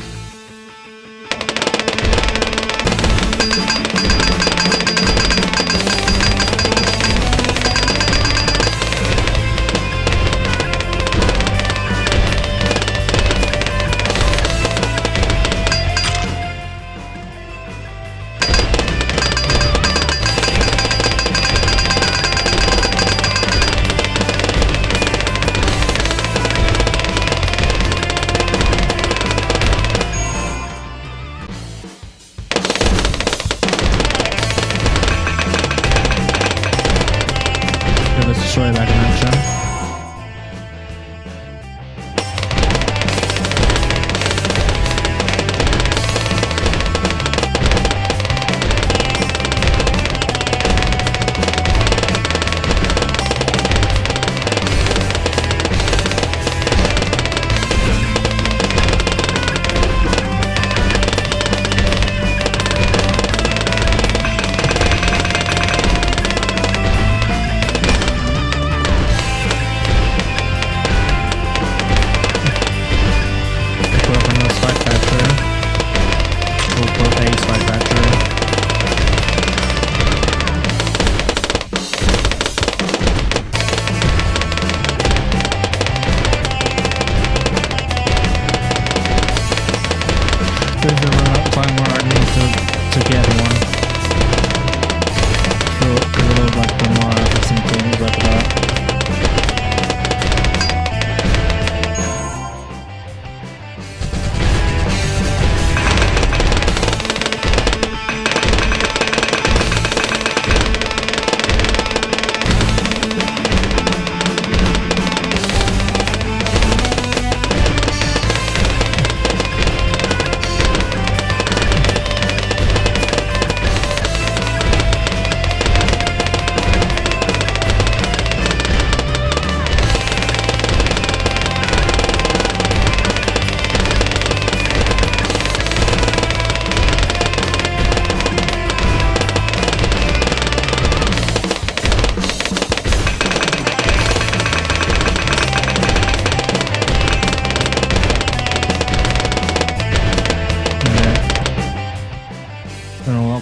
Speaker 1: Sorry about the action.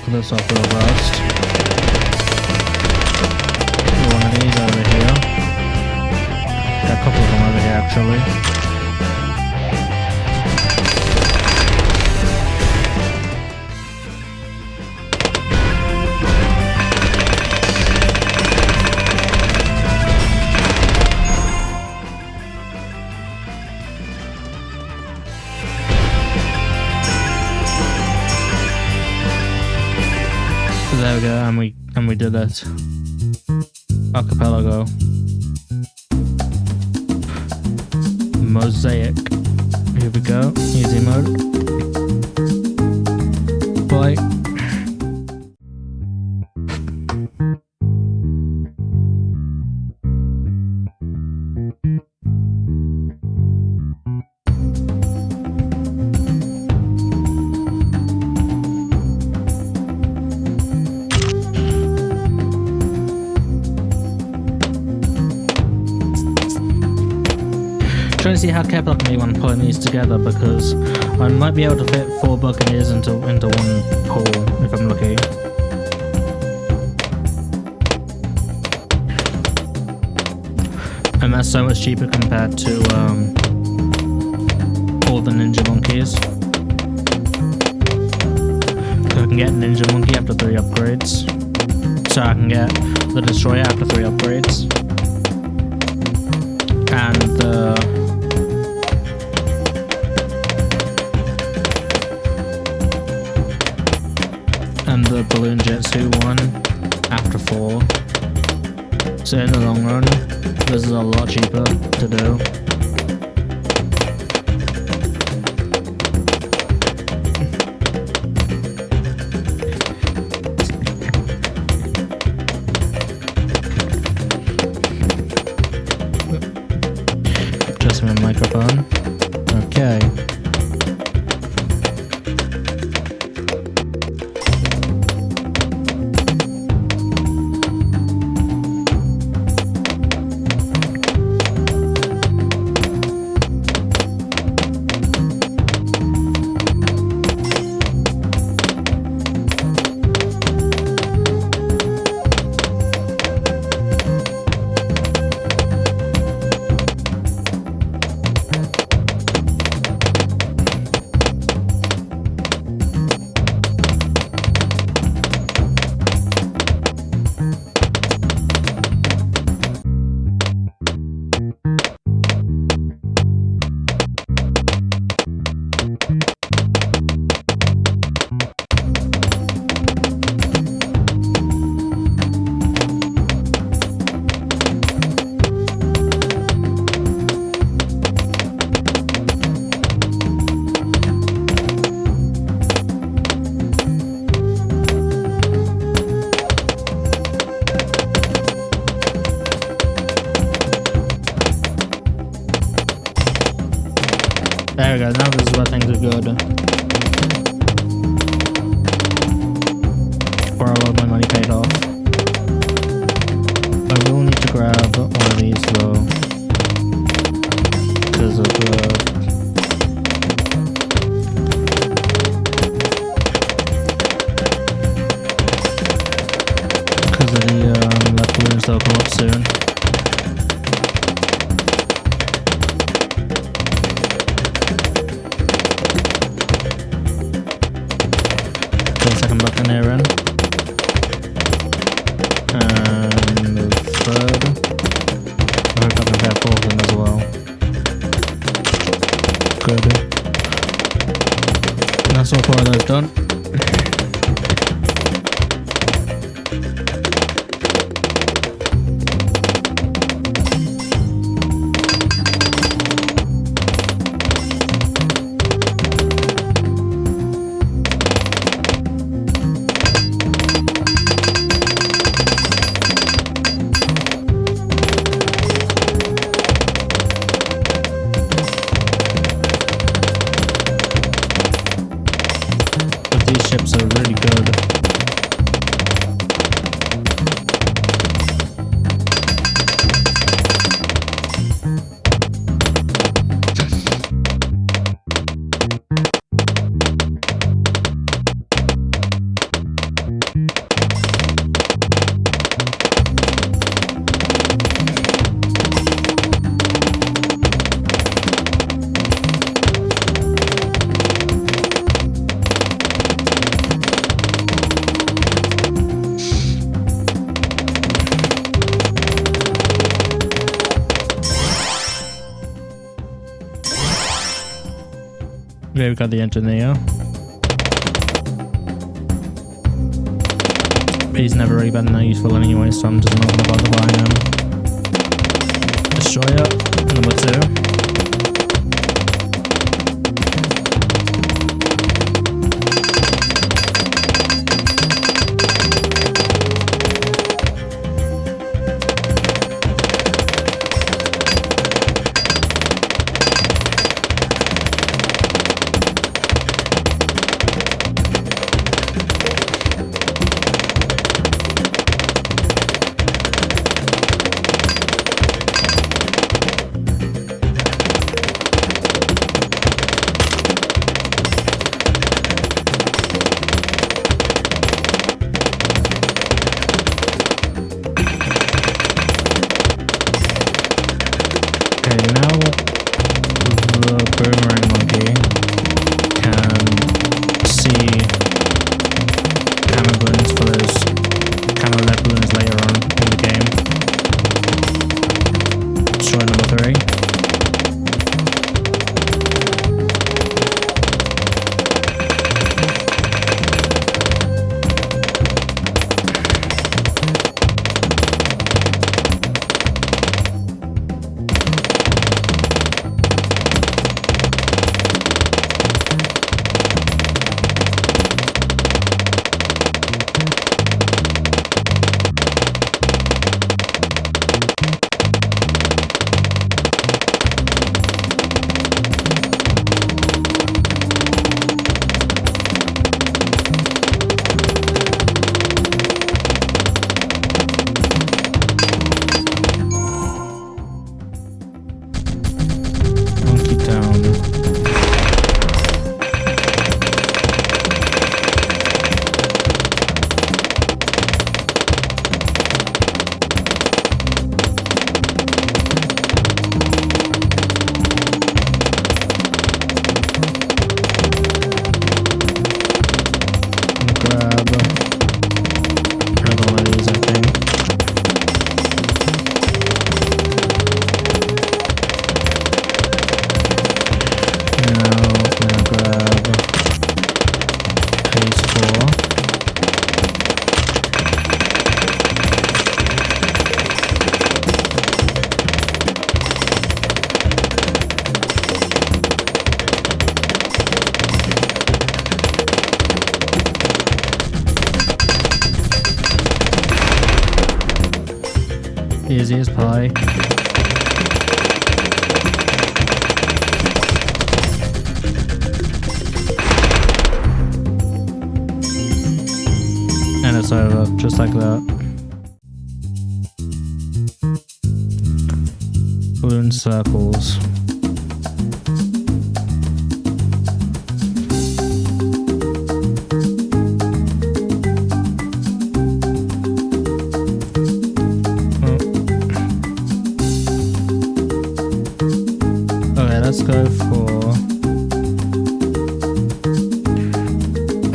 Speaker 1: This up real fast. One of these over here. Got a couple of them over here actually. There we go, and we did it. Archipelago. Mosaic. Here we go. Easy mode. Bye. Trying to see how careful I can be when putting these together, because I might be able to fit 4 Buccaneers into one pool if I'm lucky. And that's so much cheaper compared to all the Ninja Monkeys. So I can get Ninja Monkey after 3 upgrades. So I can get the Destroyer after 3 upgrades. And the Balloon Jetsu one after 4. So in the long run, this is a lot cheaper to do. Just my microphone. Okay. There we go, now this is where things are good. Where a lot of my money paid off. I will need to grab one of these though. Because of the... left balloons that'll come up soon. The second buccaneer in. And the third. I hope I can get fourth in as well. Good. And that's all 4 of those done. These ships are really good. Okay, we got the engineer. He's never really been that useful anyway, so I'm just not gonna bother buying him. Destroyer, number 2. Easy as pie. it's over, just like that. Balloon circles. Let's go for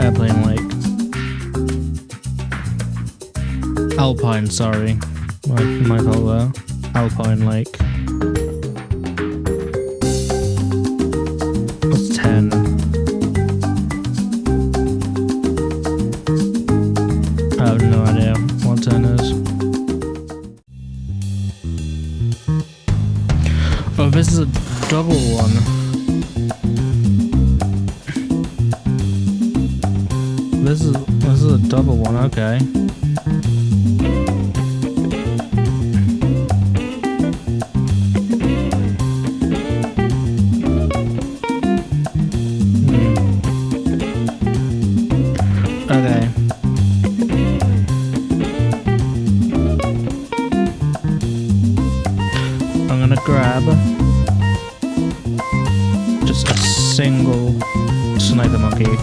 Speaker 1: Airplane Lake. Alpine, sorry. My fault there. Alpine Lake. What's 10? I have no idea what 10 is. Oh, this is a double one. This is a double one, okay. Okay. I'm gonna grab just a single sniper monkey.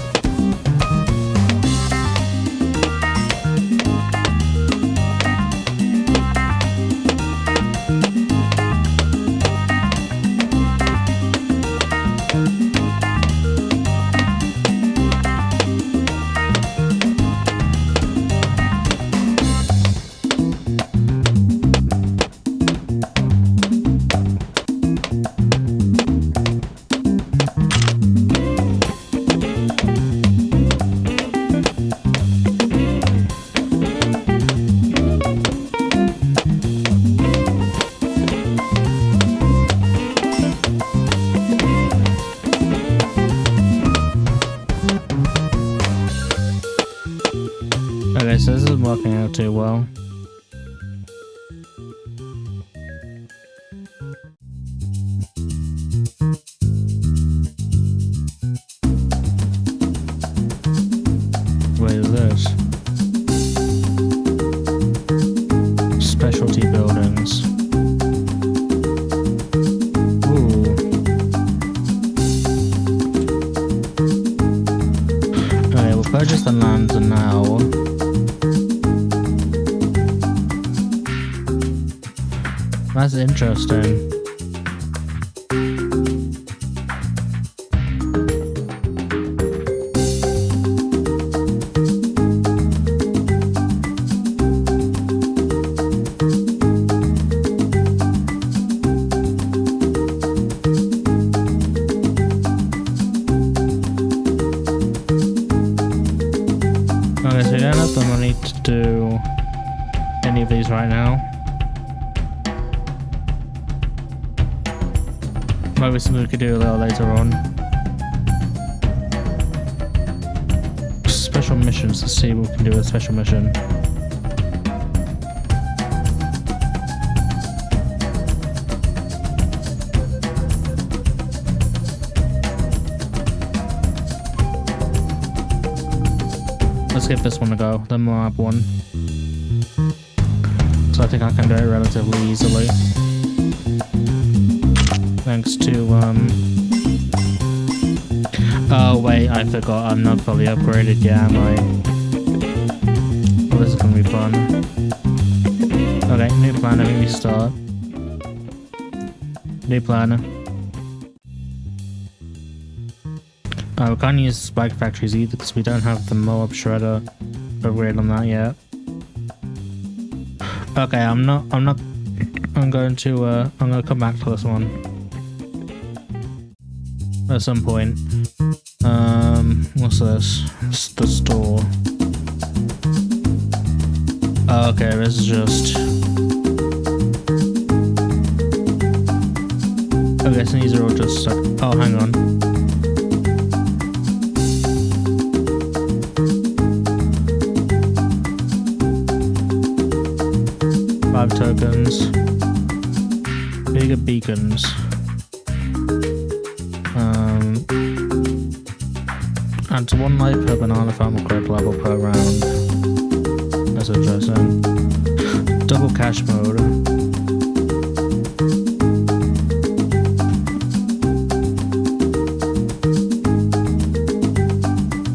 Speaker 1: Okay, so this isn't working out too well. What is this? Specialty buildings. Ooh. Okay, we'll purchase the land now. That's interesting. Okay, so we don't have the money to do any of these right now. Maybe something we could do a little later on. Special missions, to see what we can do with a special mission. Let's give this one a go, the Moab one. So I think I can do it relatively easily. Thanks to, oh wait, I forgot, I'm not fully upgraded yet, am I? Well, this is gonna be fun. Okay, new planner, maybe start. New planner. We can't use spike factories either because we don't have the Moab shredder upgrade on that yet. Okay, I'm going to come back to this one at some point. What's this? It's the store. Oh, okay, this is just. Okay, so these are all just. Oh, hang on. Tokens, bigger beacons, and one life per banana farm credit level per round. That's interesting. Double cache mode.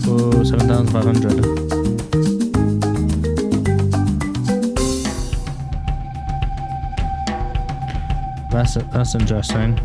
Speaker 1: Oh, 7,500. That's interesting.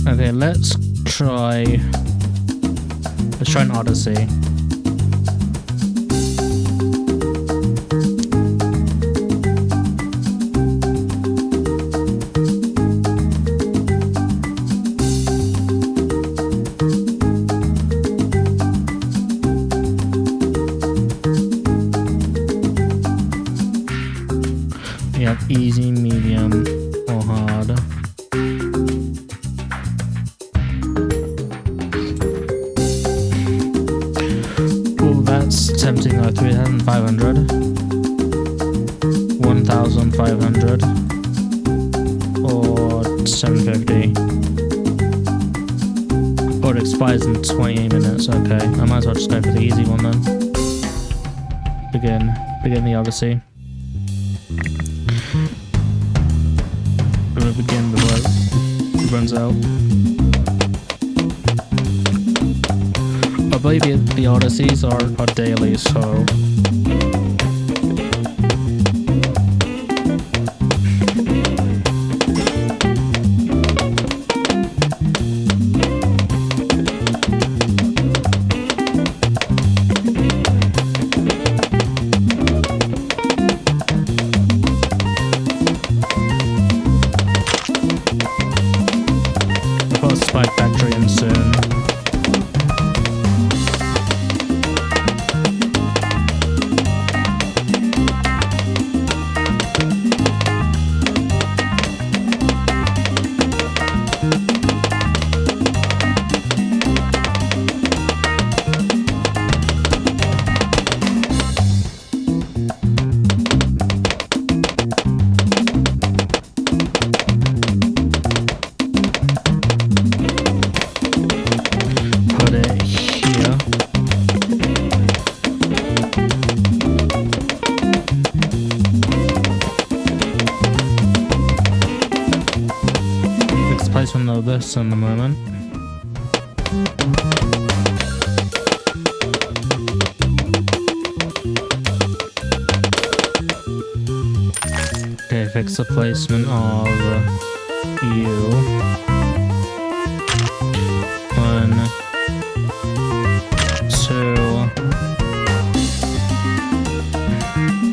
Speaker 1: Okay, let's try an Odyssey. We have easy, medium, or hard. Tempting 3,500, 1,500, or 750. Oh, it expires in 28 minutes. Okay, I might as well just go for the easy one then. Begin the Odyssey. We'll begin before it runs out. I believe the Odysseys are daily, so... I've got a Spike Factory in soon. This in the moment. Okay, fix the placement of you. 1, 2,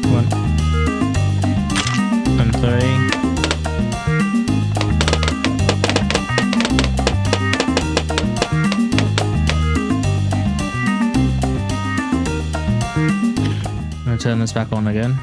Speaker 1: 1, and 3. Turn this back on again.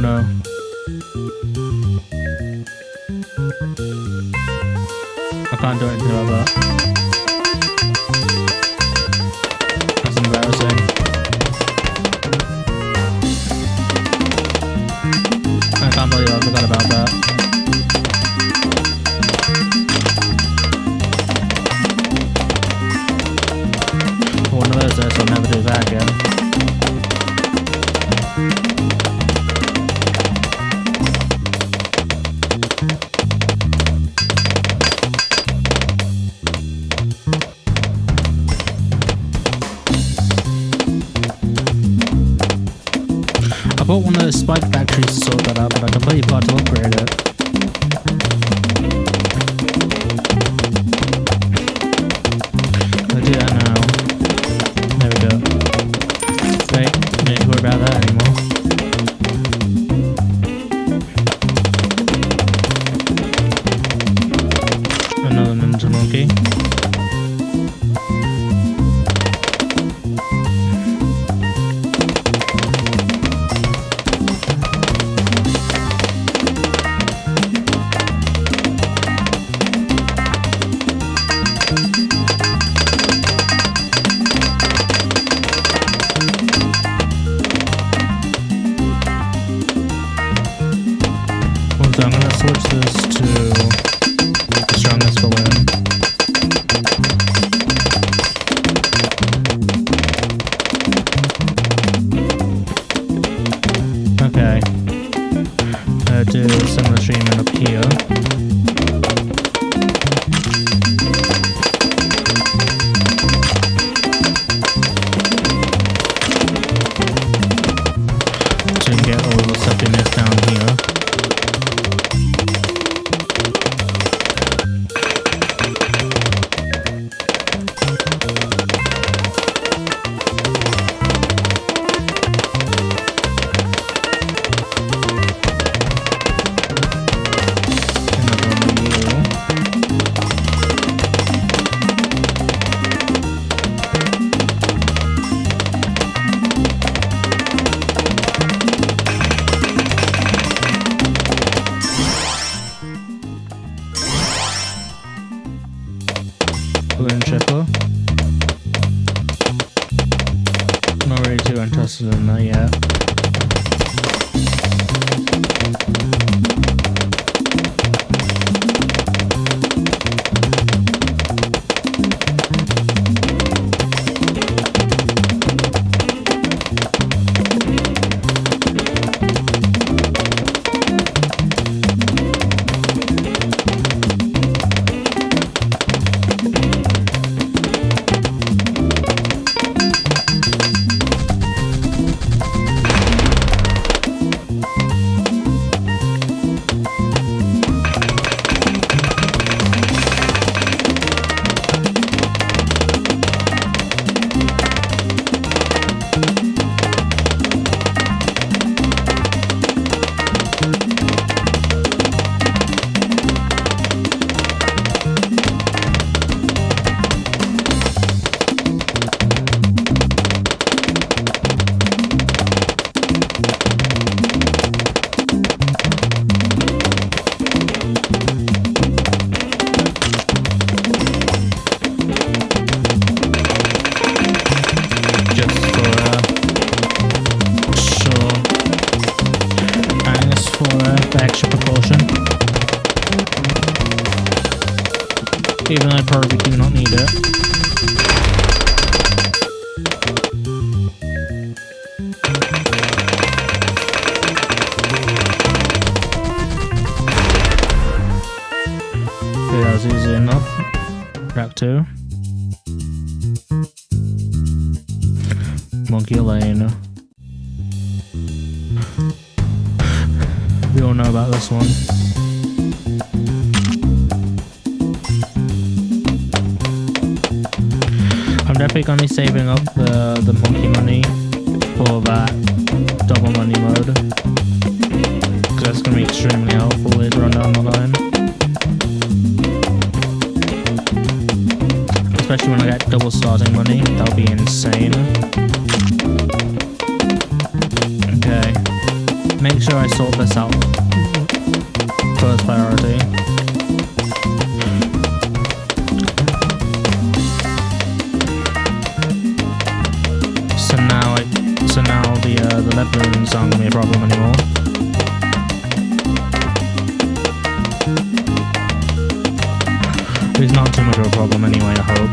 Speaker 1: no. I can't do anything about that. That's embarrassing. I can't believe I forgot about that. One of those days I'll never do that again. I bought one of those spike batteries to sort that out, but I completely forgot to upgrade it. I'll do that now. There we go. Wait, don't need to worry about that anymore. Another ninja monkey. So I'm gonna switch this to the strongest balloon. Okay. Do similar treatment up here. So you can get all the stuffiness down here. Balloon checker. Not really too interested in that yet. Extra propulsion. Even though I probably do not need it. Okay, that was easy enough. Track 2. Monkey Lane. We all know about this one. I'm definitely gonna be saving up the monkey money for that double money mode, because that's gonna be extremely helpful later on down the line. Especially when I get double starting money, that'll be insane. Okay. make sure I sort this out first priority. So now the lead balloons aren't gonna be a problem anymore. It's not too much of a problem anyway, I hope.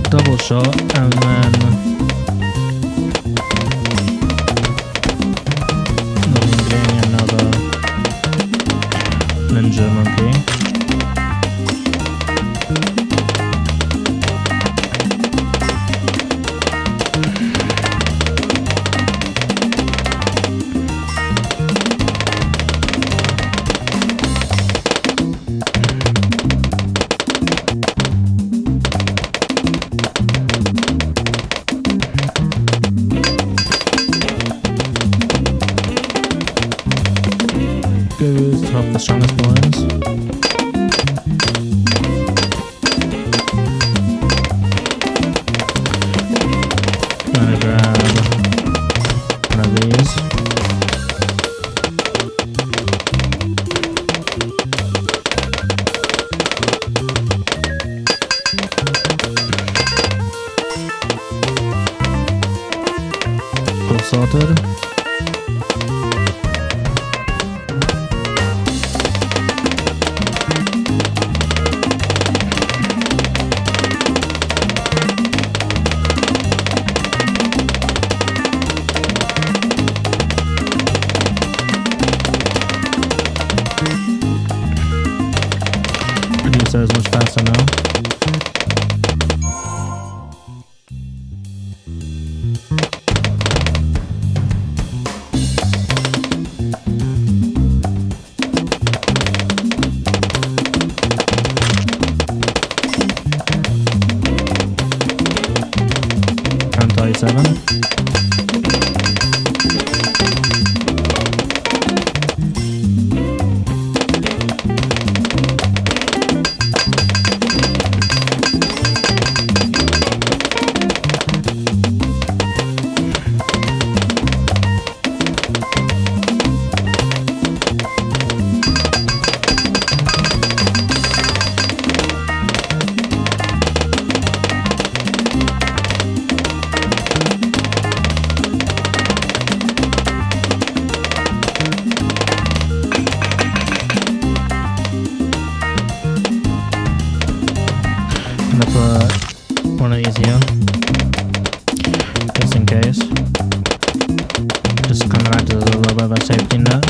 Speaker 1: Double shot and then getting another ninja monkey. Goes to help the strongest balloons. Gonna grab one of these. All sorted. Produce those much faster now. And 37. One of these here, just in case. Just kind of act as a little bit of a safety net.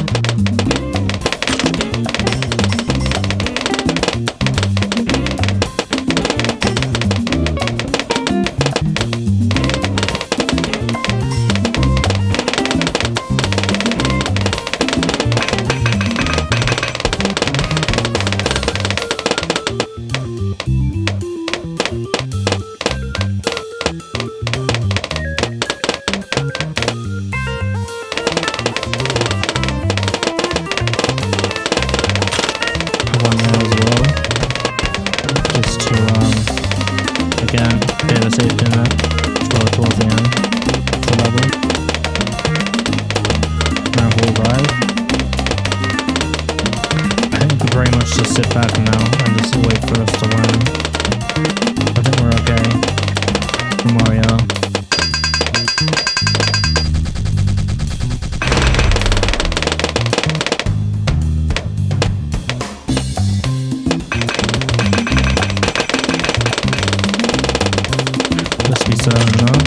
Speaker 1: back now and just wait for us to win. I think we're okay. For Mario. Let's be certain now.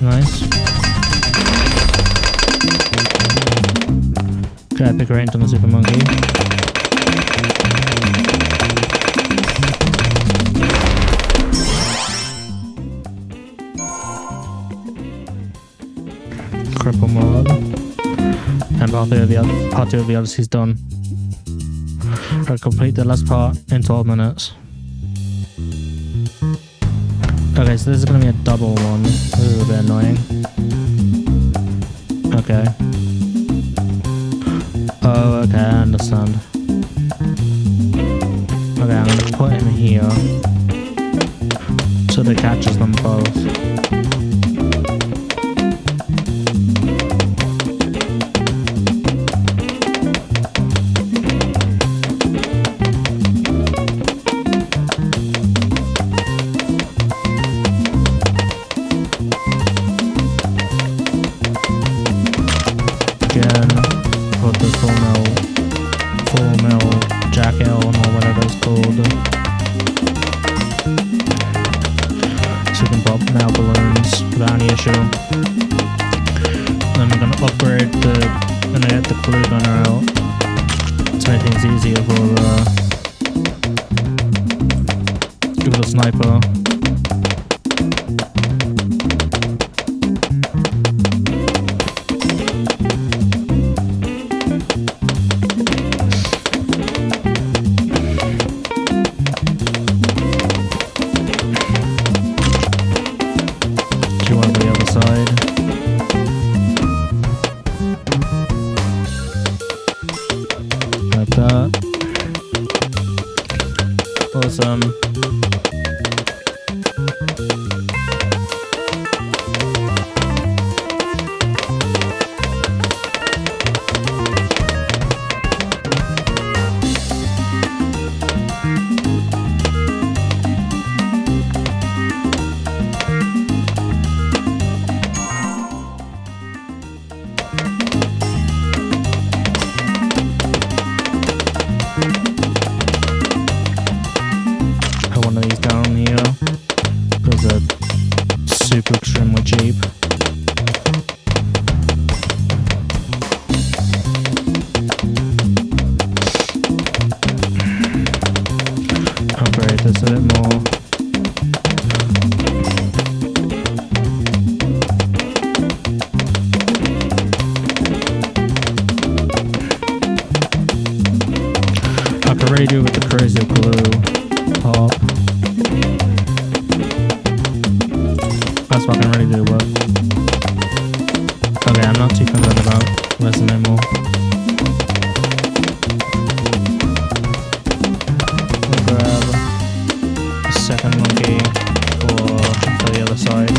Speaker 1: Nice. Okay, epic range on the Super Monkey. Cripple mode. And part 2 of the Odyssey's done. I'll complete the last part in 12 minutes. Okay, so this is gonna be a double one. This is a bit annoying. Okay. Oh, okay, I understand. Okay, I'm gonna put him here so that it catches them both. Put the full mill jacket on or whatever it's called. So we can pop now balloons without any issue. Then we're gonna upgrade gonna get the glue gunner out to make things easier for the sniper. On the other side. Like that. Awesome. One of these down here because they're super extremely cheap. Upgrade this a bit more. I can really do with the crazy glue pop. That's what I can really do, but okay, I'm not too concerned about this anymore. We'll grab the second monkey for the other side.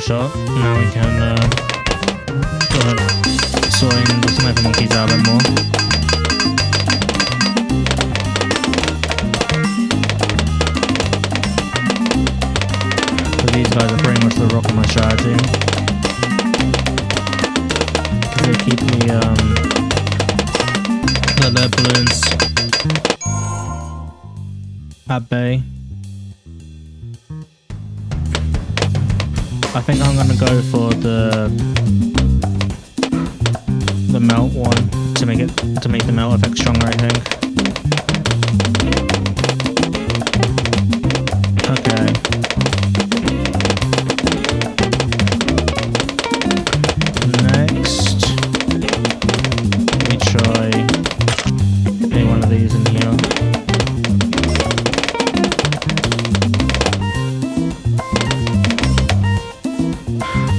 Speaker 1: shot. Now we can start sorting the sniper monkeys out a bit more. So these guys are pretty much the rock of my strategy. They keep me their balloons at bay. I think I'm gonna go for the melt one to make the melt effect stronger, I think. Okay. Next, let me try any one of these in here.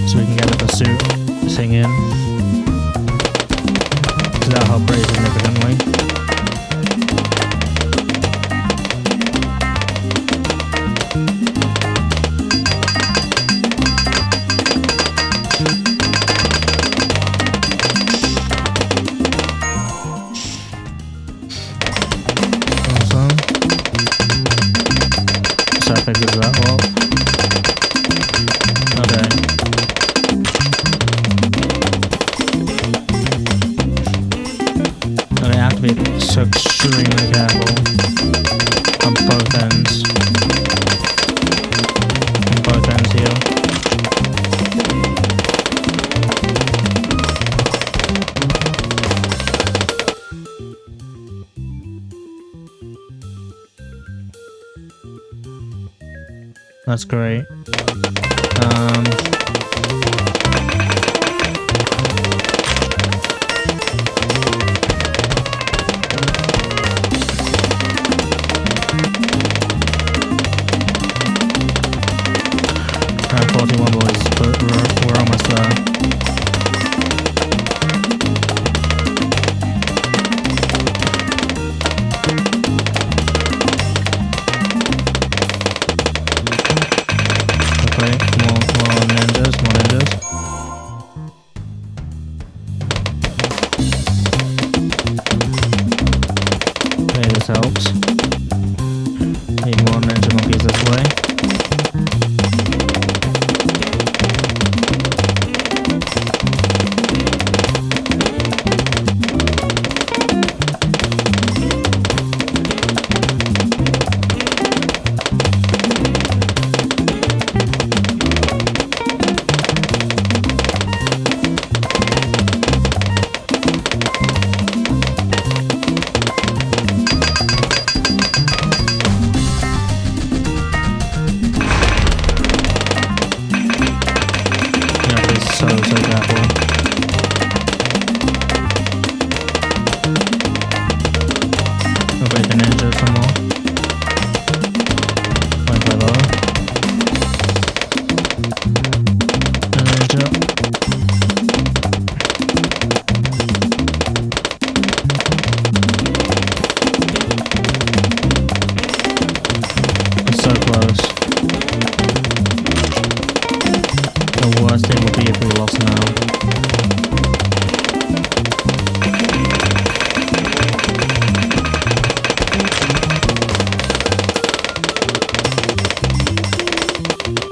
Speaker 1: So we can get the pursuit thing in. So that'll help pretty significantly. Awesome. So I figures that up. Okay. I have to be so extremely careful on both ends. On both ends here. That's great. 41 boys, but we're almost there. Okay, more ninjas. Okay, this helps. Need more ninja monkeys this way. So careful. Okay, the ninja some more. One below. The ninja. It's so close. The worst thing would be if we lost now.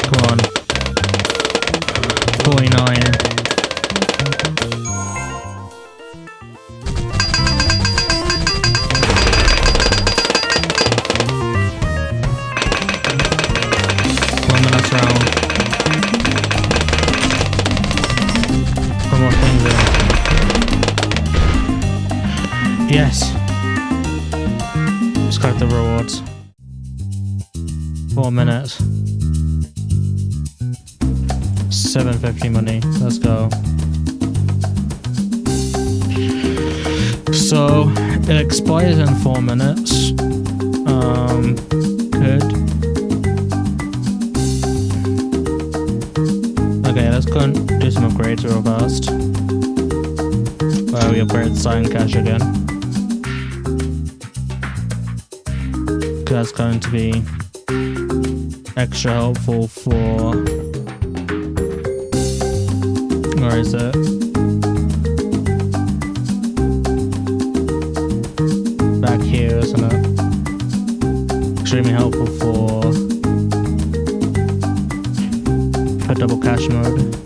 Speaker 1: Come on. 49. One minute round. More things in. Yes. Let's collect the rewards. 4 minutes. 750 money. Let's go. So it expires in 4 minutes. Good. Okay, let's go and do some upgrades real fast. We upgrade Sign Cash again. That's going to be extra helpful for Where is it? Back here, isn't it? Extremely helpful for double cache mode.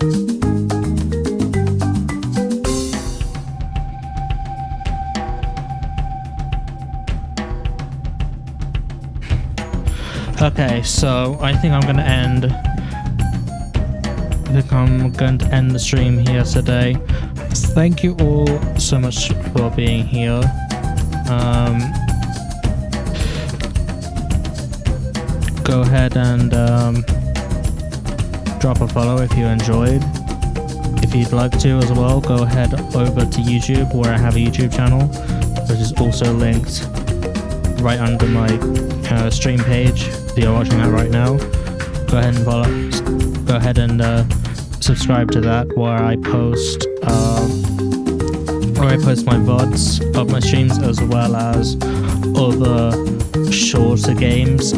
Speaker 1: Okay, so I think I'm gonna end. I think I'm going to end the stream here today. Thank you all so much for being here. Go ahead and drop a follow if you enjoyed. If you'd like to as well, go ahead over to YouTube where I have a YouTube channel, which is also linked right under my stream page. If you're watching that right now, go ahead and follow. Go ahead and subscribe to that, where I post my VODs of my streams, as well as other shorter games,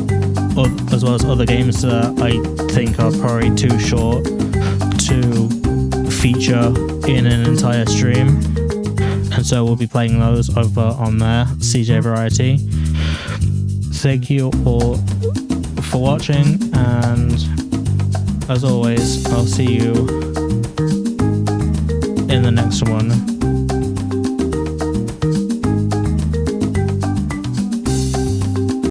Speaker 1: as well as other games that I think are probably too short to feature in an entire stream. And so we'll be playing those over on there, CJ Variety. Thank you all for watching, and as always, I'll see you in the next one.